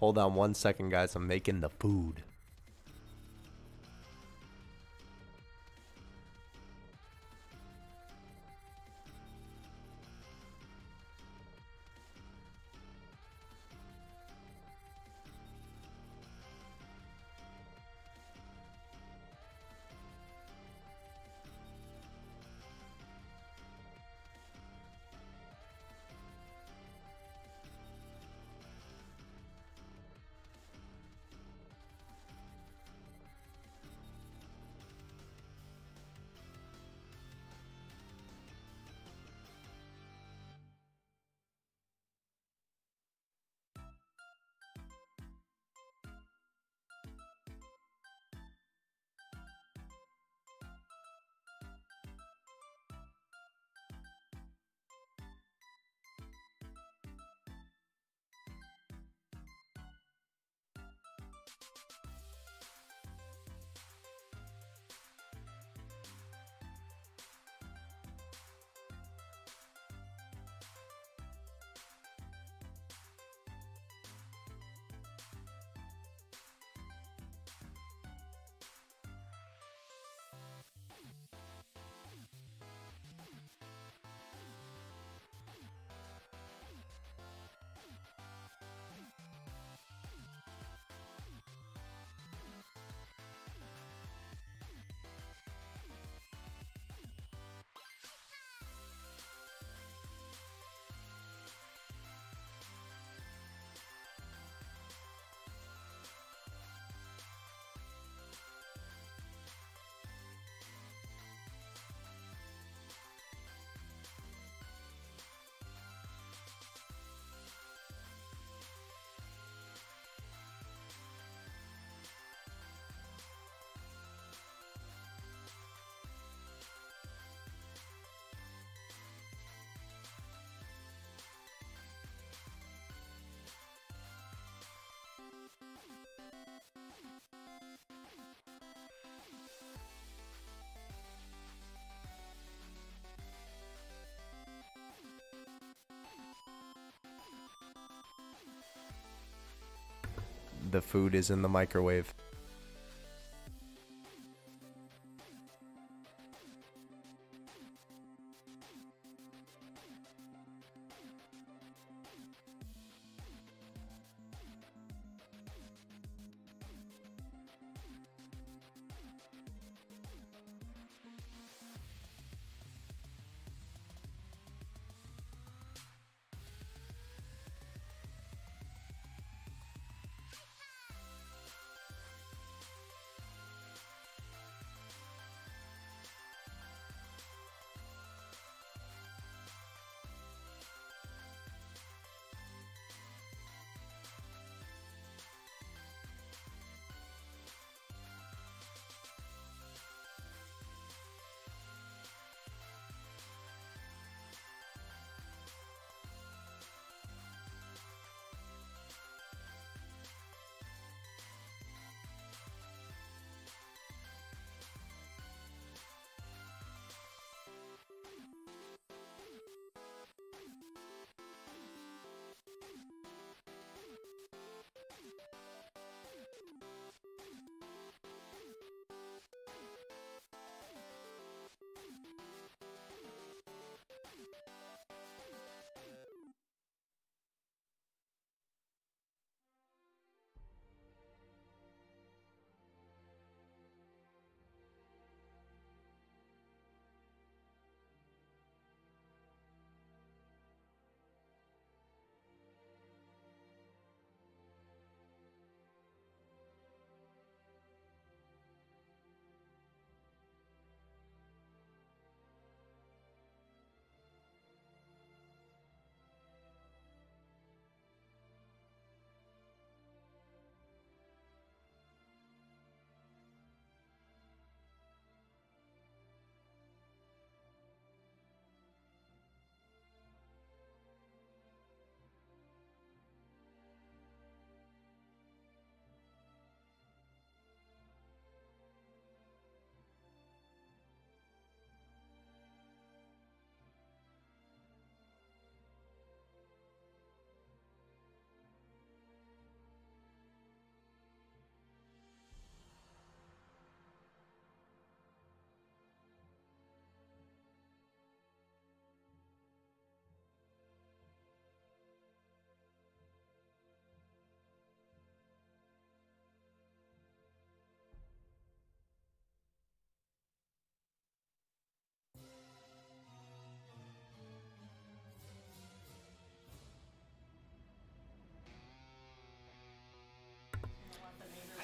Hold on 1 second, guys. I'm making the food. The food is in the microwave.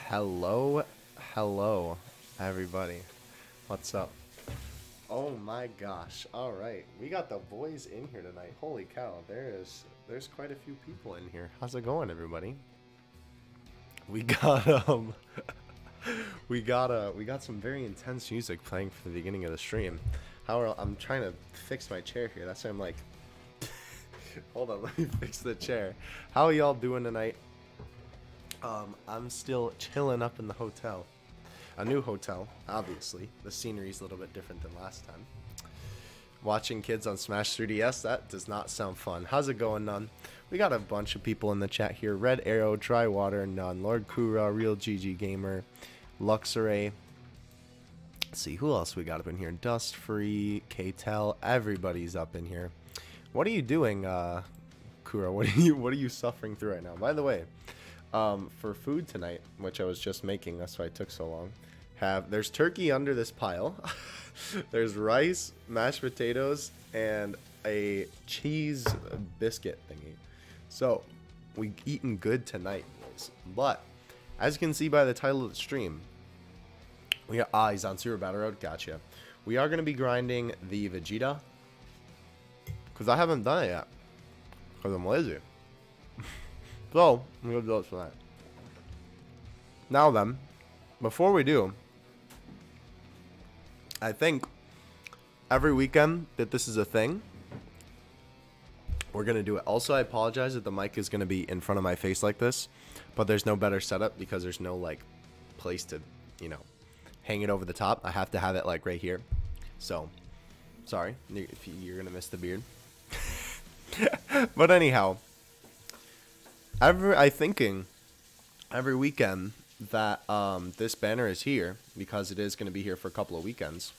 Hello, hello, everybody. What's up? Oh my gosh. All right. We got the boys in here tonight. Holy cow. There's quite a few people in here. How's it going, everybody? We got we got some very intense music playing for the beginning of the stream. I'm trying to fix my chair here. That's why I'm like hold on, let me fix the chair. How are y'all doing tonight? I'm still chilling up in the hotel. A new hotel, obviously. The scenery's a little bit different than last time. Watching kids on Smash 3DS, that does not sound fun. How's it going, Nun? We got a bunch of people in the chat here. Red Arrow, Drywater, Nun, Lord Kura, Real GG Gamer, Luxray. Let's see, who else we got up in here? Dust Free, K-Tel, everybody's up in here. What are you doing, Kura? What are you suffering through right now? By the way, for food tonight, which I was just making, that's why it took so long. There's turkey under this pile. There's rice, mashed potatoes, and a cheese biscuit thingy. So we eating good tonight, boys. But as you can see by the title of the stream, we got he's on Super Battle Road. Gotcha. We are gonna be grinding the VEGETA because I haven't done it yet because I'm lazy. So I'm gonna do it tonight. Now then, before we do, I think every weekend that this is a thing, we're going to do it. Also, I apologize that the mic is going to be in front of my face like this, but there's no better setup because there's no, like, place to, you know, hang it over the top. I have to have it, like, right here. So, sorry if you're going to miss the beard. But anyhow, I'm thinking every weekend that this banner is here because it is going to be here for a couple of weekends.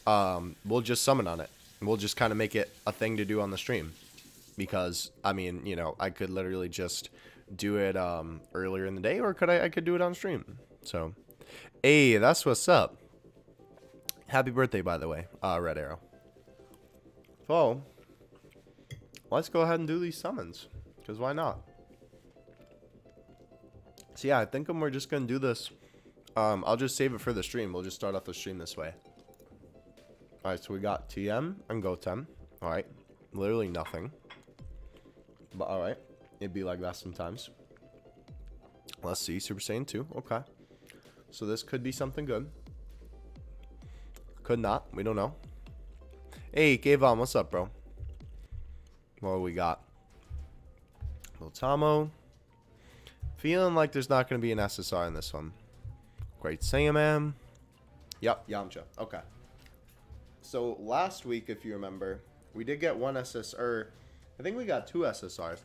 We'll just summon on it. We'll just kind of make it a thing to do on the stream because I mean, you know, I could literally just do it earlier in the day, or I could do it on stream. So, hey, that's what's up. Happy birthday, by the way, Red Arrow. So, let's go ahead and do these summons because why not? So yeah, I think we're just going to do this. I'll just save it for the stream. We'll just start off the stream this way. Alright, so we got TM and Goten. Alright, literally nothing. But alright, it'd be like that sometimes. Let's see, Super Saiyan 2. Okay. So this could be something good. Could not. We don't know. Hey, Kayvon, what's up, bro? What do we got? Lotamo. Feeling like there's not going to be an SSR in this one. Great Saiyaman. Yep, Yamcha. Okay. So last week, if you remember, we did get one SSR. I think we got two SSRs.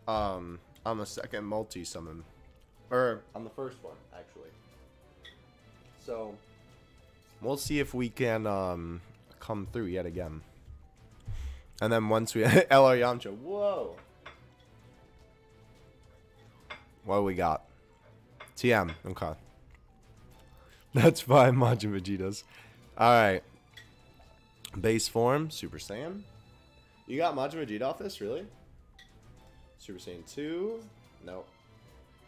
On the second multi-summon. Or on the first one, actually. So we'll see if we can come through yet again. And then once we... LR Yamcha. Whoa. What do we got? TM. Okay. That's 5 Majin Vegetas. Alright. Base form. Super Saiyan. You got Majin Vegeta off this? Really? Super Saiyan 2. No.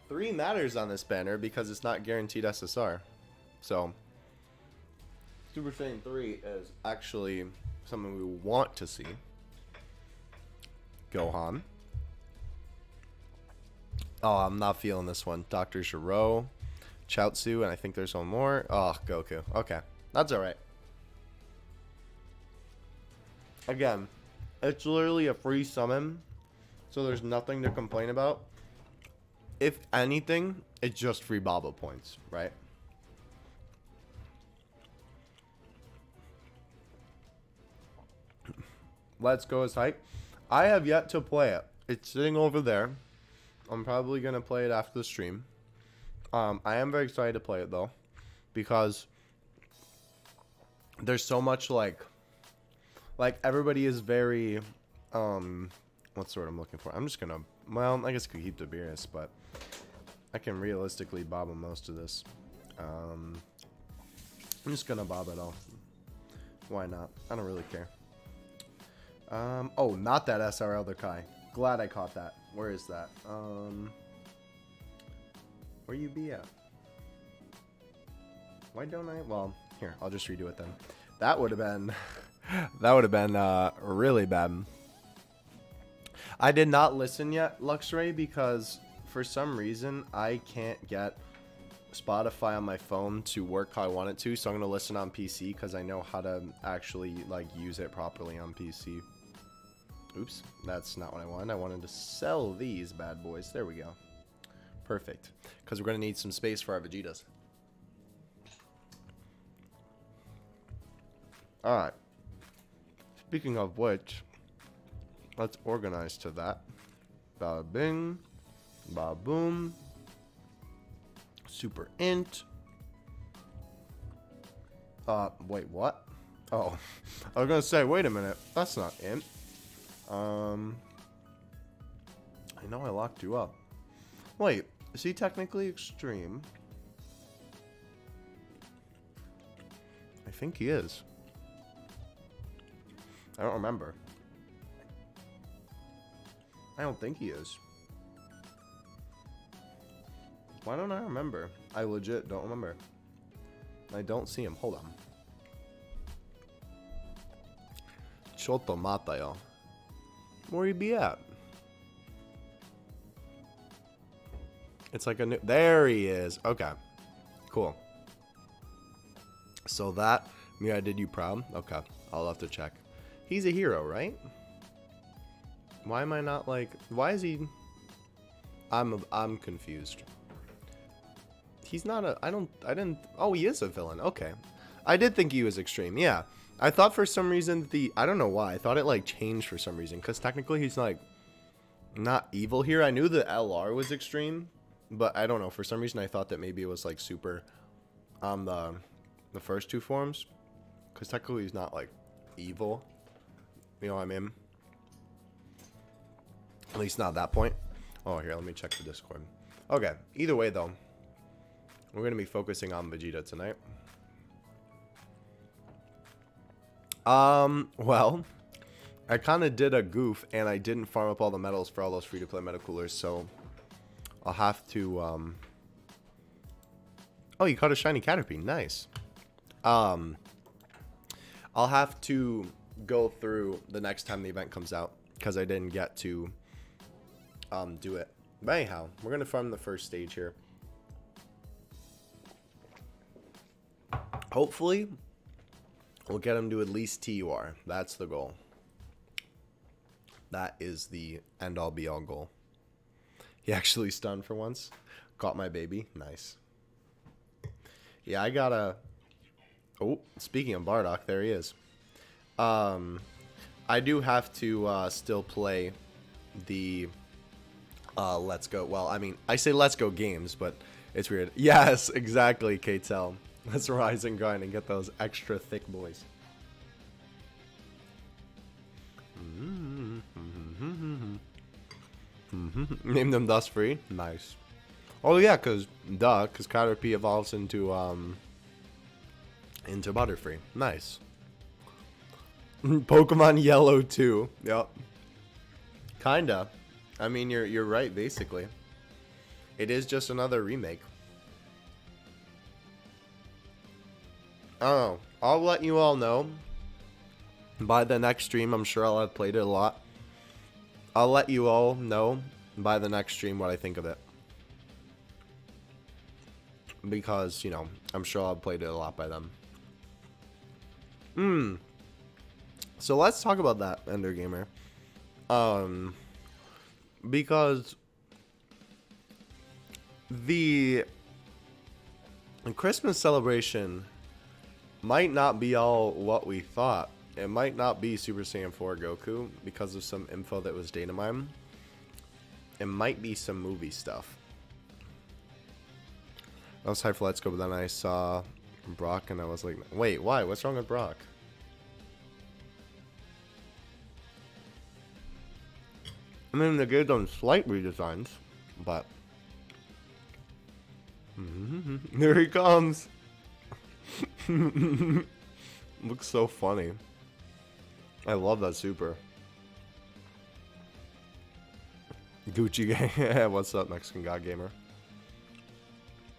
3 matters on this banner because it's not guaranteed SSR. So, Super Saiyan 3 is actually something we want to see. Gohan. Oh, I'm not feeling this one. Dr. Gero, Chaozu, and I think there's one more. Oh, Goku. Okay. That's alright. Again, it's literally a free summon, so there's nothing to complain about. If anything, it's just free Baba points, right? Let's Go is hype. I have yet to play it. It's sitting over there. I'm probably going to play it after the stream. I am very excited to play it, though. Because there's so much, like everybody is very, what's the word I'm looking for? I'm just going to, well, I guess I could keep the Beerus, but I can realistically bob most of this. I'm just going to bob it all. Why not? I don't really care. Oh, not that SR Elder Kai. Glad I caught that. Where is that? Where you be at? Why don't I? Well, here, I'll just redo it then. That would have been, that would have been really bad. I did not listen yet, Luxray, because for some reason I can't get Spotify on my phone to work how I want it to. So I'm gonna listen on PC because I know how to actually like use it properly on PC. Oops, that's not what I wanted. I wanted to sell these bad boys. There we go. Perfect. Because we're going to need some space for our Vegetas. Alright. Speaking of which, let's organize to that. Bada bing. Ba boom. Super int. Wait, what? Oh. I was going to say, wait a minute. That's not int. I know I locked you up. Wait, is he technically extreme? I think he is. I don't remember. I don't think he is. Why don't I remember? I legit don't remember. I don't see him. Hold on. Choto mata yo. Where he be at? It's like a new... There he is. Okay. Cool. So that... Me, I did you proud? Okay. I'll have to check. He's a hero, right? Why am I not like... Why is he... I'm confused. He's not a... I didn't... Oh, he is a villain. Okay. I did think he was extreme. Yeah. I thought for some reason the... I don't know why. I thought it like changed for some reason. Because technically he's like... Not evil here. I knew the LR was extreme. But I don't know. For some reason I thought that maybe it was like super... On the first two forms. Because technically he's not like evil. You know what I mean? At least not at that point. Oh, here. Let me check the Discord. Okay. Either way though. We're going to be focusing on Vegeta tonight. Well, I kind of did a goof and I didn't farm up all the medals for all those free-to-play meta coolers, so I'll have to, Oh, you caught a shiny Caterpie. Nice. I'll have to go through the next time the event comes out because I didn't get to, do it. But anyhow, we're going to farm the first stage here. Hopefully... We'll get him to at least TUR. That's the goal. That is the end-all be-all goal. He actually stunned for once. Caught my baby. Nice. Yeah, I gotta... Oh, speaking of Bardock, there he is. I do have to still play the Let's Go... Well, I mean, I say Let's Go games, but it's weird. Yes, exactly, K-Tel. Let's rise and grind and get those extra thick boys. Name them Dust Free. Nice. Oh yeah, because Caterpie evolves into Butterfree. Nice. Pokemon Yellow 2. Yep. Kinda. I mean, you're right. Basically, it is just another remake. Oh, I'll let you all know by the next stream. I'm sure I'll have played it a lot. I'll let you all know by the next stream what I think of it. Because, you know, I'm sure I'll have played it a lot by then. So let's talk about that, Ender Gamer. Because the Christmas celebration might not be all what we thought. It might not be Super Saiyan 4 Goku because of some info that was data mined. It might be some movie stuff. I was hyped for Let's Go, but then I saw Brock and I was like, wait, why? What's wrong with Brock? I mean, they gave them slight redesigns, but... Here he comes! Looks so funny. I love that super. Gucci gang. What's up, Mexican God Gamer?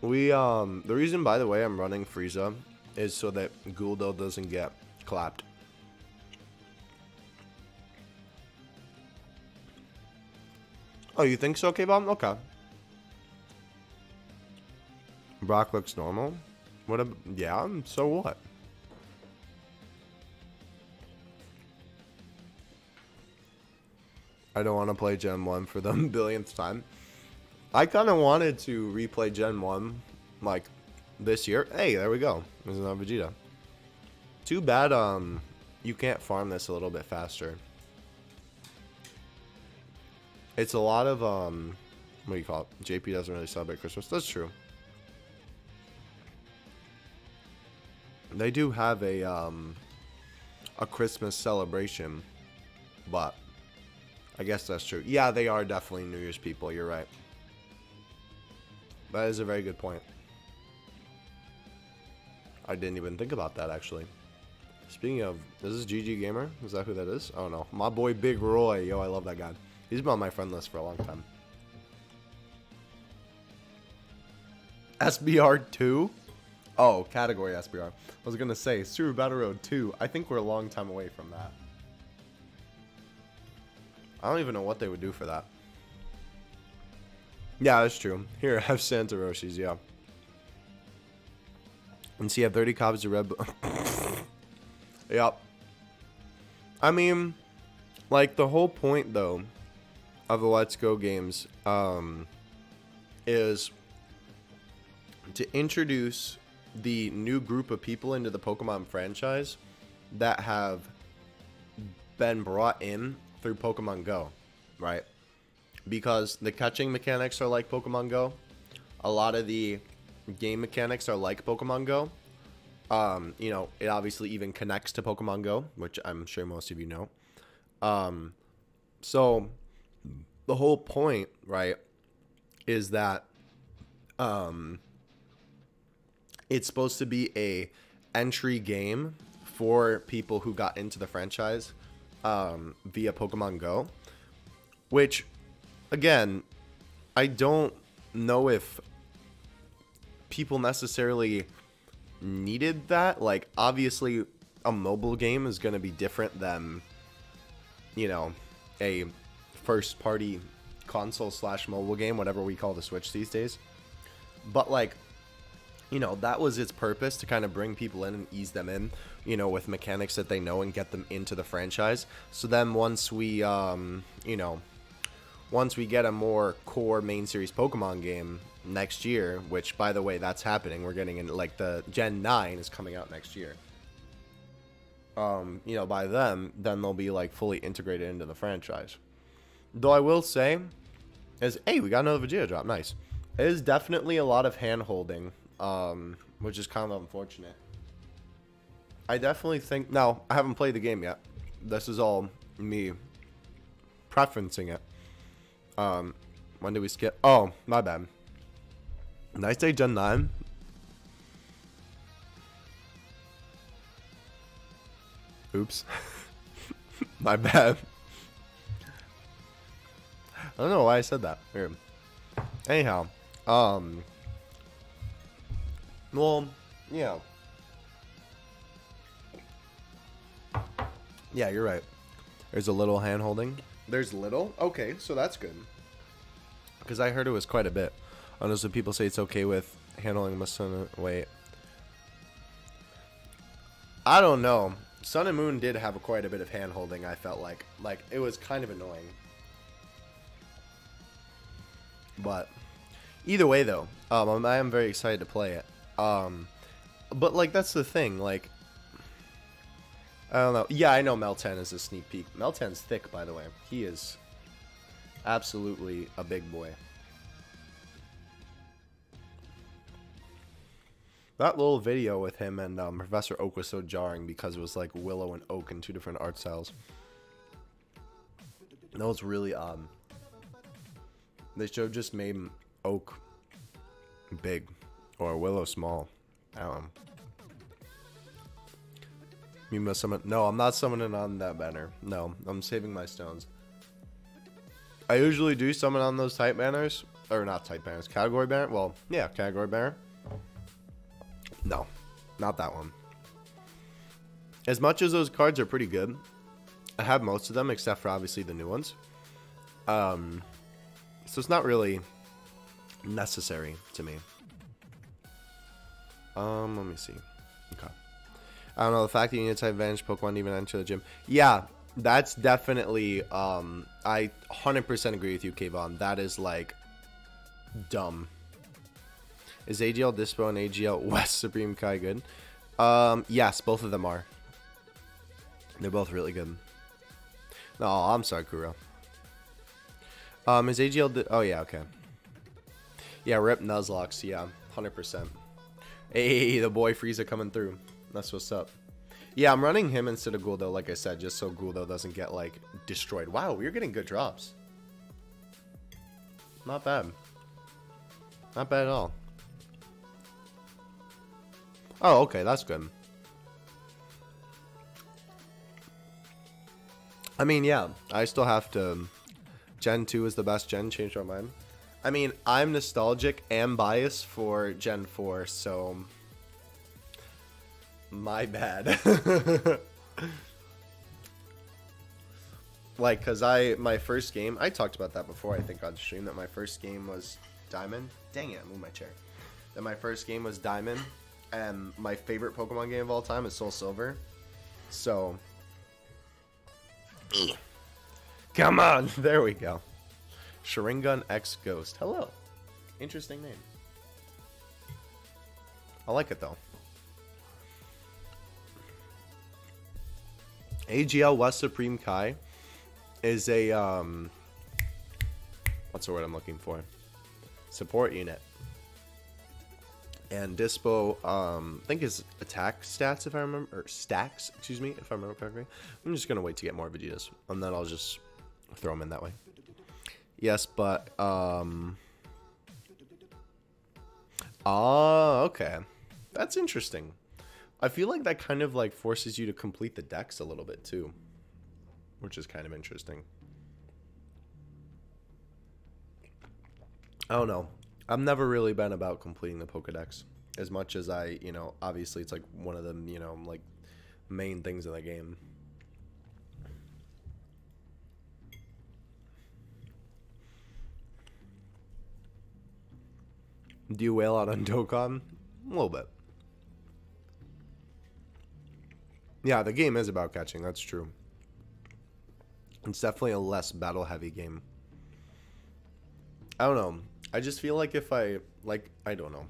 The reason, by the way, I'm running Frieza is so that Guldo doesn't get clapped. Oh, you think so, K-Bomb? Okay. Brock looks normal. What? Yeah. So what? I don't want to play Gen 1 for the billionth time. I kind of wanted to replay Gen 1, like, this year. Hey, there we go. There's another Vegeta. Too bad, you can't farm this a little bit faster. It's a lot of, what do you call it? JP doesn't really celebrate Christmas. That's true. They do have a Christmas celebration, but I guess that's true. Yeah, they are definitely New Year's people. You're right. That is a very good point. I didn't even think about that, actually. Speaking of, is this GG Gamer? Is that who that is? Oh, no. My boy Big Roy. Yo, I love that guy. He's been on my friend list for a long time. SBR 2? Oh, category SBR. I was going to say, Super Battle Road 2. I think we're a long time away from that. I don't even know what they would do for that. Yeah, that's true. Here, have Santa Roshi's, yeah. And see, I have 30 copies of Red Bull. Yep. I mean, like, the whole point, though, of the Let's Go games is to introduce the new group of people into the Pokemon franchise that have been brought in through Pokemon Go, right? Because the catching mechanics are like Pokemon Go. A lot of the game mechanics are like Pokemon Go. You know, it obviously even connects to Pokemon Go, which I'm sure most of you know. So the whole point, right, is that it's supposed to be a entry game for people who got into the franchise via Pokemon Go, which, again, I don't know if people necessarily needed that. Like, obviously a mobile game is going to be different than, you know, a first party console / mobile game, whatever we call the Switch these days. But, like, you know, that was its purpose, to kind of bring people in and ease them in, you know, with mechanics that they know and get them into the franchise. So then once we, you know, once we get a more core main series Pokemon game next year, which, by the way, that's happening. We're getting in, like, the Gen 9 is coming out next year. You know, by then they'll be, like, fully integrated into the franchise. Though I will say is, hey, we got another Vegeta drop. Nice. It is definitely a lot of hand-holding, which is kind of unfortunate. I definitely think... Now, I haven't played the game yet. This is all me preferencing it. When did we skip? Oh, my bad. Nice day, Gen 9. Oops. My bad. I don't know why I said that. Weird. Anyhow, well, yeah. Yeah, you're right. There's a little hand holding. There's little? Okay, so that's good. Because I heard it was quite a bit. I know some people say it's okay with handling my son. Wait. I don't know. Sun and Moon did have quite a bit of hand holding, I felt like. Like, it was kind of annoying. But either way, though, I am very excited to play it. But, like, that's the thing. Like, I don't know. Yeah, I know Meltan is a sneak peek. Meltan's thick, by the way. He is absolutely a big boy. That little video with him and Professor Oak was so jarring because it was like Willow and Oak in two different art styles. That was really odd. They should have just made Oak big or Willow small. I don't know. You must summon. No, I'm not summoning on that banner. No, I'm saving my stones. I usually do summon on those type banners or not type banners, category banner. Well, yeah, category banner. No, not that one. As much as those cards are pretty good, I have most of them except for obviously the new ones. So it's not really necessary to me. Let me see. Okay. I don't know, the fact that you need to type advantage Pokemon even enter the gym. Yeah, that's definitely, I 100% agree with you, Kayvon. That is, like, dumb. Is AGL Dispo and AGL West Supreme Kai good? Yes, both of them are. They're both really good. No, I'm sorry, Kuro. Is AGL... Oh, yeah, okay. Yeah, rip Nuzlocke, yeah, 100%. Hey, the boy Frieza coming through. That's what's up. Yeah, I'm running him instead of Guldo, like I said, just so Guldo doesn't get, like, destroyed. Wow, we're getting good drops. Not bad. Not bad at all. Oh, okay, that's good. I mean, yeah, I still have to... Gen 2 is the best gen, changed my mind. I mean, I'm nostalgic and biased for Gen 4, so... My bad. Like, cause my first game, I talked about that before, I think on stream, that my first game was Diamond. Dang it, I moved my chair. That my first game was Diamond, and my favorite Pokemon game of all time is Soul Silver. So, come on, there we go. Sharingan X Ghost. Hello. Interesting name. I like it though. AGL West Supreme Kai is a what's the word I'm looking for? Support unit. And Dispo I think his attack stats, if I remember, or stacks, excuse me, if I remember correctly. I'm just gonna wait to get more Vegetas, and then I'll just throw them in that way. Yes, but okay. That's interesting. I feel like that kind of like forces you to complete the decks a little bit too, which is kind of interesting. I don't know. I've never really been about completing the Pokedex as much as I, you know, obviously it's like one of the, you know, like main things in the game. Do you wail out on Dokkan? A little bit. Yeah, the game is about catching, that's true. It's definitely a less battle-heavy game. I don't know. I just feel like if I, like, I don't know.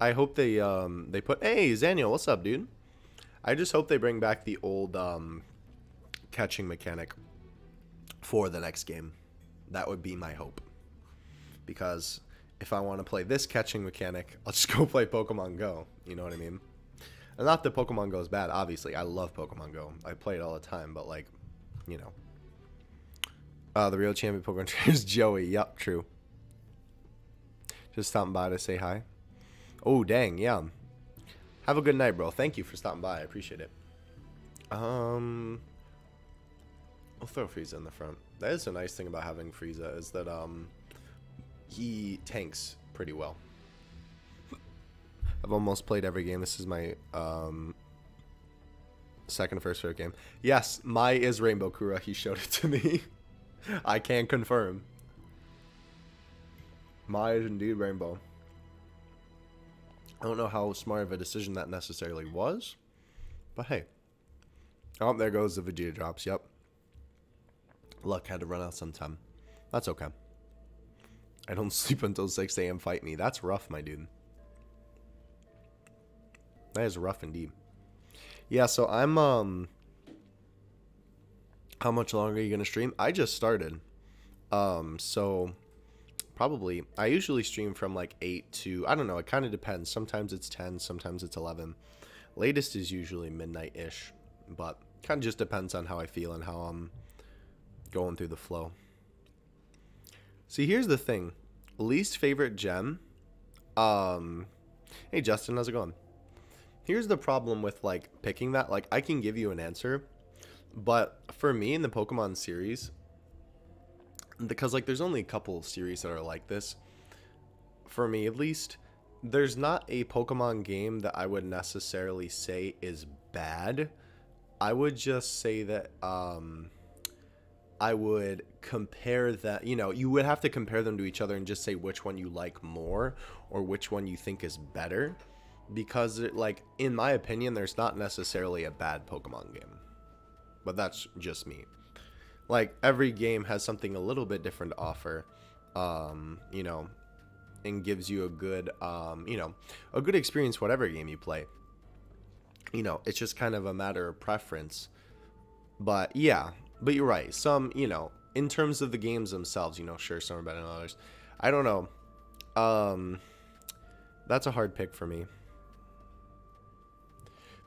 I hope they put, hey, Zaniel, what's up, dude? I just hope they bring back the old, catching mechanic for the next game. That would be my hope. Because if I want to play this catching mechanic, I'll just go play Pokemon Go. You know what I mean? And not that Pokemon Go is bad, obviously. I love Pokemon Go. I play it all the time, but, like, you know. The real champion Pokemon trainer is Joey. Yup, true. Just stopping by to say hi. Oh, dang, yeah. Have a good night, bro. Thank you for stopping by. I appreciate it. I'll throw Frieza in the front. That is a nice thing about having Frieza, is that, he tanks pretty well. I've almost played every game. This is my second or first favorite game. Yes, my is Rainbow Kura. He showed it to me. I can confirm. My is indeed Rainbow. I don't know how smart of a decision that necessarily was, but hey. Oh, there goes the Vegeta drops. Yep. Luck had to run out sometime. That's okay. I don't sleep until 6 a.m. Fight me. That's rough, my dude. That is rough indeed. Yeah, so I'm, how much longer are you going to stream? I just started. So probably, I usually stream from like 8 to, I don't know, it kind of depends. Sometimes it's 10, sometimes it's 11. Latest is usually midnight-ish, but kind of just depends on how I feel and how I'm going through the flow. See, here's the thing. Least favorite gem. Hey, Justin, how's it going? Here's the problem with, like, picking that. Like, I can give you an answer, but for me in the Pokemon series, because like there's only a couple series that are like this. For me, at least, there's not a Pokemon game that I would necessarily say is bad. I would just say that I would compare that, you know, you would have to compare them to each other and just say which one you like more or which one you think is better, because like in my opinion there's not necessarily a bad Pokemon game, but that's just me. Like every game has something a little bit different to offer, you know, and gives you a good you know, a good experience whatever game you play. You know, it's just kind of a matter of preference. But yeah, but you're right, some, you know, in terms of the games themselves, you know, sure, some are better than others. I don't know. That's a hard pick for me,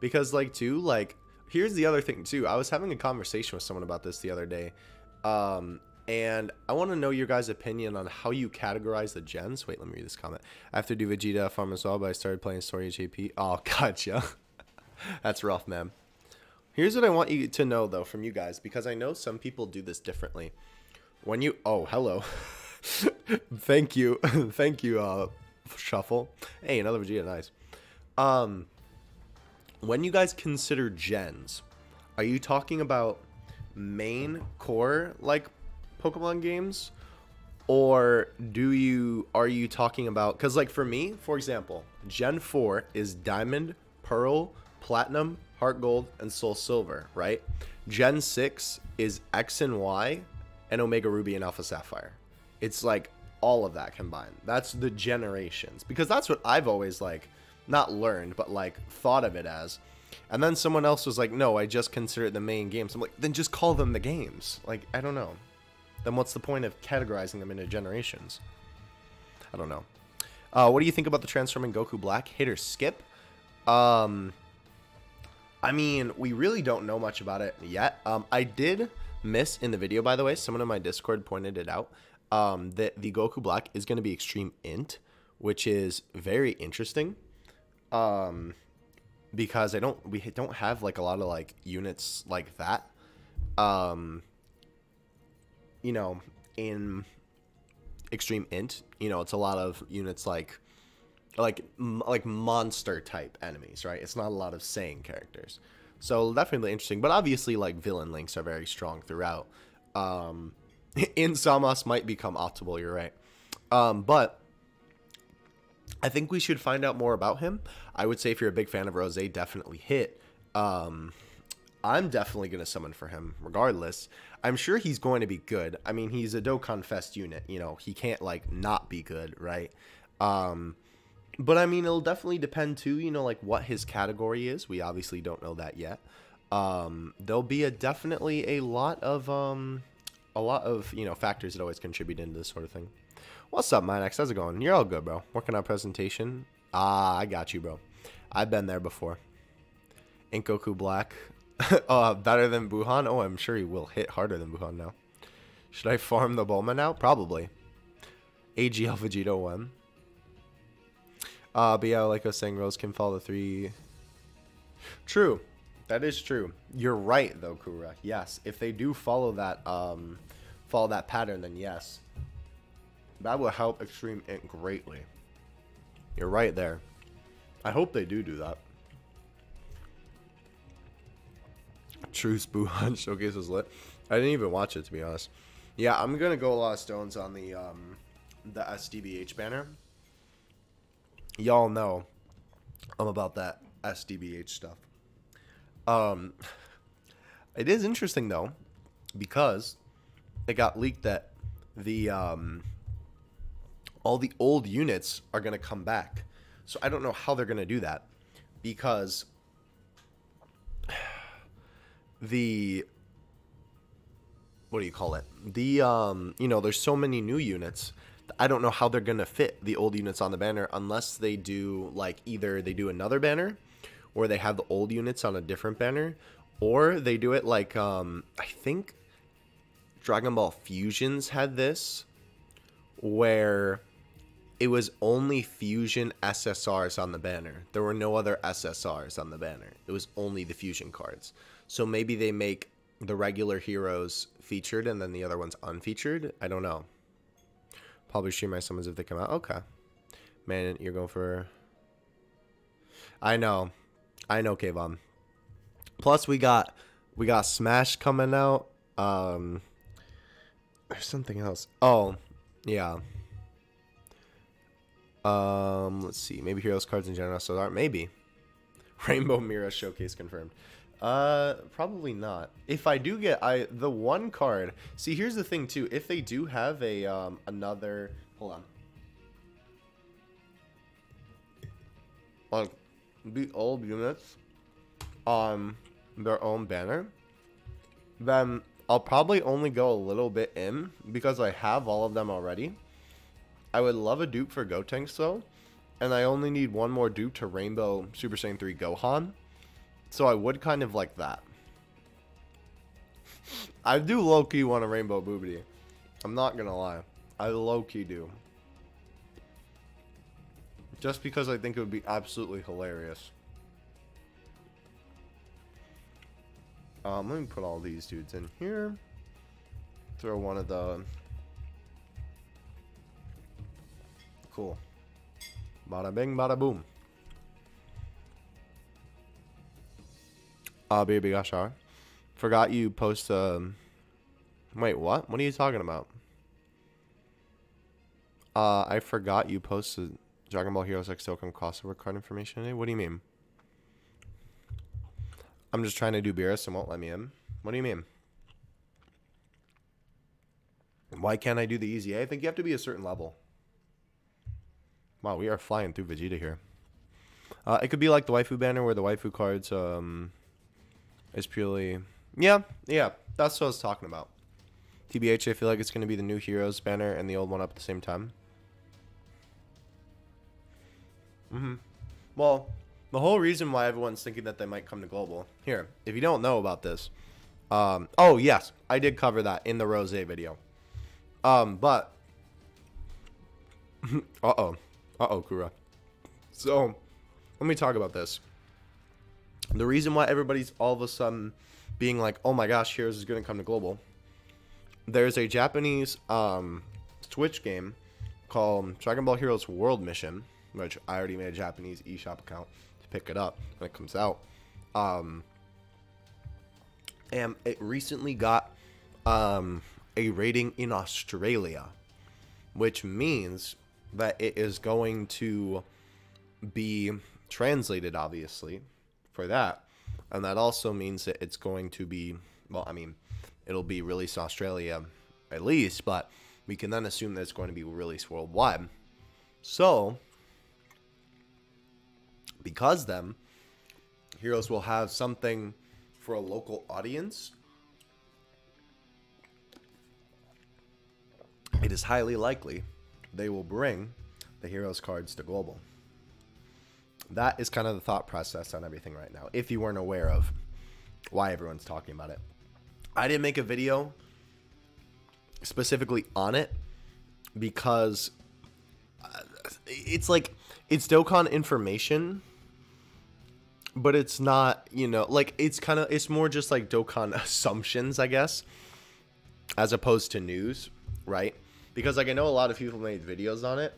because like too, like here's the other thing too. I was having a conversation with someone about this the other day, and I want to know your guys' opinion on how you categorize the gens. Wait, let me read this comment. I have to do Vegeta farm as well, but I started playing Story JP. Oh, gotcha. That's rough, man. Here's what I want you to know though from you guys, because I know some people do this differently. When you, oh, hello. Thank you. Thank you, Shuffle. Hey, another Vegeta, nice. When you guys consider gens, are you talking about main core like Pokemon games, or are you talking about, because like for me, for example, Gen 4 is Diamond, Pearl, Platinum, Heart Gold, and Soul Silver, right? Gen 6 is X and Y and Omega Ruby and Alpha Sapphire. It's like all of that combined. That's the generations, because that's what I've always like not learned, but like thought of it as. And then someone else was like, no, I just consider it the main games. I'm like, then just call them the games. Like, I don't know. Then what's the point of categorizing them into generations? I don't know. What do you think about the transforming Goku Black? Hit or skip? I mean, we really don't know much about it yet. I did miss in the video, by the way, someone in my Discord pointed it out, that the Goku Black is going to be Extreme Int, which is very interesting. Because we don't have like a lot of like units like that. You know, in Extreme Int, you know, it's a lot of units like monster type enemies, right? It's not a lot of Saiyan characters. So definitely interesting, but obviously like villain links are very strong throughout. In Samas might become optimal, you're right. But I think we should find out more about him. I would say if you're a big fan of Rose, definitely hit. I'm definitely going to summon for him regardless. I'm sure he's going to be good. I mean, he's a Dokkan Fest unit. You know, he can't like not be good, right? But I mean, it'll definitely depend too, you know, like what his category is. We obviously don't know that yet. There'll be definitely a lot of, you know, factors that always contribute into this sort of thing. What's up, Minex? How's it going? You're all good, bro. Working on presentation. Ah, I got you, bro. I've been there before. Ain't Goku Black better than Buhan? Oh, I'm sure he will hit harder than Buhan now. Should I farm the Bulma now? Probably. AGL Vegeta 1. But yeah, like I was saying, Rose can follow the 3. True. That is true. You're right, though, Kura. Yes. If they do follow that pattern, then yes. That will help Extreme Int greatly. You're right there. I hope they do that. Truce Buhan Showcase was lit. I didn't even watch it, to be honest. Yeah, I'm gonna go a lot of stones on the SDBH banner. Y'all know I'm about that SDBH stuff. It is interesting though, because it got leaked that the all the old units are gonna come back. So I don't know how they're gonna do that, because the, what do you call it? The you know, there's so many new units. I don't know how they're gonna fit the old units on the banner unless they do like either they do another banner, or they have the old units on a different banner, or they do it like I think Dragon Ball Fusions had this, where it was only Fusion SSRs on the banner. There were no other SSRs on the banner. It was only the Fusion cards. So maybe they make the regular heroes featured and then the other ones unfeatured. I don't know. Probably stream my summons if they come out. Okay. Man, you're going for... I know, Kayvon. Plus, we got Smash coming out. There's something else. Oh, yeah. Let's see. Maybe Heroes cards in general. So maybe. Rainbow Mira Showcase confirmed. Probably not. If I do get the one card. See, here's the thing too. If they do have a another, hold on. Like the old units on their own banner, then I'll probably only go a little bit in because I have all of them already. I would love a dupe for Gotenks though, and I only need one more dupe to Rainbow Super Saiyan 3 Gohan. So I would kind of like that. I do low-key want a Rainbow Boobity. I'm not gonna lie. I low-key do. Just because I think it would be absolutely hilarious. Let me put all these dudes in here. Throw one of the... Cool. Bada bing, bada boom. Baby Gashar. Forgot you post, Wait, what? What are you talking about? I forgot you posted Dragon Ball Heroes X Dokkan crossover card information today. What do you mean? I'm just trying to do Beerus and won't let me in. What do you mean? Why can't I do the easy? I think you have to be a certain level. Wow, we are flying through Vegeta here. It could be like the waifu banner where the waifu cards is purely... Yeah, that's what I was talking about. TBH, I feel like it's going to be the new Heroes banner and the old one up at the same time. Well, the whole reason why everyone's thinking that they might come to Global... Here, if you don't know about this... oh, yes, I did cover that in the Rose video. But... Uh-oh, Kura. So, let me talk about this. The reason why everybody's all of a sudden being like, oh my gosh, Heroes is going to come to Global. There's a Japanese Twitch game called Dragon Ball Heroes World Mission, which I already made a Japanese eShop account to pick it up when it comes out. And it recently got a rating in Australia, which means that it is going to be translated, obviously, for that. And that also means that it's going to be, well, I mean, it'll be released in Australia at least, but we can then assume that it's going to be released worldwide. So, because then, Heroes will have something for a local audience. It is highly likely they will bring the Heroes cards to Global. That is kind of the thought process on everything right now, if you weren't aware of why everyone's talking about it. I didn't make a video specifically on it because it's like, it's Dokkan information, but it's not, you know, like, it's more just like Dokkan assumptions, I guess, as opposed to news, right? Because, like, I know a lot of people made videos on it,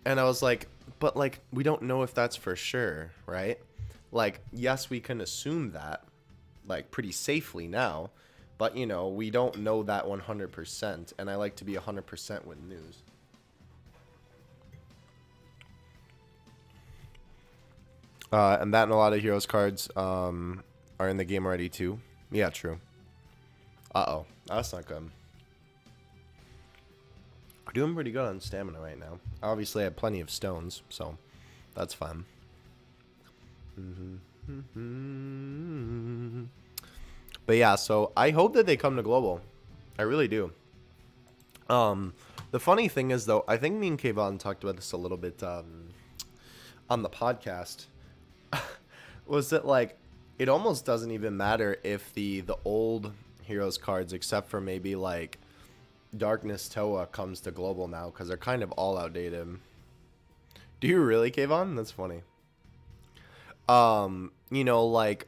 and I was like, but, like, we don't know if that's for sure, right? Like, yes, we can assume that, like, pretty safely now, but, you know, we don't know that 100%, and I like to be 100% with news. And that and a lot of Heroes cards are in the game already, too. Yeah, true. Uh-oh. That's not good. We're doing pretty good on stamina right now. Obviously, I have plenty of stones, so that's fine. But yeah, so I hope that they come to Global. I really do. The funny thing is, though, I think me and Kayvon talked about this a little bit on the podcast. Was that, like, it almost doesn't even matter if the old Heroes cards, except for maybe, like, Darkness Toa comes to Global now, because they're kind of all outdated. Do you really, Kayvon? That's funny. You know, like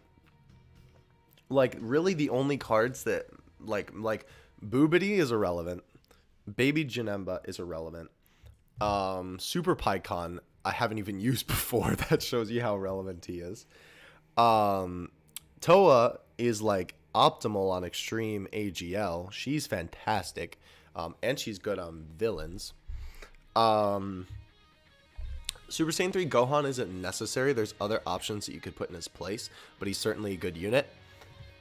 like really the only cards that like Boobity is irrelevant. Baby Janemba is irrelevant. Super PyCon I haven't even used before. That shows you how relevant he is. Toa is like optimal on extreme AGL. She's fantastic. And she's good on villains. Super Saiyan 3 Gohan isn't necessary. There's other options that you could put in his place, but he's certainly a good unit.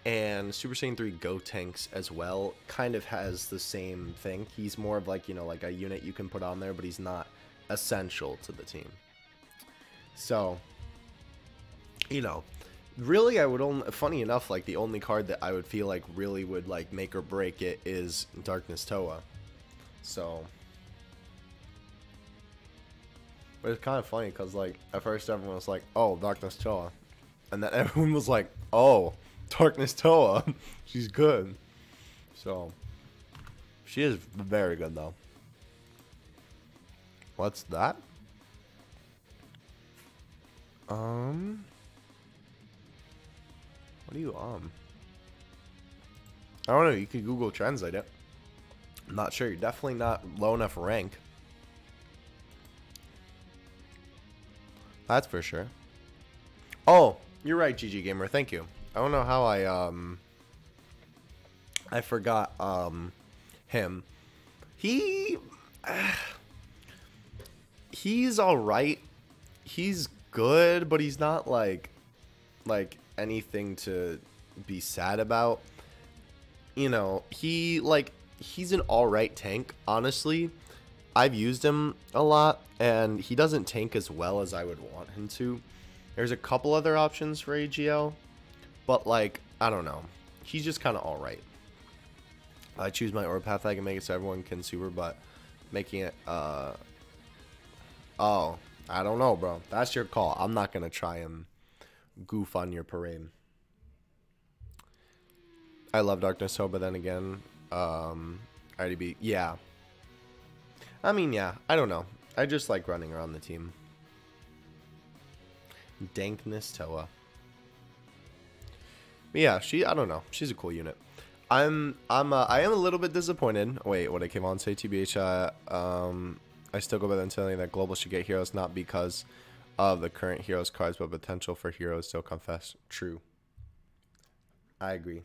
And Super Saiyan 3 Gotenks as well kind of has the same thing. He's more of like, you know, like a unit you can put on there, but he's not essential to the team. So, you know, really I would only, funny enough, like the only card that I would feel like really would like make or break it is Darkness Toa. So, but it's kind of funny because like at first everyone was like, oh, Darkness Toa. And then everyone was like, oh, Darkness Toa. She's good. So, she is very good though. What's that? What are you I don't know, you could Google Translate it. I'm not sure, you're definitely not low enough rank. That's for sure. Oh, you're right, GG Gamer, thank you. I don't know how I forgot him. He's alright. He's good, but he's not like anything to be sad about. You know, he's an alright tank, honestly. I've used him a lot, and he doesn't tank as well as I would want him to. There's a couple other options for AGL, but like, I don't know. He's just kind of alright. I choose my Orb Path, I can make it so everyone can super, but making it, oh, I don't know, bro. That's your call. I'm not going to try and goof on your parade. I love Darkness Toa, but then again, IDB, yeah. I mean, yeah, I don't know. I just like running around the team. Dankness Toa. But yeah, I don't know. She's a cool unit. I am a little bit disappointed. Wait, what I came on to say, TBH, I still go by then telling that Global should get heroes, not because of the current heroes cards, but potential for heroes still confess. True. I agree.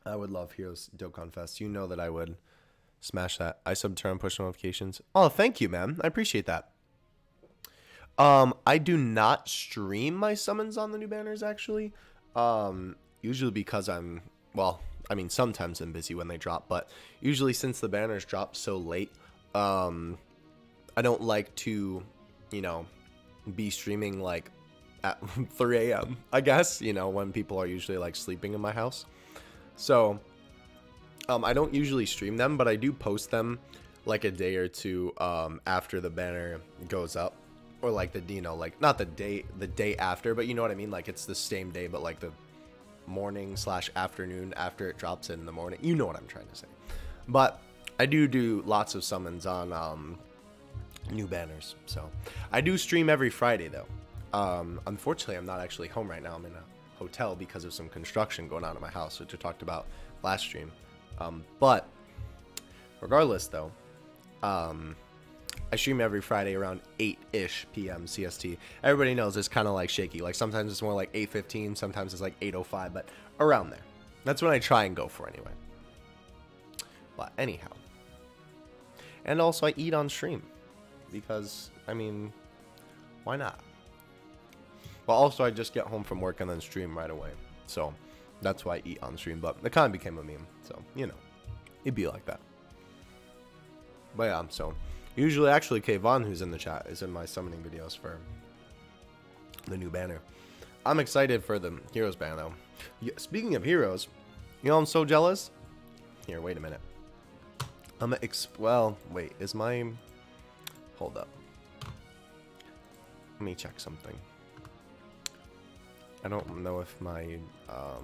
I would love heroes Dokkan Fest. You know that I would smash that. I subturn push notifications. Oh, thank you, man. I appreciate that. I do not stream my summons on the new banners, actually. Usually because well, I mean, sometimes I'm busy when they drop, but usually since the banners drop so late, I don't like to, you know, be streaming like at 3 a.m. I guess, you know, when people are usually like sleeping in my house. So, I don't usually stream them, but I do post them like a day or two after the banner goes up, or like the, you know, like not the day after, but you know what I mean, like it's the same day, but like the morning / afternoon after it drops in the morning. You know what I'm trying to say. But I do lots of summons on new banners. So I do stream every Friday though. Unfortunately, I'm not actually home right now. I'm in a hotel because of some construction going on in my house, which I talked about last stream. But regardless though, I stream every Friday around 8-ish p.m. CST. Everybody knows it's kind of like shaky. Like sometimes it's more like 8:15, sometimes it's like 8:05, but around there. That's what I try and go for anyway. But anyhow. And also I eat on stream because, I mean, why not? But also I just get home from work and then stream right away. So that's why I eat on stream, but it kind of became a meme. So, you know, it'd be like that. But yeah, so usually actually Kayvon, who's in the chat, is in my summoning videos for the new banner. I'm excited for the heroes banner though. Speaking of heroes, you know I'm so jealous? Here, wait a minute. Well, wait, is my... Hold up. Let me check something. I don't know if my... I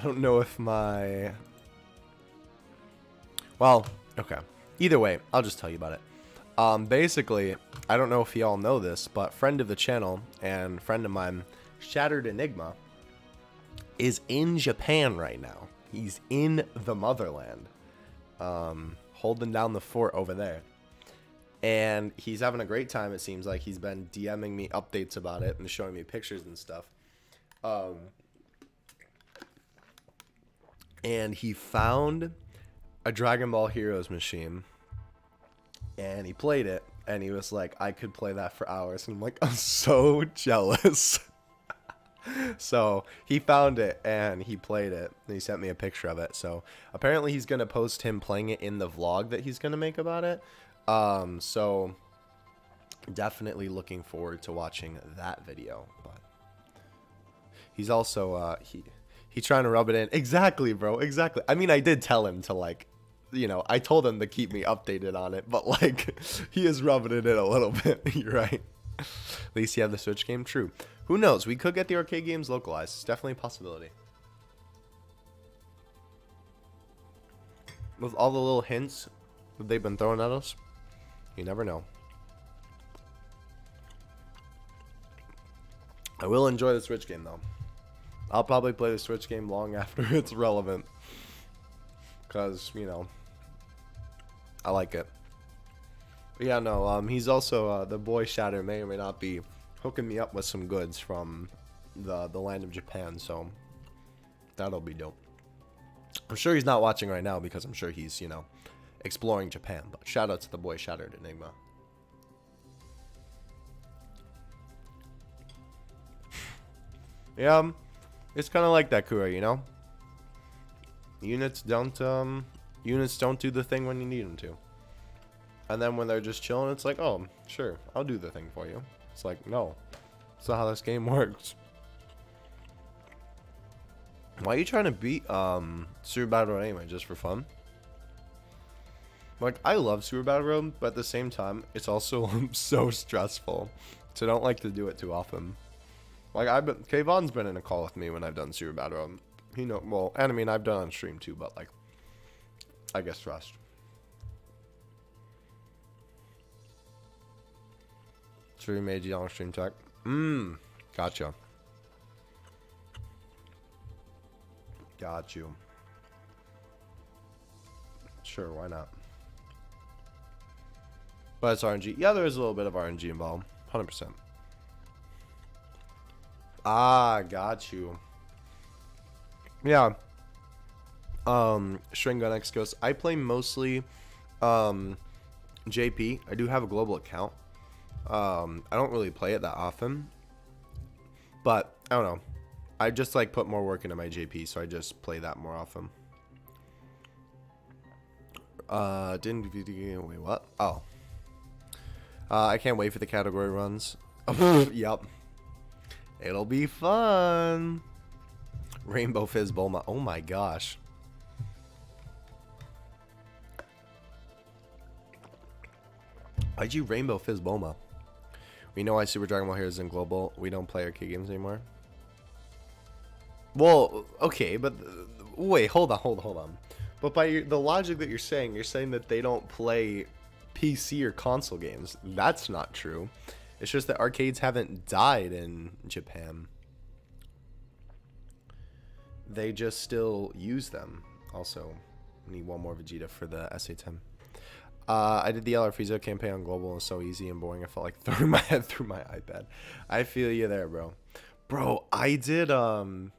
don't know if my... Well, okay. Either way, I'll just tell you about it. Basically, I don't know if y'all know this, but friend of the channel and friend of mine, Shattered Enigma is in Japan right now. He's in the motherland, holding down the fort over there. And he's having a great time, it seems like. He's been DMing me updates about it and showing me pictures and stuff. And he found a Dragon Ball Heroes machine. And he played it. And he was like, I could play that for hours. And I'm like, I'm so jealous. So he found it and he played it. And he sent me a picture of it. So apparently he's going to post him playing it in the vlog that he's going to make about it. So definitely looking forward to watching that video. But he's also, he's trying to rub it in. Exactly, bro. Exactly. I mean, I did tell him to, like, you know, I told him to keep me updated on it, but, like, he is rubbing it in a little bit. You're right. At least you have the Switch game. True. Who knows? We could get the arcade games localized. It's definitely a possibility. With all the little hints that they've been throwing at us, you never know. I will enjoy the Switch game, though. I'll probably play the Switch game long after it's relevant. Because, you know, I like it. But yeah, no, he's also, the boy Shatter may or may not be hooking me up with some goods from the land of Japan, so that'll be dope. I'm sure he's not watching right now because I'm sure he's, you know, exploring Japan. But shout out to the boy Shattered Enigma. Yeah, it's kind of like that, Kura, you know? Units don't do the thing when you need them to. And then when they're just chilling, it's like, oh, sure, I'll do the thing for you. It's like, no, that's not how this game works. Why are you trying to beat Super Battle Road anyway, just for fun? Like, I love Super Battle Road, but at the same time, it's also so stressful. So I don't like to do it too often. Like, Kayvon's been in a call with me when I've done Super Battle Road. He know, well, and I mean, I've done on stream too, but, like, I get stressed. Stream AG on stream tech. Gotcha. Got you. Sure, why not? But it's RNG. Yeah, there is a little bit of RNG involved. 100%. Ah, got you. Yeah. String Gun X Ghost. I play mostly JP. I do have a global account. I don't really play it that often. But I don't know. I just like put more work into my JP, so I just play that more often. Wait, what? Oh. I can't wait for the category runs. Yep. It'll be fun. Rainbow Fizz Bulma. Oh my gosh. Why'd you Rainbow Fizz Bulma? We know why Super Dragon Ball Heroes in global. We don't play arcade games anymore. Well, okay, but wait, hold on. But by the logic that you're saying that they don't play PC or console games. That's not true. It's just that arcades haven't died in Japan. They just still use them. Also, need one more Vegeta for the SA10. I did the LR Frieza campaign on global. It was so easy and boring. I felt like throwing my head through my iPad. I feel you there, bro. Bro, I did the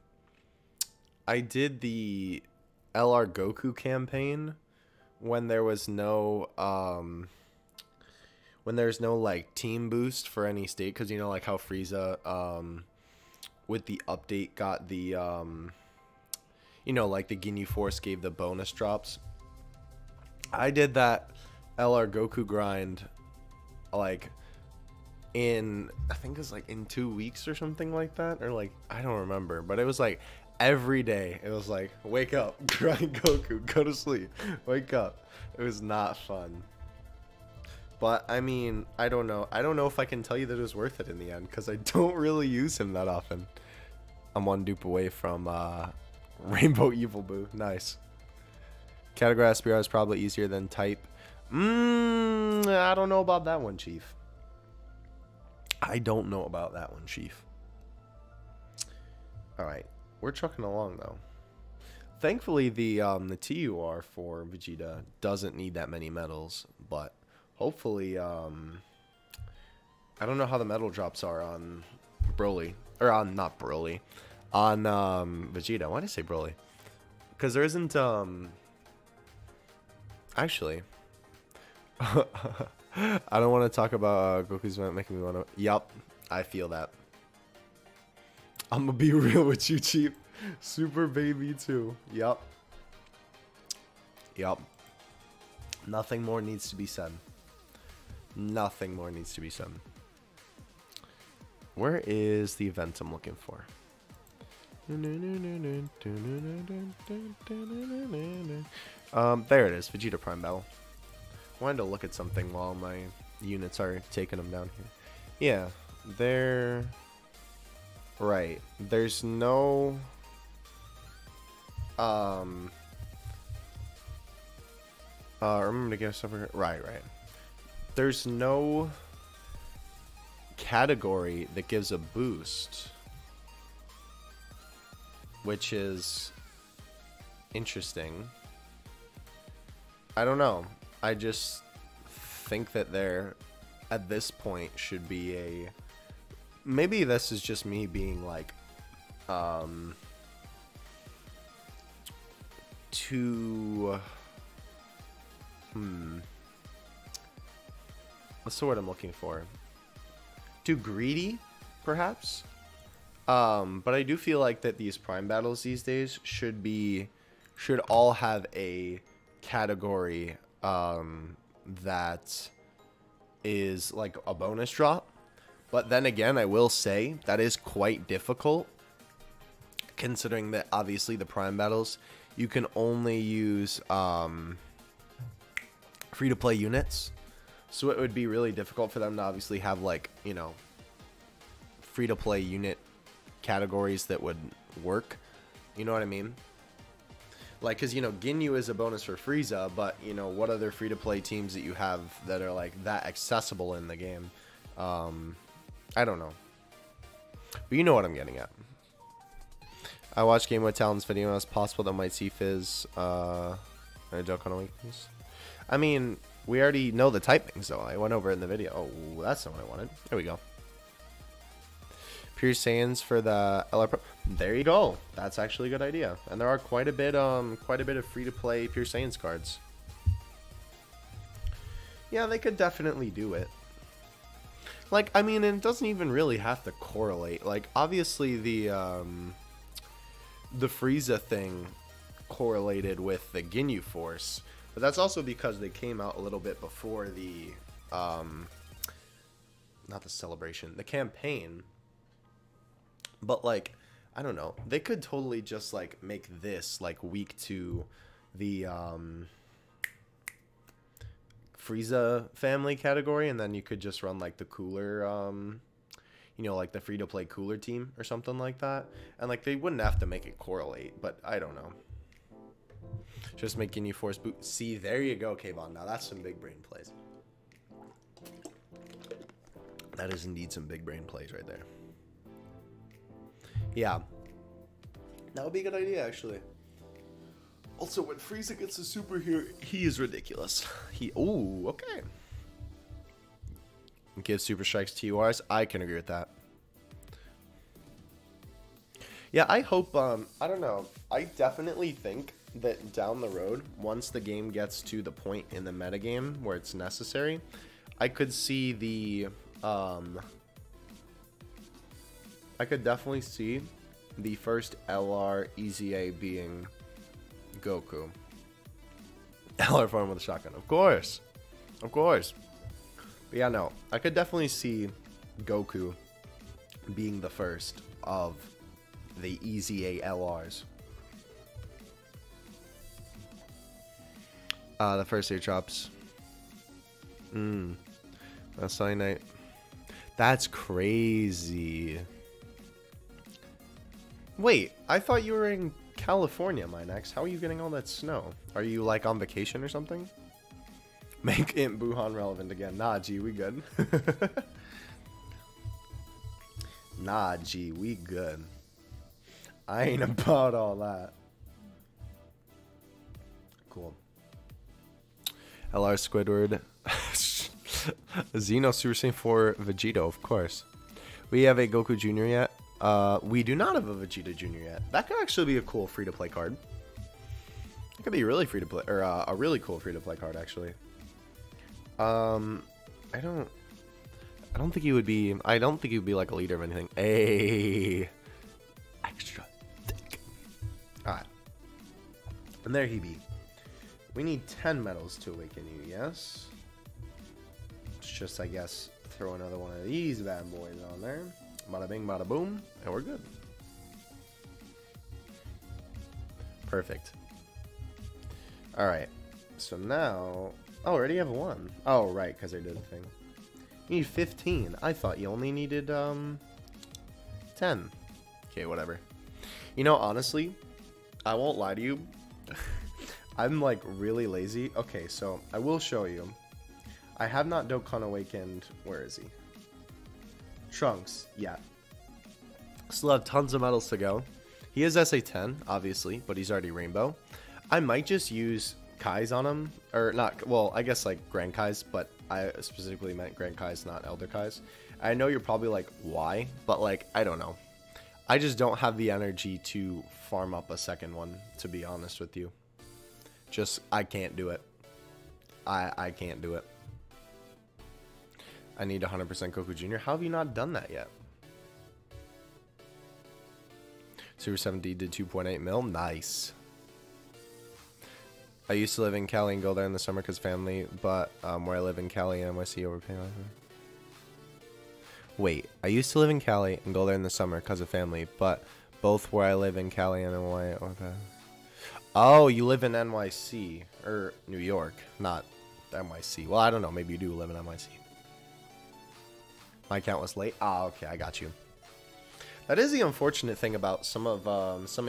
LR Goku campaign when there was no like team boost for any state, because you know, like how Frieza with the update got the you know, like the Ginyu Force gave the bonus drops. I did that LR Goku grind like in, I think it was like in 2 weeks or something like that, or like, I don't remember, but it was like every day. It was like, wake up, grind Goku, go to sleep, wake up. It was not fun. But I mean, I don't know if I can tell you that it was worth it in the end, because I don't really use him that often. I'm one dupe away from Rainbow Evil Boo. Nice. Categorize SPR is probably easier than type. I don't know about that one, Chief. I don't know about that one, Chief. Alright, we're trucking along though. Thankfully, the TUR for Vegeta doesn't need that many medals, but hopefully, I don't know how the medal drops are on Broly, or on, not Broly, on Vegeta. Why did I say Broly? Because there isn't, actually, I don't want to talk about Goku's event making me want to, yup, I feel that. I'm gonna be real with you, Chief. Super Baby 2. Yup. Yup. Nothing more needs to be said. Nothing more needs to be said. Where is the event I'm looking for? There it is. Vegeta Prime Battle. Wanted to look at something while my units are taking them down here. Yeah, they're... Right. There's no... remember to get us over here. Right. There's no category that gives a boost, which is interesting. I don't know. I just think that there, at this point, should be a... Maybe this is just me being like, too... What's the word I'm looking for? Too greedy, perhaps? But I do feel like that these Prime battles these days should all have a category that is like a bonus drop. But then again, I will say that is quite difficult, considering that obviously the Prime battles, you can only use free-to-play units. So it would be really difficult for them to obviously have, like, you know, free-to-play unit categories that would work. You know what I mean? Like, because, you know, Ginyu is a bonus for Frieza, but, you know, what other free-to-play teams that you have that are, like, that accessible in the game? I don't know. But you know what I'm getting at. I watched Game with Talon's video, and it's possible that might see Fizz a Dokkan Awakens. I mean, we already know the typings, though. I went over it in the video. Oh, that's not what I wanted. There we go. Pure Saiyans for the LR Pro. There you go. That's actually a good idea. And there are quite a bit of free-to-play Pure Saiyans cards. Yeah, they could definitely do it. Like, I mean, it doesn't even really have to correlate. Like, obviously the Frieza thing correlated with the Ginyu Force, but that's also because they came out a little bit before the not the celebration, the campaign. But like, I don't know, they could totally just like make this like week to the Frieza family category, and then you could just run like the cooler you know, like the free-to-play cooler team or something like that. And like, they wouldn't have to make it correlate, but I don't know. Just make Ginyu Force boot. See, there you go, Kayvon. Now that's some big brain plays. That is indeed some big brain plays right there. Yeah. That would be a good idea, actually. Also, when Frieza gets a superhero, he is ridiculous. Ooh, okay. Give Super Strikes TURs. I can agree with that. Yeah, I hope, I don't know. I definitely think that down the road, once the game gets to the point in the metagame where it's necessary, I could see the, I could definitely see the first LR EZA being Goku. LR form with a shotgun. Of course. Of course. But yeah, no. I could definitely see Goku being the first of the EZA LRs. The first airdrops. That's Sunday night. That's crazy. Wait, I thought you were in California, my next. How are you getting all that snow? Are you like on vacation or something? Make Imp Buhan relevant again. Nah, G, we good. Nah, G, we good. I ain't about all that. Cool. LR Squidward. Xeno Super Saiyan 4 Vegeta, of course. We have a Goku Jr. yet. We do not have a Vegeta Jr. yet. That could actually be a cool free-to-play card. It could be really free-to-play, or a really cool free-to-play card, actually. I don't think he would be. I don't think he would be like a leader of anything. Hey, extra thick. All right, and there he be. We need 10 medals to awaken you. Yes. Let's just, I guess, throw another one of these bad boys on there. Bada bing, bada boom, and we're good. Perfect. All right. So now, oh, I already have one. Oh, right, because I did the thing. You need 15. I thought you only needed 10. Okay, whatever. You know, honestly, I won't lie to you. I'm like really lazy. Okay, so I will show you. I have not Dokkan awakened. Where is he? Trunks. Yeah. Still have tons of medals to go. He is SA10, obviously, but he's already Rainbow. I might just use Kai's on him, or not. Well, I guess like Grand Kai's, but I specifically meant Grand Kai's, not Elder Kai's. I know you're probably like, why? But like, I don't know. I just don't have the energy to farm up a second one, to be honest with you. Just, I can't do it. I can't do it. I need 100% Goku Jr. How have you not done that yet? Super 7D did 2.8 mil. Nice. I used to live in Cali and go there in the summer because family, but where I live in Cali and NYC overpay. Wait, I used to live in Cali and go there in the summer because of family, but both where I live in Cali and NYC overpay. Oh, you live in NYC, or New York, not NYC. Well, I don't know. Maybe you do live in NYC. My account was late. Ah, okay, I got you. That is the unfortunate thing about some of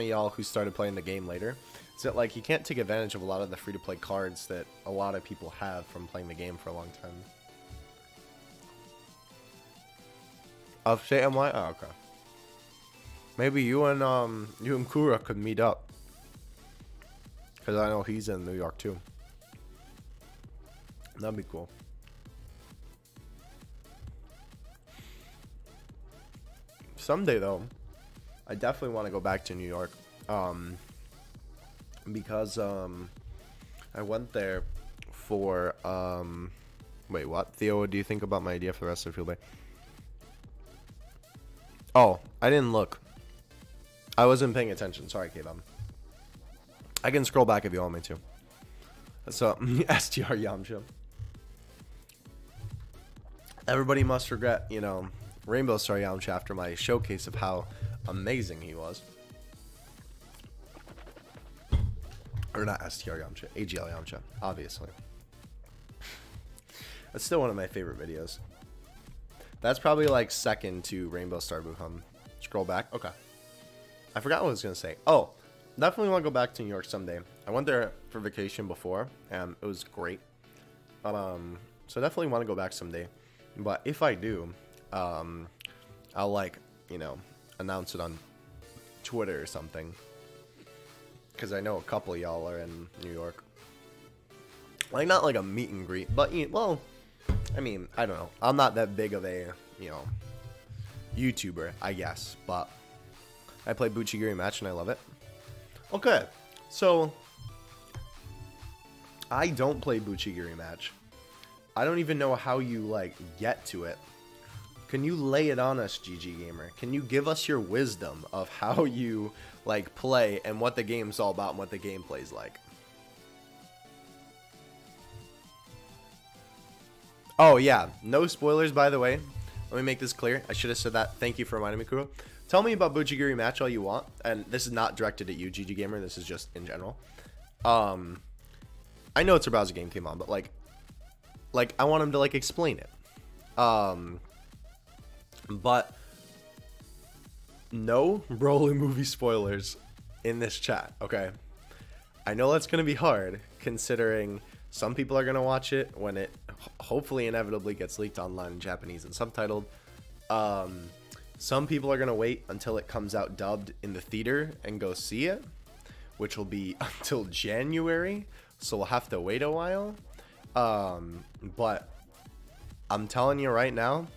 y'all who started playing the game later. Is that like you can't take advantage of a lot of the free-to-play cards that a lot of people have from playing the game for a long time. Upstate NY? Oh, okay. Maybe you and Kura could meet up. Because I know he's in New York too. That'd be cool. Someday though, I definitely want to go back to New York. Because I went there for wait, what? Theo, what do you think about my idea for the rest of the field day? Oh, I didn't look. I wasn't paying attention. Sorry, K-Bomb. I can scroll back if you want me to. So, STR Yamcha. Everybody must regret, you know, Rainbow Star Yamcha after my showcase of how amazing he was. Or not STR Yamcha, AGL Yamcha, obviously. That's still one of my favorite videos. That's probably like second to Rainbow Star Buham. Scroll back. Okay. I forgot what I was going to say. Oh, definitely want to go back to New York someday. I went there for vacation before, and it was great. So definitely want to go back someday. But if I do, I'll like, you know, announce it on Twitter or something. Because I know a couple of y'all are in New York. Like, not like a meet and greet, but, well, I mean, I don't know. I'm not that big of a, you know, YouTuber, I guess. But I play Buchigiri Match and I love it. Okay, so I don't play Buchigiri Match. I don't even know how you, like, get to it. Can you lay it on us, GG Gamer? Can you give us your wisdom of how you, like, play and what the game's all about and what the gameplay's like? Oh, yeah. No spoilers, by the way. Let me make this clear. I should have said that. Thank you for reminding me, Kuro. Tell me about Buchigiri Match all you want. And this is not directed at you, GG Gamer. This is just in general. I know it's a browser game came on, but, like I want him to, like, explain it. But no Broly movie spoilers in this chat, okay? I know that's going to be hard, considering some people are going to watch it when it hopefully inevitably gets leaked online in Japanese and subtitled. Some people are gonna wait until it comes out dubbed in the theater and go see it, which will be until January, so we'll have to wait a while. But I'm telling you right now,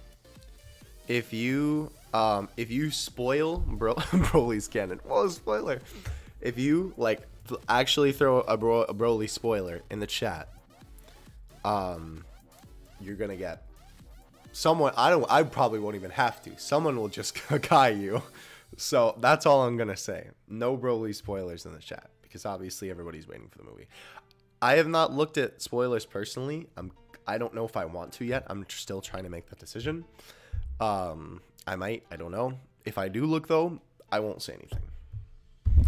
if you spoil Broly's canon, well, spoiler. If you like actually throw a Broly spoiler in the chat, you're gonna get someone. I probably won't even have to. Someone will just guy you. So that's all I'm gonna say. No Broly spoilers in the chat because obviously everybody's waiting for the movie. I have not looked at spoilers personally. I don't know if I want to yet. I'm still trying to make that decision. I might. I don't know. If I do look though, I won't say anything.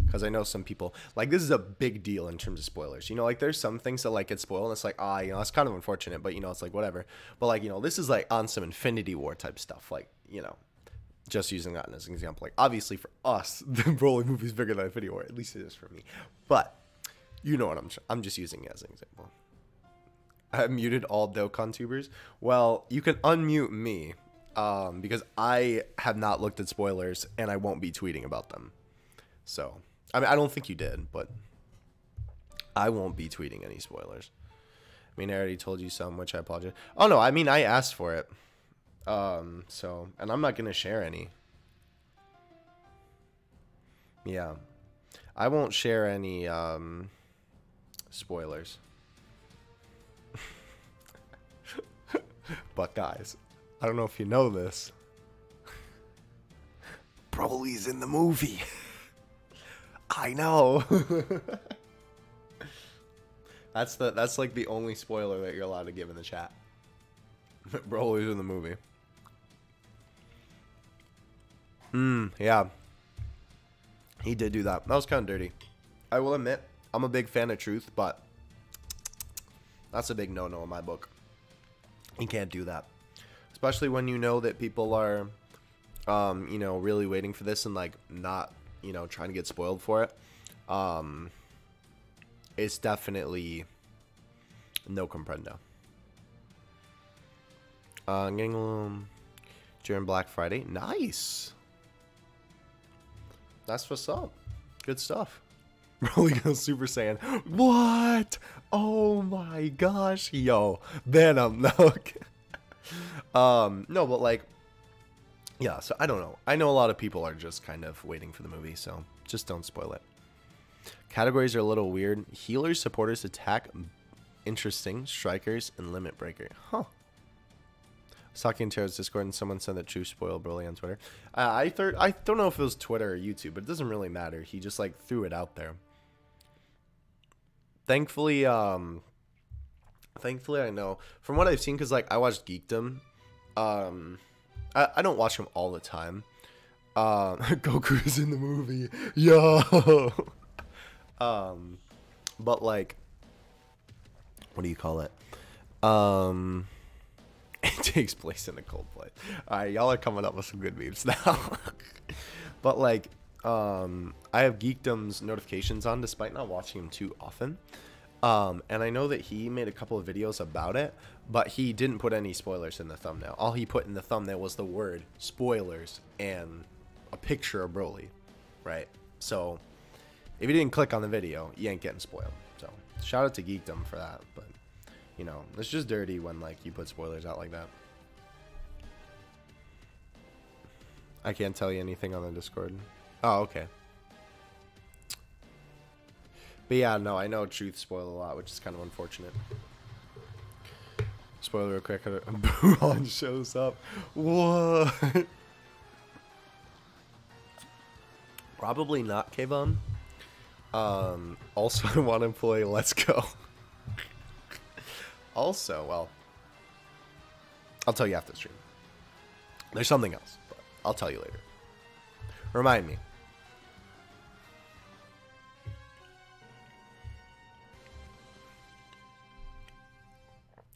Because I know some people, like, this is a big deal in terms of spoilers. You know, like, there's some things that, like, get spoiled, and it's like, you know, it's kind of unfortunate, but, you know, it's like, whatever. But, like, you know, this is, like, on some Infinity War type stuff. Like, you know, just using that as an example. Like, obviously, for us, the Broly movie is bigger than Infinity War. At least it is for me. But, you know what I'm just using it as an example. I muted all Dokkan tubers. Well, you can unmute me, because I have not looked at spoilers, and I won't be tweeting about them. So, I mean, I don't think you did, but I won't be tweeting any spoilers. I mean, I already told you some, which I apologize. Oh, no, I mean, I asked for it. So, and I'm not going to share any. Yeah. I won't share any, spoilers. But, guys, I don't know if you know this. Broly's in the movie. I know. That's like the only spoiler that you're allowed to give in the chat. Broly's in the movie. Yeah. He did do that. That was kind of dirty. I will admit, I'm a big fan of truth, but that's a big no-no in my book. You can't do that. Especially when you know that people are, you know, really waiting for this and, like, not, you know, trying to get spoiled for it. It's definitely no comprendo. I'm getting a little during Black Friday. Nice. That's what's up. Good stuff. Broly goes Super Saiyan. What? Oh my gosh. Yo. Venom. No. No, but like, yeah, so I don't know. I know a lot of people are just kind of waiting for the movie, so just don't spoil it. Categories are a little weird. Healers, supporters, attack, interesting, strikers, and limit breaker. Huh. I was talking to Tara's Discord and someone said that True spoiled Broly on Twitter. I don't know if it was Twitter or YouTube, but it doesn't really matter. He just like threw it out there. Thankfully I know from what I've seen, because like I watched Geekdom. I don't watch him all the time. Goku is in the movie. Yo. But like, what do you call it? It takes place in a cold place. Alright, y'all are coming up with some good memes now. But like, I have Geekdom's notifications on despite not watching him too often. And I know that he made a couple of videos about it, but he didn't put any spoilers in the thumbnail. All he put in the thumbnail was the word spoilers and a picture of Broly, right? So if you didn't click on the video, you ain't getting spoiled. So shout out to Geekdom for that. But you know, it's just dirty when like you put spoilers out like that. I can't tell you anything on the Discord. Oh, okay. But yeah, no, I know Truth spoiled a lot, which is kind of unfortunate. Spoiler real quick, Buron shows up. What? Probably not, Kayvon. Also, I want to play Let's Go. Also, well, I'll tell you after the stream. There's something else, but I'll tell you later. Remind me.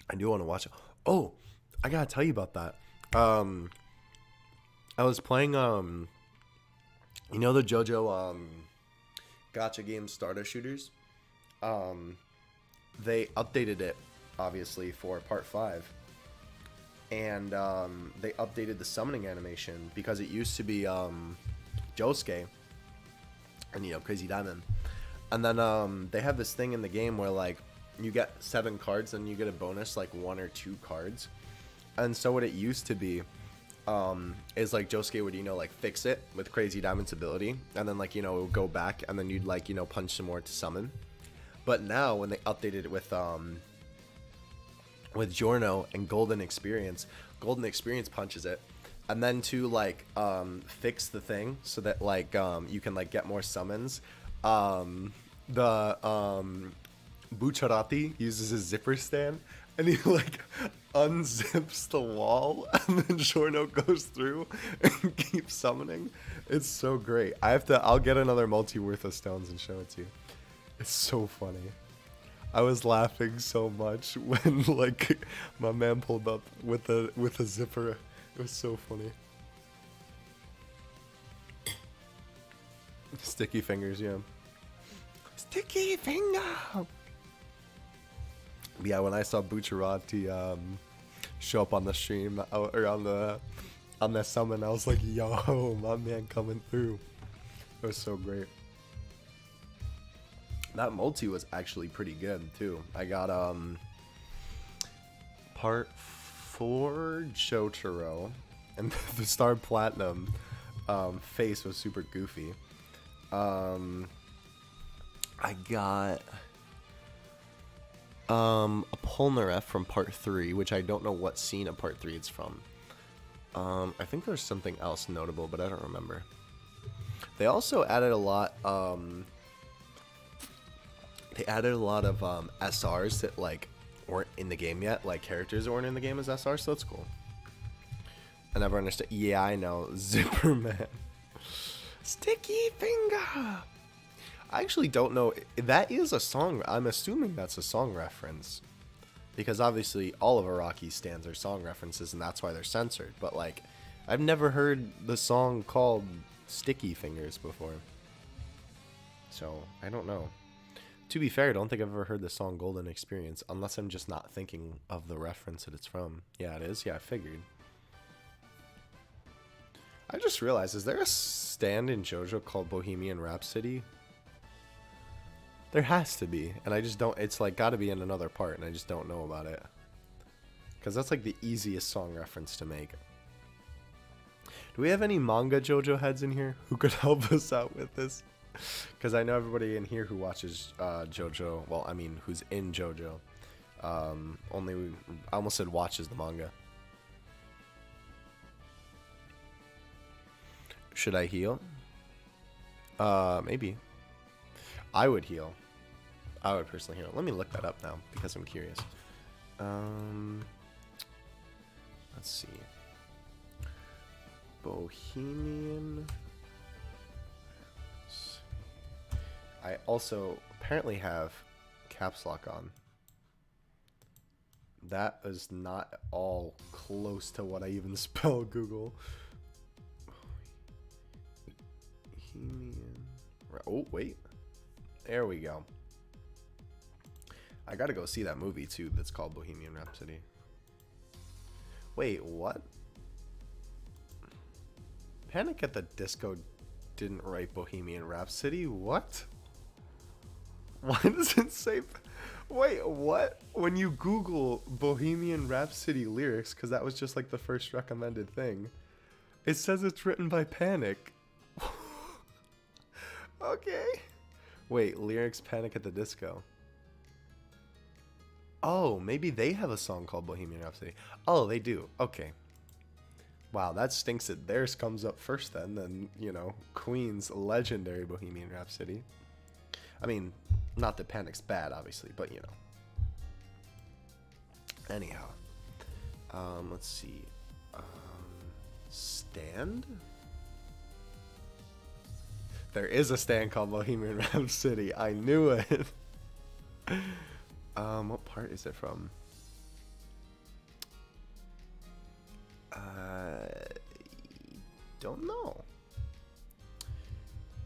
I do want to watch it. Oh, I gotta tell you about that. I was playing, you know the JoJo, gacha game Starter Shooters? They updated it, obviously, for part 5. and they updated the summoning animation because it used to be Josuke and, you know, Crazy Diamond. And then they have this thing in the game where, like, you get 7 cards and you get a bonus, like, 1 or 2 cards. And so what it used to be is, like, Josuke would, you know, like, fix it with Crazy Diamond's ability. And then, like, you know, it would go back and then you'd, like, you know, punch some more to summon. But now when they updated it with Giorno and Golden Experience punches it. And then to, like, fix the thing so that, like, you can, like, get more summons, the Bucciarati uses his zipper stand and he, like, unzips the wall and then Giorno goes through and keeps summoning. It's so great. I'll get another multi-worth of stones and show it to you. It's so funny. I was laughing so much when, like, my man pulled up with a zipper. It was so funny. Sticky fingers, yeah. Sticky finger. Yeah, when I saw Bucciarati show up on the stream or on the summon, I was like, yo, my man coming through. It was so great. That multi was actually pretty good too. I got part 4 Jotaro, and the Star Platinum face was super goofy. I got a Polnareff from part 3, which I don't know what scene of part 3 it's from. I think there's something else notable, but I don't remember. They also added a lot. They added a lot of SRs that, like, weren't in the game yet, like characters that weren't in the game as SRs, so that's cool. I never understood. Yeah, I know. Zipper Man. Sticky finger. I actually don't know. That is a song. I'm assuming that's a song reference. Because obviously all of Araki's stands are song references and that's why they're censored. But, like, I've never heard the song called Sticky Fingers before. So, I don't know. To be fair, I don't think I've ever heard the song Golden Experience. Unless I'm just not thinking of the reference that it's from. Yeah, it is. Yeah, I figured. I just realized, is there a stand in JoJo called Bohemian Rhapsody? There has to be, and I just don't, it's like gotta be in another part, and I just don't know about it. Because that's like the easiest song reference to make. Do we have any manga JoJo heads in here who could help us out with this? Because I know everybody in here who watches JoJo, well, I mean, who's in JoJo. I almost said watches the manga. Should I heal? Maybe. I would heal. I would personally heal. Let me look that up now because I'm curious. Let's see. Bohemian. I also apparently have caps lock on. That is not at all close to what I even spell Google. Bohemian. Oh, wait. There we go. I gotta go see that movie too that's called Bohemian Rhapsody. Wait, what? Panic at the Disco didn't write Bohemian Rhapsody? What? Why does it say... Wait, what? When you Google Bohemian Rhapsody lyrics, because that was just like the first recommended thing, it says it's written by Panic. Okay. Wait, lyrics Panic at the Disco. Oh, maybe they have a song called Bohemian Rhapsody. Oh, they do. Okay. Wow, that stinks that theirs comes up first then, you know, Queen's legendary Bohemian Rhapsody. I mean, not that Panic's bad, obviously, but, you know. Anyhow. Let's see. Stand? There is a stand called Bohemian Rhapsody. I knew it. What part is it from? Don't know.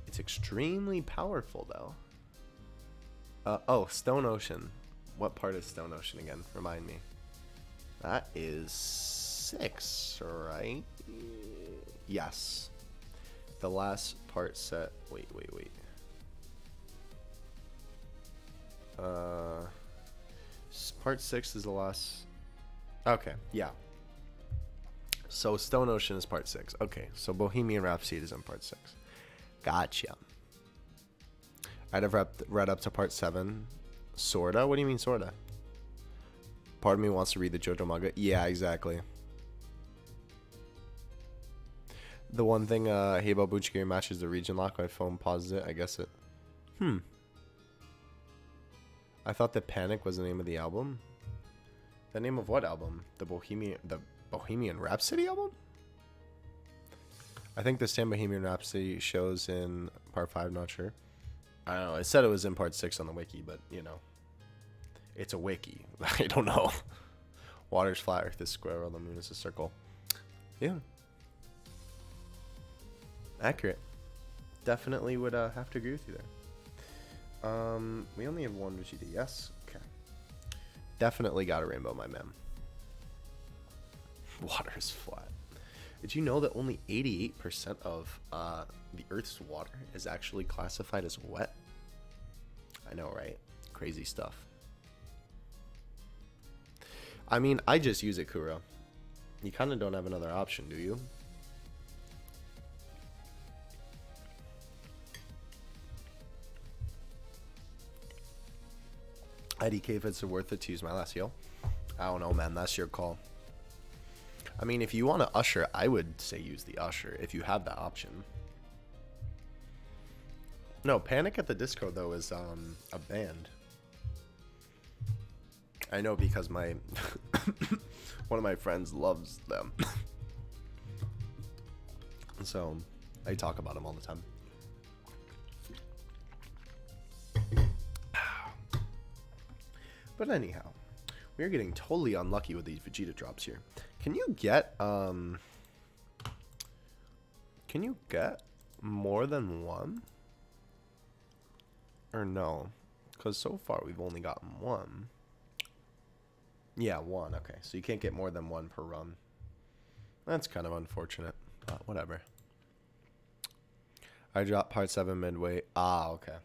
It's extremely powerful, though. Oh, Stone Ocean. What part is Stone Ocean again? Remind me. That is 6, right? Yes. The last part set. Wait. Part 6 is the last. Okay, yeah. So Stone Ocean is part 6. Okay, so Bohemian Rhapsody is in part 6. Gotcha. I'd have read up to part 7. Sorta? What do you mean, sorta? Part of me wants to read the JoJo manga. Yeah, exactly. The one thing I hate about Buchigiri Match is the region lock. My phone pauses it. I guess it. I thought that Panic was the name of the album. The name of what album? The Bohemian Rhapsody album? I think the Stan Bohemian Rhapsody shows in part 5, not sure. I don't know. It said it was in part 6 on the wiki, but you know. It's a wiki. I don't know. Water's flat, Earth is square, while the moon is a circle. Yeah. Accurate. Definitely would have to agree with you there. We only have one Vegeta. Yes? Okay. Definitely got a rainbow, my man. Water is flat. Did you know that only 88% of the Earth's water is actually classified as wet? I know, right? Crazy stuff. I mean, I just use it, Kuro. You kind of don't have another option, do you? IDK, if it's worth it to use my last heal. I don't know, man. That's your call. I mean, if you want to usher, I would say use the usher if you have that option. No, Panic at the Disco, though, is a band. I know because my one of my friends loves them. So I talk about them all the time. But anyhow, we're getting totally unlucky with these Vegeta drops here. Can you get more than one? Or no? Because so far we've only gotten one. Yeah, one. Okay, so you can't get more than one per run. That's kind of unfortunate, but whatever. I dropped part 7 midway. Ah, okay.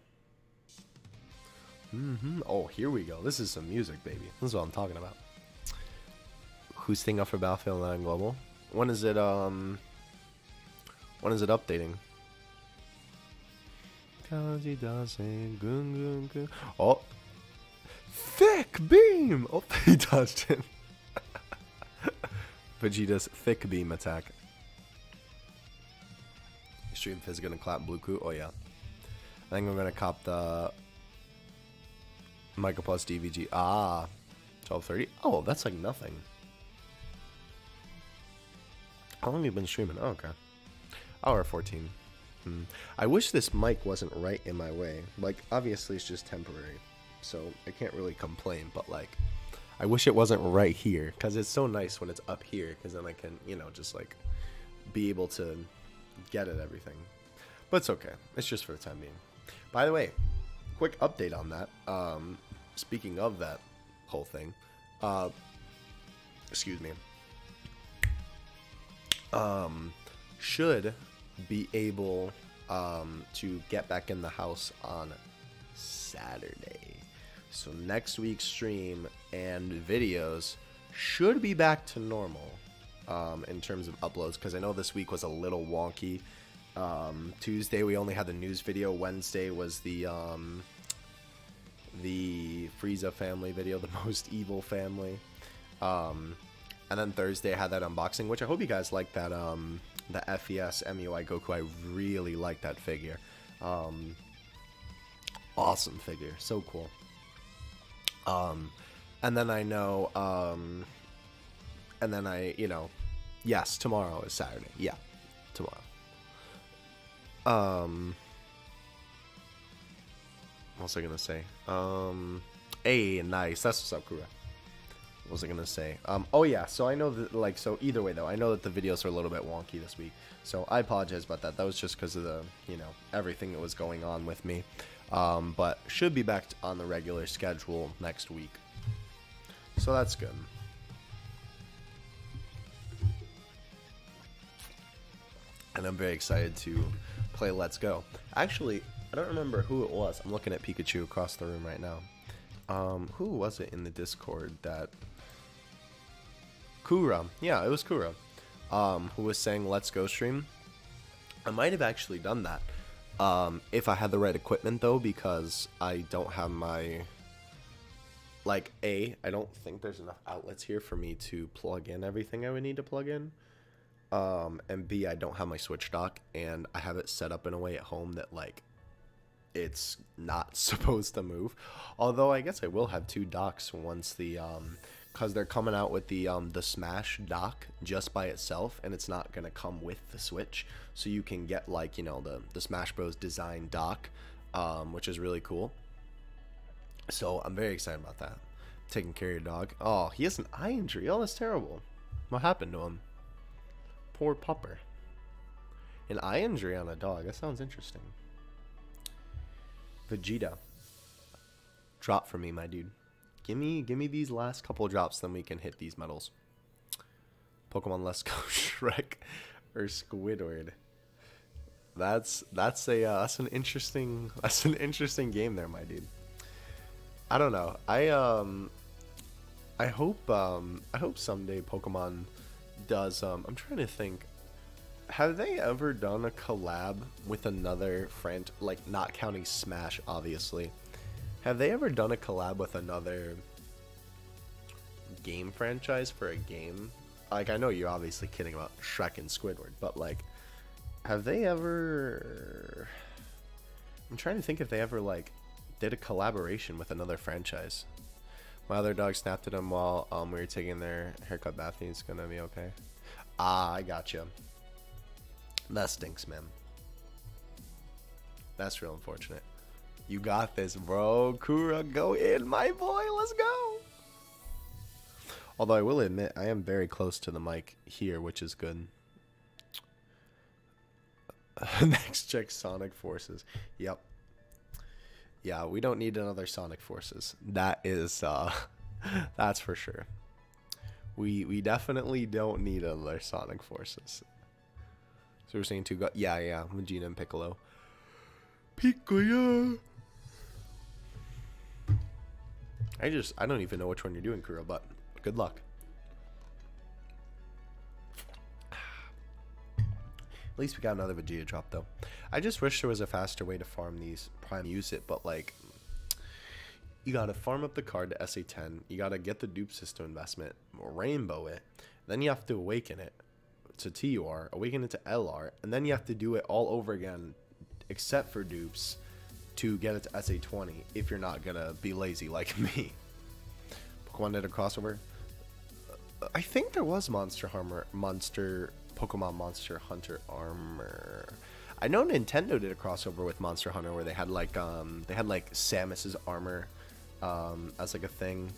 Oh, here we go. This is some music, baby. This is what I'm talking about. Who's thing up for Battlefield 9 Global? When is it updating? Cause he doesn't gun. Oh, thick beam. Oh, he touched it. Vegeta's thick beam attack. Extreme Fizz gonna clap Bluetooth. Oh yeah. I think I'm gonna cop the Micro Plus DVG. Ah, 12:30. Oh, that's like nothing. How long have you been streaming? Oh, okay. Hour 14. I wish this mic wasn't right in my way. Like, obviously it's just temporary, so I can't really complain, but like, I wish it wasn't right here, because it's so nice when it's up here, because then I can, you know, just like be able to get at everything. But it's okay. It's just for the time being. By the way, quick update on that. Speaking of that whole thing, excuse me, should be able to get back in the house on Saturday. So next week's stream and videos should be back to normal in terms of uploads, because I know this week was a little wonky. Tuesday we only had the news video. Wednesday was the Frieza family video, the most evil family. And then Thursday I had that unboxing, which I hope you guys like that, the FES MUI Goku. I really like that figure. Awesome figure. So cool. And then I know, and then you know, yes, tomorrow is Saturday. Yeah, tomorrow. What was I gonna say? Hey, nice. That's what's up, Kura. What was I gonna say? Oh yeah, so I know that, like, so either way though, I know that the videos are a little bit wonky this week, so I apologize about that. That was just because of the, you know, everything that was going on with me. But should be back on the regular schedule next week, so that's good. and I'm very excited to play Let's Go. Actually, I don't remember who it was. I'm looking at Pikachu across the room right now. Who was it in the Discord that... Kura. Yeah, it was Kura. Who was saying Let's Go stream. I might have actually done that. If I had the right equipment, though, because I don't have my... Like, I don't think there's enough outlets here for me to plug in everything I would need to plug in. And B, I don't have my Switch dock, and I have it set up in a way at home that, like, it's not supposed to move. Although I guess I will have 2 docks once the because they're coming out with the Smash dock just by itself, and it's not gonna come with the Switch, so you can get, like, you know, the Smash Bros design dock, which is really cool. So I'm very excited about that. Taking care of your dog. Oh, he has an eye injury. Oh, that's terrible. What happened to him? Poor pupper. An eye injury on a dog. That sounds interesting. Vegeta. Drop for me, my dude. Give me these last couple drops, then we can hit these medals. Pokemon Let's Go Shrek or Squidward. That's an interesting game there, my dude. I don't know. I hope someday Pokemon does. I'm trying to think. Have they ever done a collab with another like, not counting Smash, obviously? Have they ever done a collab with another game franchise for a game? Like, I know you're obviously kidding about Shrek and Squidward, but, like, have they ever... I'm trying to think if they ever, like, did a collaboration with another franchise. My other dog snapped at him while we were taking their haircut bath. He's gonna be okay. Ah, I gotcha. That stinks, man. That's real unfortunate. You got this, bro. Kura, go in, my boy. Let's go. Although I will admit, I am very close to the mic here, which is good. Next, check Sonic Forces. Yep. Yeah, we don't need another Sonic Forces. That is, that's for sure. We definitely don't need another Sonic Forces. So we're saying 2 go. Yeah, Vegeta and Piccolo. Piccolo. I don't even know which one you're doing, Kuro, but good luck. At least we got another Vegeta drop, though. I just wish there was a faster way to farm these Prime. Use it, but, like, you gotta farm up the card to SA10. You gotta get the dupe system investment, rainbow it. Then you have to awaken it to TUR, awaken it to LR, and then you have to do it all over again, except for dupes, to get it to SA20 if you're not gonna be lazy like me. Pokemon did a crossover. I think there was Pokemon Monster Hunter Armor. I know Nintendo did a crossover with Monster Hunter where they had like Samus's armor as like a thing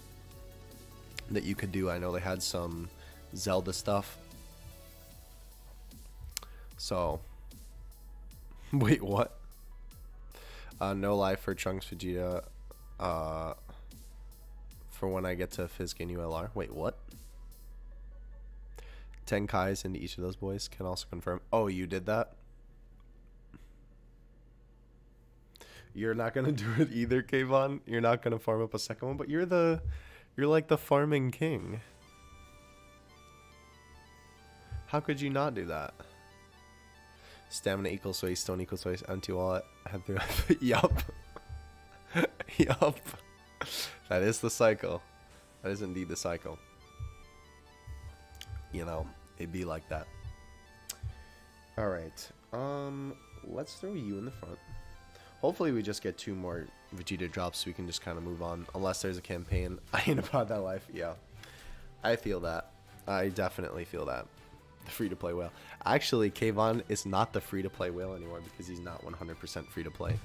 that you could do. I know they had some Zelda stuff. So, wait, what? No life for Trunks Vegeta. For when I get to Fizkin ULR. Wait, what? 10 Kais into each of those boys. Can also confirm. Oh, you did that? You're not gonna do it either, Kayvon. You're not gonna farm up a second one, but you're like the farming king. How could you not do that? Stamina equals waste, stone equals waste, empty wallet. Yup. Yup. That is the cycle. That is indeed the cycle. You know, it'd be like that. Alright. Let's throw you in the front. Hopefully we just get 2 more Vegeta drops so we can just kind of move on. Unless there's a campaign. I ain't about that life. Yeah. I feel that. I definitely feel that. The free-to-play whale. Actually, Kayvon is not the free-to-play whale anymore because he's not 100% free-to-play.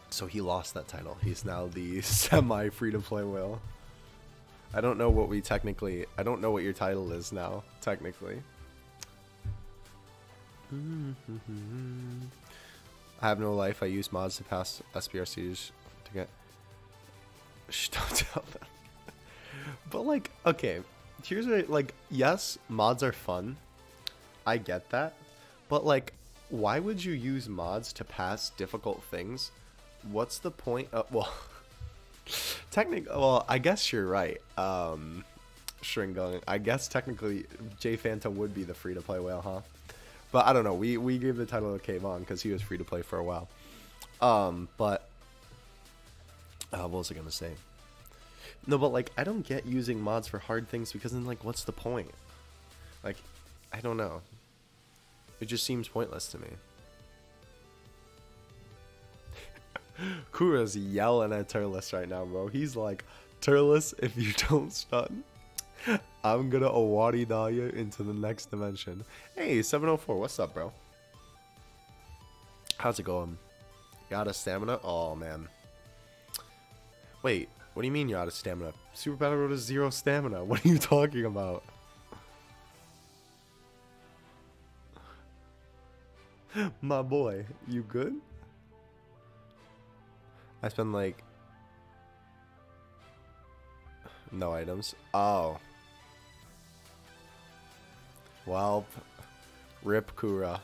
So he lost that title. He's now the semi-free-to-play whale. I don't know what I don't know what your title is now, technically. I have no life. I use mods to pass SPRCs to get... Shh, don't tell them. But, like, okay, here's what, like, yes, mods are fun. I get that. But, like, why would you use mods to pass difficult things? What's the point of, well, well, I guess you're right. Shringung. I guess technically J Phantom would be the free-to-play whale, huh? But I don't know. We gave the title to K-Von because he was free-to-play for a while. But what was I gonna say? No, but like I don't get using mods for hard things because then like what's the point? Like I don't know. It just seems pointless to me. Kura's yelling at Turles right now, bro. He's like, Turles, if you don't stun, I'm gonna Awadi Dahlia into the next dimension. Hey, 704, what's up, bro? How's it going? You out of stamina? Oh, man. Wait, what do you mean you're out of stamina? Super Battle Road is 0 stamina. What are you talking about? My boy, you good? I spend like no items. Oh. Well, rip Kura.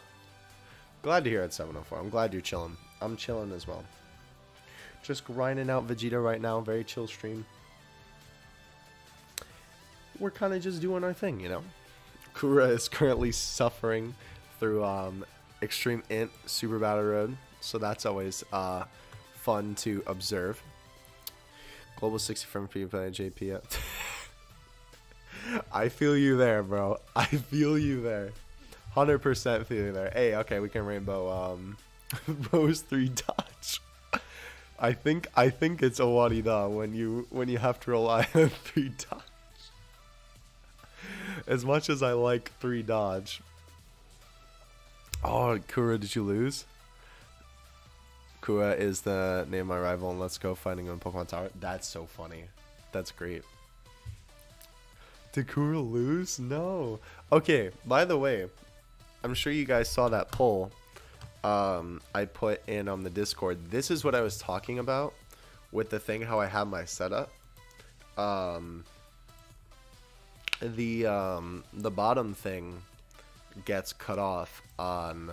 Glad to hear it, 704. I'm glad you're chilling. I'm chilling as well. Just grinding out Vegeta right now. Very chill stream. We're kind of just doing our thing, you know. Kura is currently suffering through Extreme Int Super Battle Road, so that's always fun to observe. Global 60 from PvP JP. I feel you there, bro. I feel you there. 100% feel you there. Hey, okay, we can rainbow Rose 3 dodge. I think it's Awadi Da when you have to rely on 3 dodge. As much as I like 3 dodge. Oh, Kura, did you lose? Kura is the name of my rival, and let's go fighting him in Pokemon Tower. That's so funny. That's great. Did Kura lose? No. Okay, by the way, I'm sure you guys saw that poll I put in on the Discord. This is what I was talking about with the thing, how I have my setup. The bottom thing gets cut off on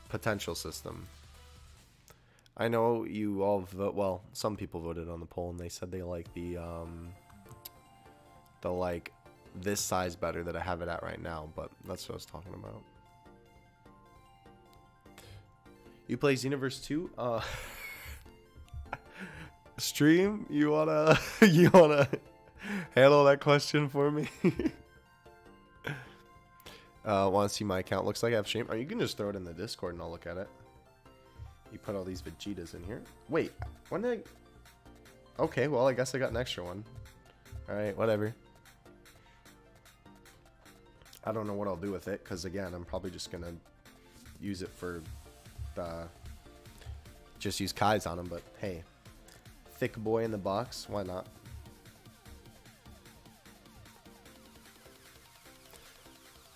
potential system. I know you all vote, well, some people voted on the poll and they said they like the like this size better that I have it at right now, but that's what I was talking about. You play Xenoverse 2? Stream? You wanna handle that question for me? Want to see my account? Looks like I have stream. Or you can just throw it in the Discord and I'll look at it. You put all these Vegetas in here. Wait, when did I... Okay, well, I guess I got an extra one. Alright, whatever. I don't know what I'll do with it, because again, I'm probably just going to use it for... just use Kai's on him, but hey. Thick boy in the box, why not?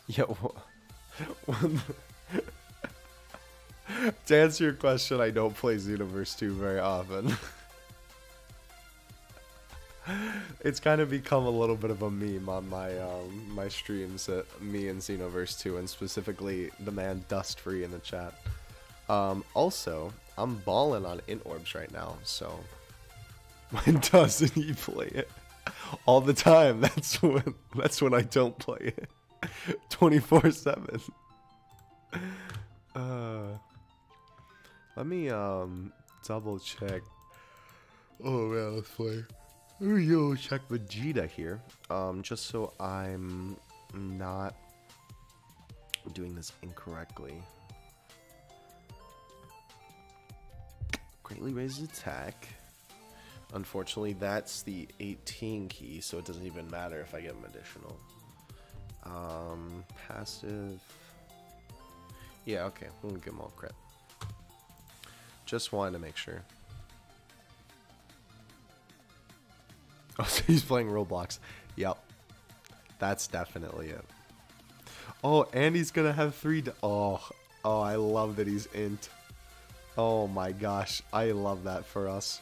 Yo, to answer your question, I don't play Xenoverse 2 very often. It's kind of become a little bit of a meme on my my streams, me and Xenoverse 2, and specifically the man Dust Free in the chat. Also, I'm balling on Int Orbs right now, so when doesn't he play it? All the time. That's when I don't play it. 24/7. Let me double check. Oh man, let's play. Yo, check Vegeta here. Just so I'm not doing this incorrectly. Greatly raises attack. Unfortunately, that's the 18 key, so it doesn't even matter if I get him additional. Passive. Yeah, okay. We'll give him all crit. Just wanted to make sure. Oh, so he's playing Roblox. Yep. That's definitely it. Oh, and he's gonna have 3. Oh, I love that he's int. Oh my gosh. I love that for us.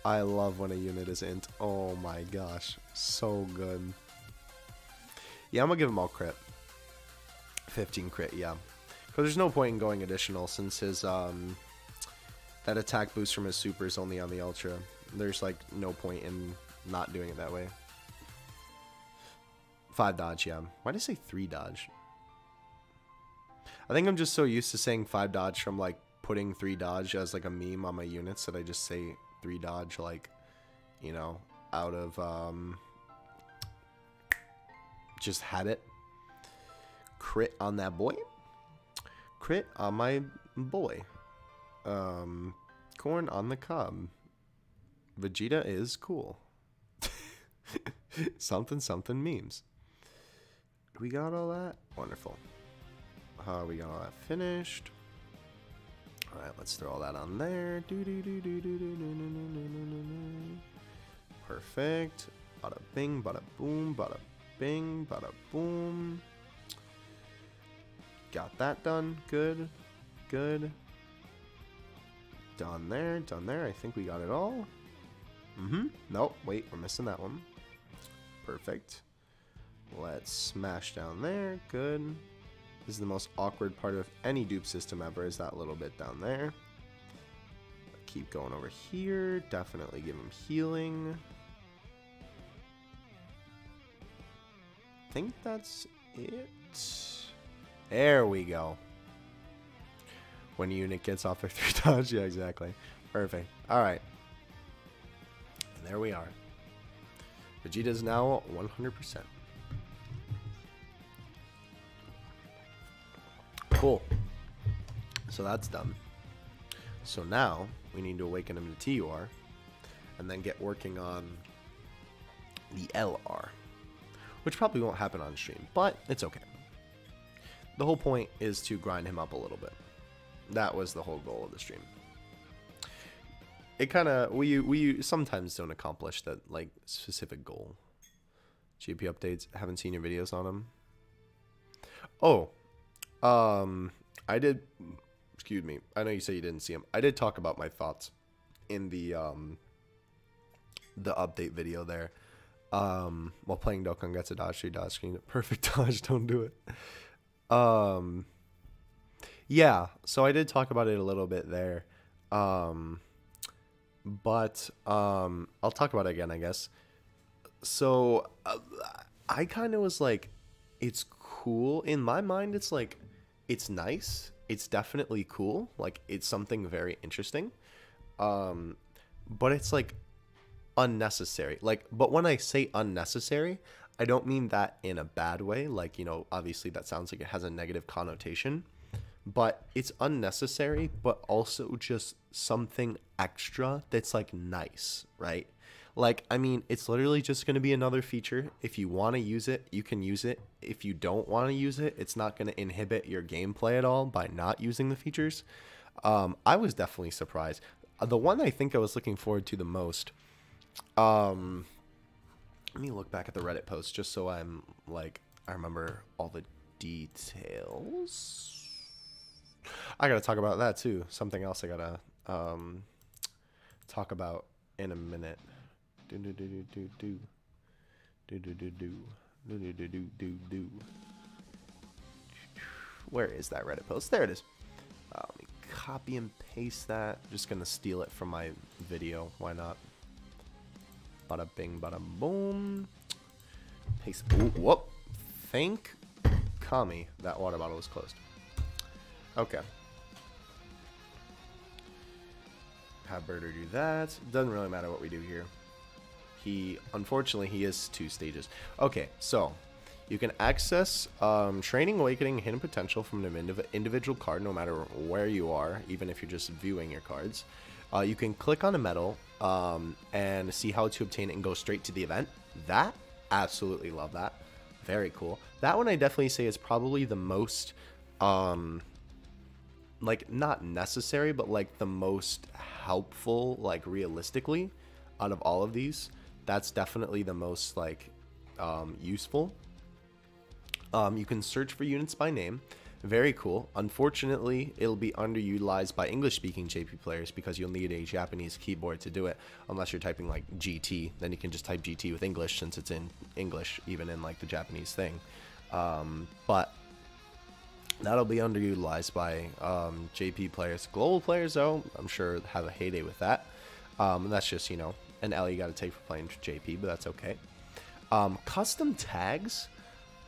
I love when a unit is int. Oh my gosh. So good. Yeah, I'm gonna give him all crit. 15 crit, yeah. Because there's no point in going additional since his, that attack boost from his super is only on the ultra. There's, like, no point in not doing it that way. 5 dodge, yeah. Why did I say 3 dodge? I think I'm just so used to saying 5 dodge from, like, putting 3 dodge as, like, a meme on my units that I just say 3 dodge, like, you know, out of, just habit. Crit on that boy. Crit on my boy. Corn on the cob. Vegeta is cool. Something memes. We got all that? Wonderful. We got all that finished. Alright, let's throw all that on there. Perfect. Bada bing, bada boom, bada bing, bada boom. Got that done. Good. Good. Done there. Done there. I think we got it all. Nope. Wait, we're missing that one. Perfect. Let's smash down there. Good. This is the most awkward part of any dupe system ever, is that little bit down there. Keep going over here. Definitely give him healing. I think that's it. There we go. When a unit gets off their 3 dodge. Yeah, exactly. Perfect. Alright. And there we are. Vegeta's now 100%. Cool. So that's done. So now we need to awaken him to TUR and then get working on the LR, which probably won't happen on stream, but it's okay. The whole point is to grind him up a little bit. That was the whole goal of the stream. It kind of, we sometimes don't accomplish that, like, specific goal. GP updates, haven't seen your videos on them. Oh, I did, excuse me, I know you say you didn't see them. I did talk about my thoughts in the update video there. While playing Dokkan gets a dodge 3 dodge screen. Perfect dodge, don't do it. Yeah, so I did talk about it a little bit there. But I'll talk about it again, I guess. So I kind of was like, it's cool. In my mind, it's like, it's nice. It's definitely cool. Like, it's something very interesting. But it's like unnecessary. Like, but when I say unnecessary, I don't mean that in a bad way. Like, you know, obviously that sounds like it has a negative connotation. But it's unnecessary, but also just something extra that's, like, nice, right? Like, I mean, it's literally just going to be another feature. If you want to use it, you can use it. If you don't want to use it, it's not going to inhibit your gameplay at all by not using the features. I was definitely surprised. The one I think I was looking forward to the most, let me look back at the Reddit post just so I'm, like, I remember all the details. I gotta talk about that too. Something else I gotta talk about in a minute. Where is that Reddit post? There it is. Let me copy and paste that. Just gonna steal it from my video. Why not? Bada bing, bada boom. Paste. Ooh, whoop. Thank Kami. That water bottle is closed. Okay. Have Birder do that. Doesn't really matter what we do here. Unfortunately, he is 2 stages. Okay, so you can access Training, Awakening, Hidden Potential from an individual card, no matter where you are, even if you're just viewing your cards. You can click on a medal and see how to obtain it and go straight to the event. That, absolutely love that. Very cool. That one I definitely say is probably the most like, not necessary, but like the most helpful, like, realistically, out of all of these. That's definitely the most, like, useful. You can search for units by name. Very cool. Unfortunately, it'll be underutilized by English-speaking JP players because you'll need a Japanese keyboard to do it. Unless you're typing like GT, then you can just type GT with English since it's in English, even in like the Japanese thing. But that'll be underutilized by JP players. Global players, though, I'm sure have a heyday with that. That's just, you know, an L you got to take for playing JP, but that's okay. Custom tags,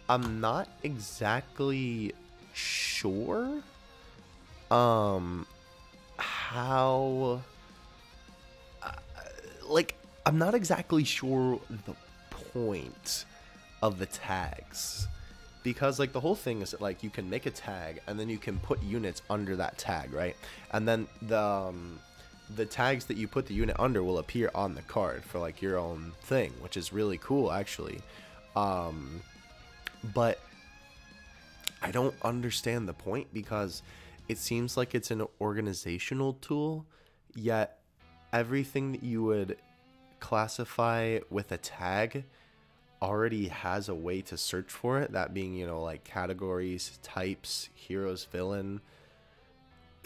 I'm not exactly sure how like I'm not exactly sure the point of the tags, because like the whole thing is that like you can make a tag and then you can put units under that tag, right? And then the tags that you put the unit under will appear on the card for like your own thing, which is really cool actually. But I don't understand the point, because it seems like it's an organizational tool, yet everything that you would classify with a tag already has a way to search for it, that being, you know, like categories, types, heroes, villain.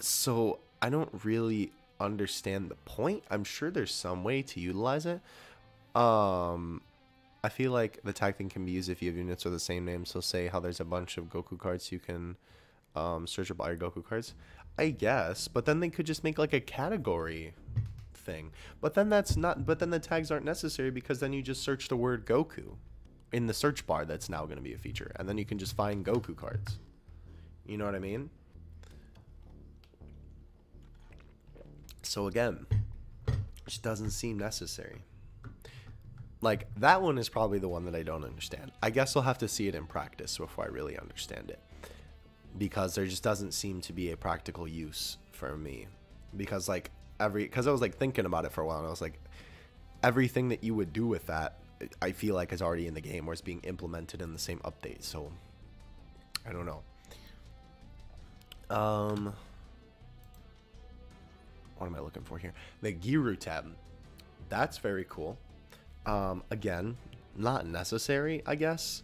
So I don't really understand the point. I'm sure there's some way to utilize it. I feel like the tag thing can be used if you have units with the same name. So say how there's a bunch of Goku cards, you can search up all your Goku cards, I guess. But then they could just make like a category thing. But then that's not, but then the tags aren't necessary, because then you just search the word Goku in the search bar. That's now going to be a feature. And then you can just find Goku cards. You know what I mean? So again, it just doesn't seem necessary. Like, that one is probably the one that I don't understand. I guess I'll have to see it in practice before I really understand it, because there just doesn't seem to be a practical use for me. Because like because I was like thinking about it for a while, and I was like, everything that you would do with that, I feel like is already in the game, or it's being implemented in the same update. So I don't know. What am I looking for here? The Giru tab. That's very cool. Again, not necessary, I guess,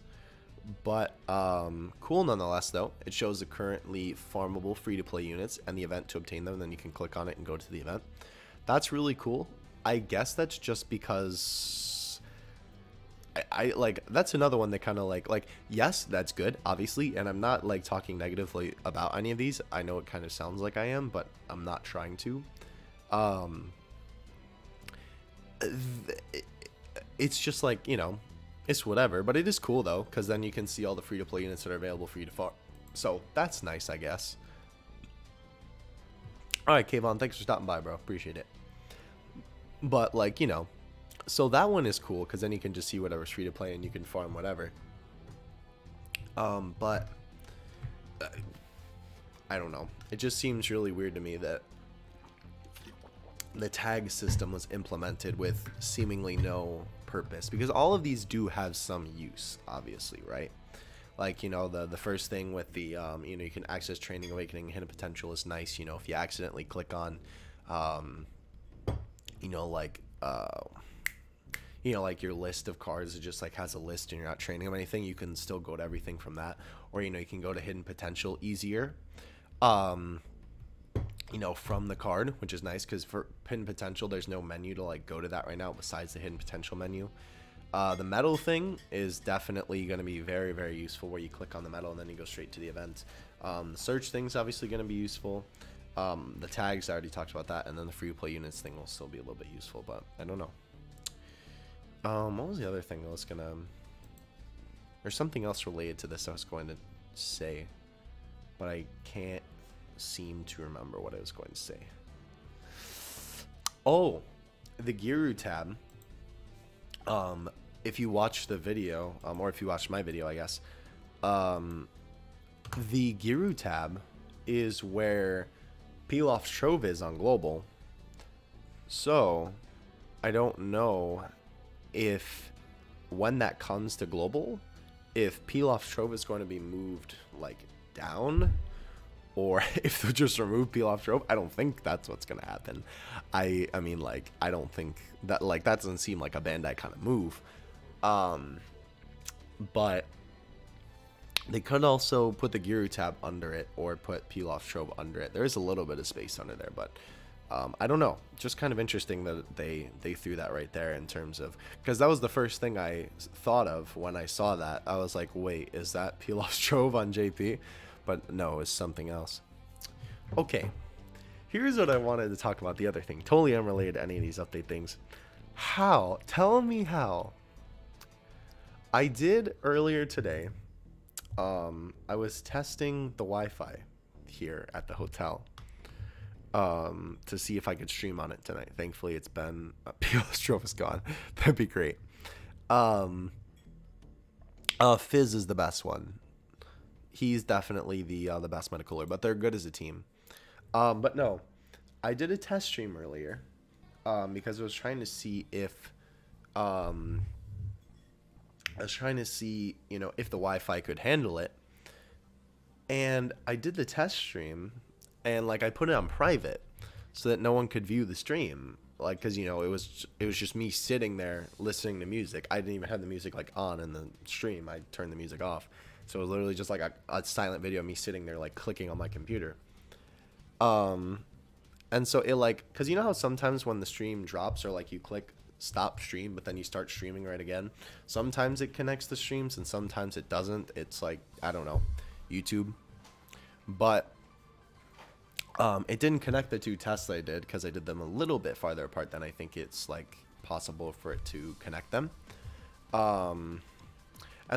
but cool nonetheless though. It shows the currently farmable free-to-play units and the event to obtain them, and then you can click on it and go to the event. That's really cool. I guess that's just because I like, that's another one that kind of like yes, that's good obviously, and I'm not like talking negatively about any of these. I know it kind of sounds like I am, but I'm not trying to. It's just like, you know, it's whatever, but it is cool though, because then you can see all the free-to-play units that are available for you to farm. So that's nice, I guess. All right, Kayvon, thanks for stopping by, bro. Appreciate it. But like, you know, so that one is cool, because then you can just see whatever's free-to-play and you can farm whatever. But I don't know. It just seems really weird to me that the tag system was implemented with seemingly no purpose, because all of these do have some use, obviously, right? Like, you know, the first thing with the you know, you can access training, awakening, hidden potential is nice. You know, if you accidentally click on you know, like you know, like your list of cards, it just like has a list and you're not training them anything, you can still go to everything from that. Or, you know, you can go to hidden potential easier, you know, from the card, which is nice, because for hidden potential there's no menu to like go to that right now besides the hidden potential menu. The medal thing is definitely going to be very, very useful, where you click on the medal and then you go straight to the event. The search thing's obviously going to be useful. The tags, I already talked about that, and then the free play units thing will still be a little bit useful, but I don't know. What was the other thing I was gonna, there's something else related to this I was going to say, but I can't seem to remember what I was going to say. Oh, the Giru tab. If you watch the video, or if you watch my video, I guess, the Giru tab is where Pilaf's Trove is on global. So I don't know if when that comes to global, if Pilaf's Trove is going to be moved like down, or if they'll just remove Pilaf's Trove. I don't think that's what's gonna happen. I mean, like, I don't think that, like, that doesn't seem like a Bandai kind of move. But They could also put the Giru tab under it or put peel off strobe under it. There is a little bit of space under there, but I don't know. Just kind of interesting that they threw that right there in terms of, because that was the first thing I thought of when I saw that. I was like, wait, is that peel off strobe on JP? But no, it's something else. Okay, here's what I wanted to talk about. The other thing, totally unrelated to any of these update things. How? Tell me how. I did earlier today. I was testing the Wi-Fi here at the hotel to see if I could stream on it tonight. Thankfully, it's been PL Strobe is gone. That'd be great. Fizz is the best one. He's definitely the best medicaler, but they're good as a team. But no, I did a test stream earlier because I was trying to see if you know, if the Wi-Fi could handle it. And I did the test stream, and like I put it on private so that no one could view the stream. Like, cause you know, it was just me sitting there listening to music. I didn't even have the music like on in the stream. I turned the music off. So it was literally just like a silent video of me sitting there like clicking on my computer. And so it like, cause you know how sometimes when the stream drops or like you click stop stream but then you start streaming right again, sometimes it connects the streams and sometimes it doesn't. It's like, I don't know, YouTube. But it didn't connect the two tests I did because I did them a little bit farther apart than I think it's like possible for it to connect them. And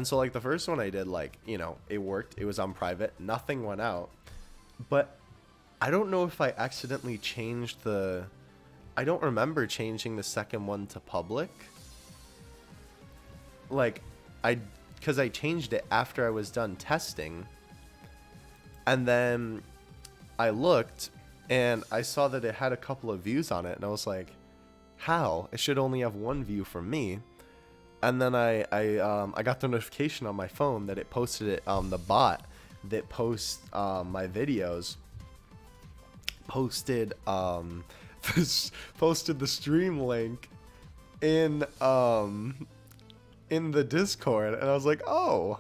so like the first one I did, like, you know, it worked. It was on private, nothing went out. But I don't know if I accidentally changed the, I don't remember changing the second one to public. Like, because I changed it after I was done testing. And then I looked and I saw that it had a couple of views on it. And I was like, how? It should only have one view from me. And then I got the notification on my phone that it posted it on the bot that posts my videos. Posted the stream link in the Discord, and I was like, oh,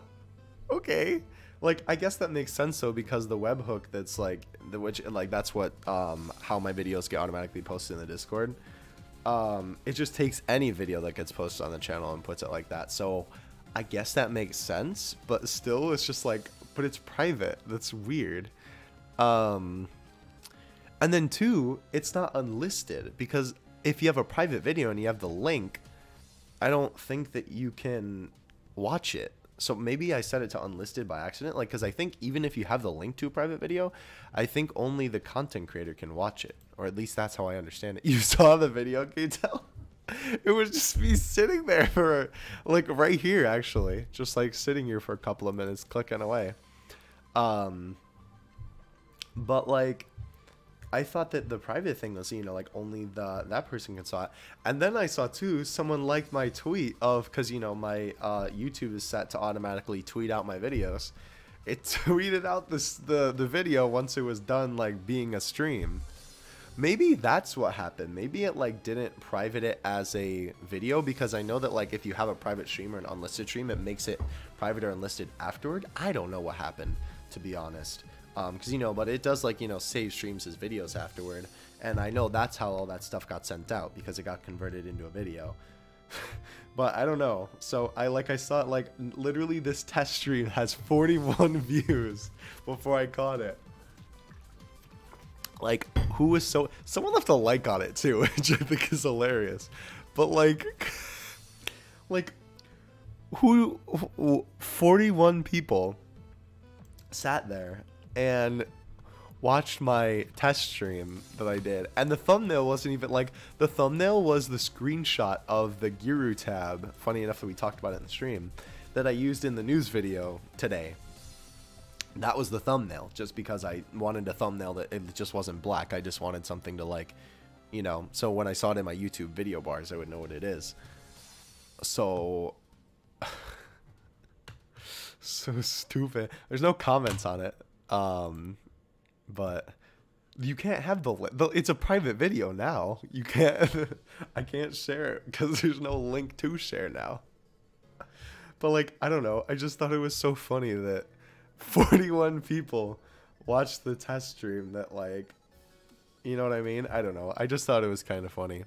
okay. Like, I guess that makes sense though, because the webhook that's like that's what how my videos get automatically posted in the Discord. It just takes any video that gets posted on the channel and puts it like that. So I guess that makes sense, but still it's just like, but it's private. That's weird. And then two, it's not unlisted, because if you have a private video and you have the link, I don't think that you can watch it. So maybe I set it to unlisted by accident. Like, because I think even if you have the link to a private video, I think only the content creator can watch it. Or at least that's how I understand it. You saw the video, can you tell? It was just me sitting there for, like, right here, actually. Just, like, sitting here for a couple of minutes, clicking away. But, like, I thought that the private thing was, you know, like only that person can saw it. And then I saw too, someone liked my tweet of, because, you know, my YouTube is set to automatically tweet out my videos. It tweeted out the video once it was done, like being a stream. Maybe that's what happened. Maybe it like didn't private it as a video, because I know that like if you have a private stream or an unlisted stream, it makes it private or unlisted afterward. I don't know what happened, to be honest. Because, you know, but it does, like, you know, save streams as videos afterward. And I know that's how all that stuff got sent out, because it got converted into a video. But I don't know. So I saw it, like, literally this test stream has 41 views before I caught it. Like, who was someone left a like on it too, which I think is hilarious. But like 41 people sat there and watched my test stream that I did, and the thumbnail wasn't even like, the thumbnail was the screenshot of the Giru tab, funny enough that we talked about it in the stream, that I used in the news video today. That was the thumbnail, just because I wanted a thumbnail that it just wasn't black. I just wanted something to, like, you know, so when I saw it in my YouTube video bars, I would know what it is. So so stupid. There's no comments on it. But you can't have it's a private video now. You can't, I can't share it because there's no link to share now. But like, I don't know. I just thought it was so funny that 41 people watched the test stream that, like, you know what I mean? I don't know. I just thought it was kind of funny.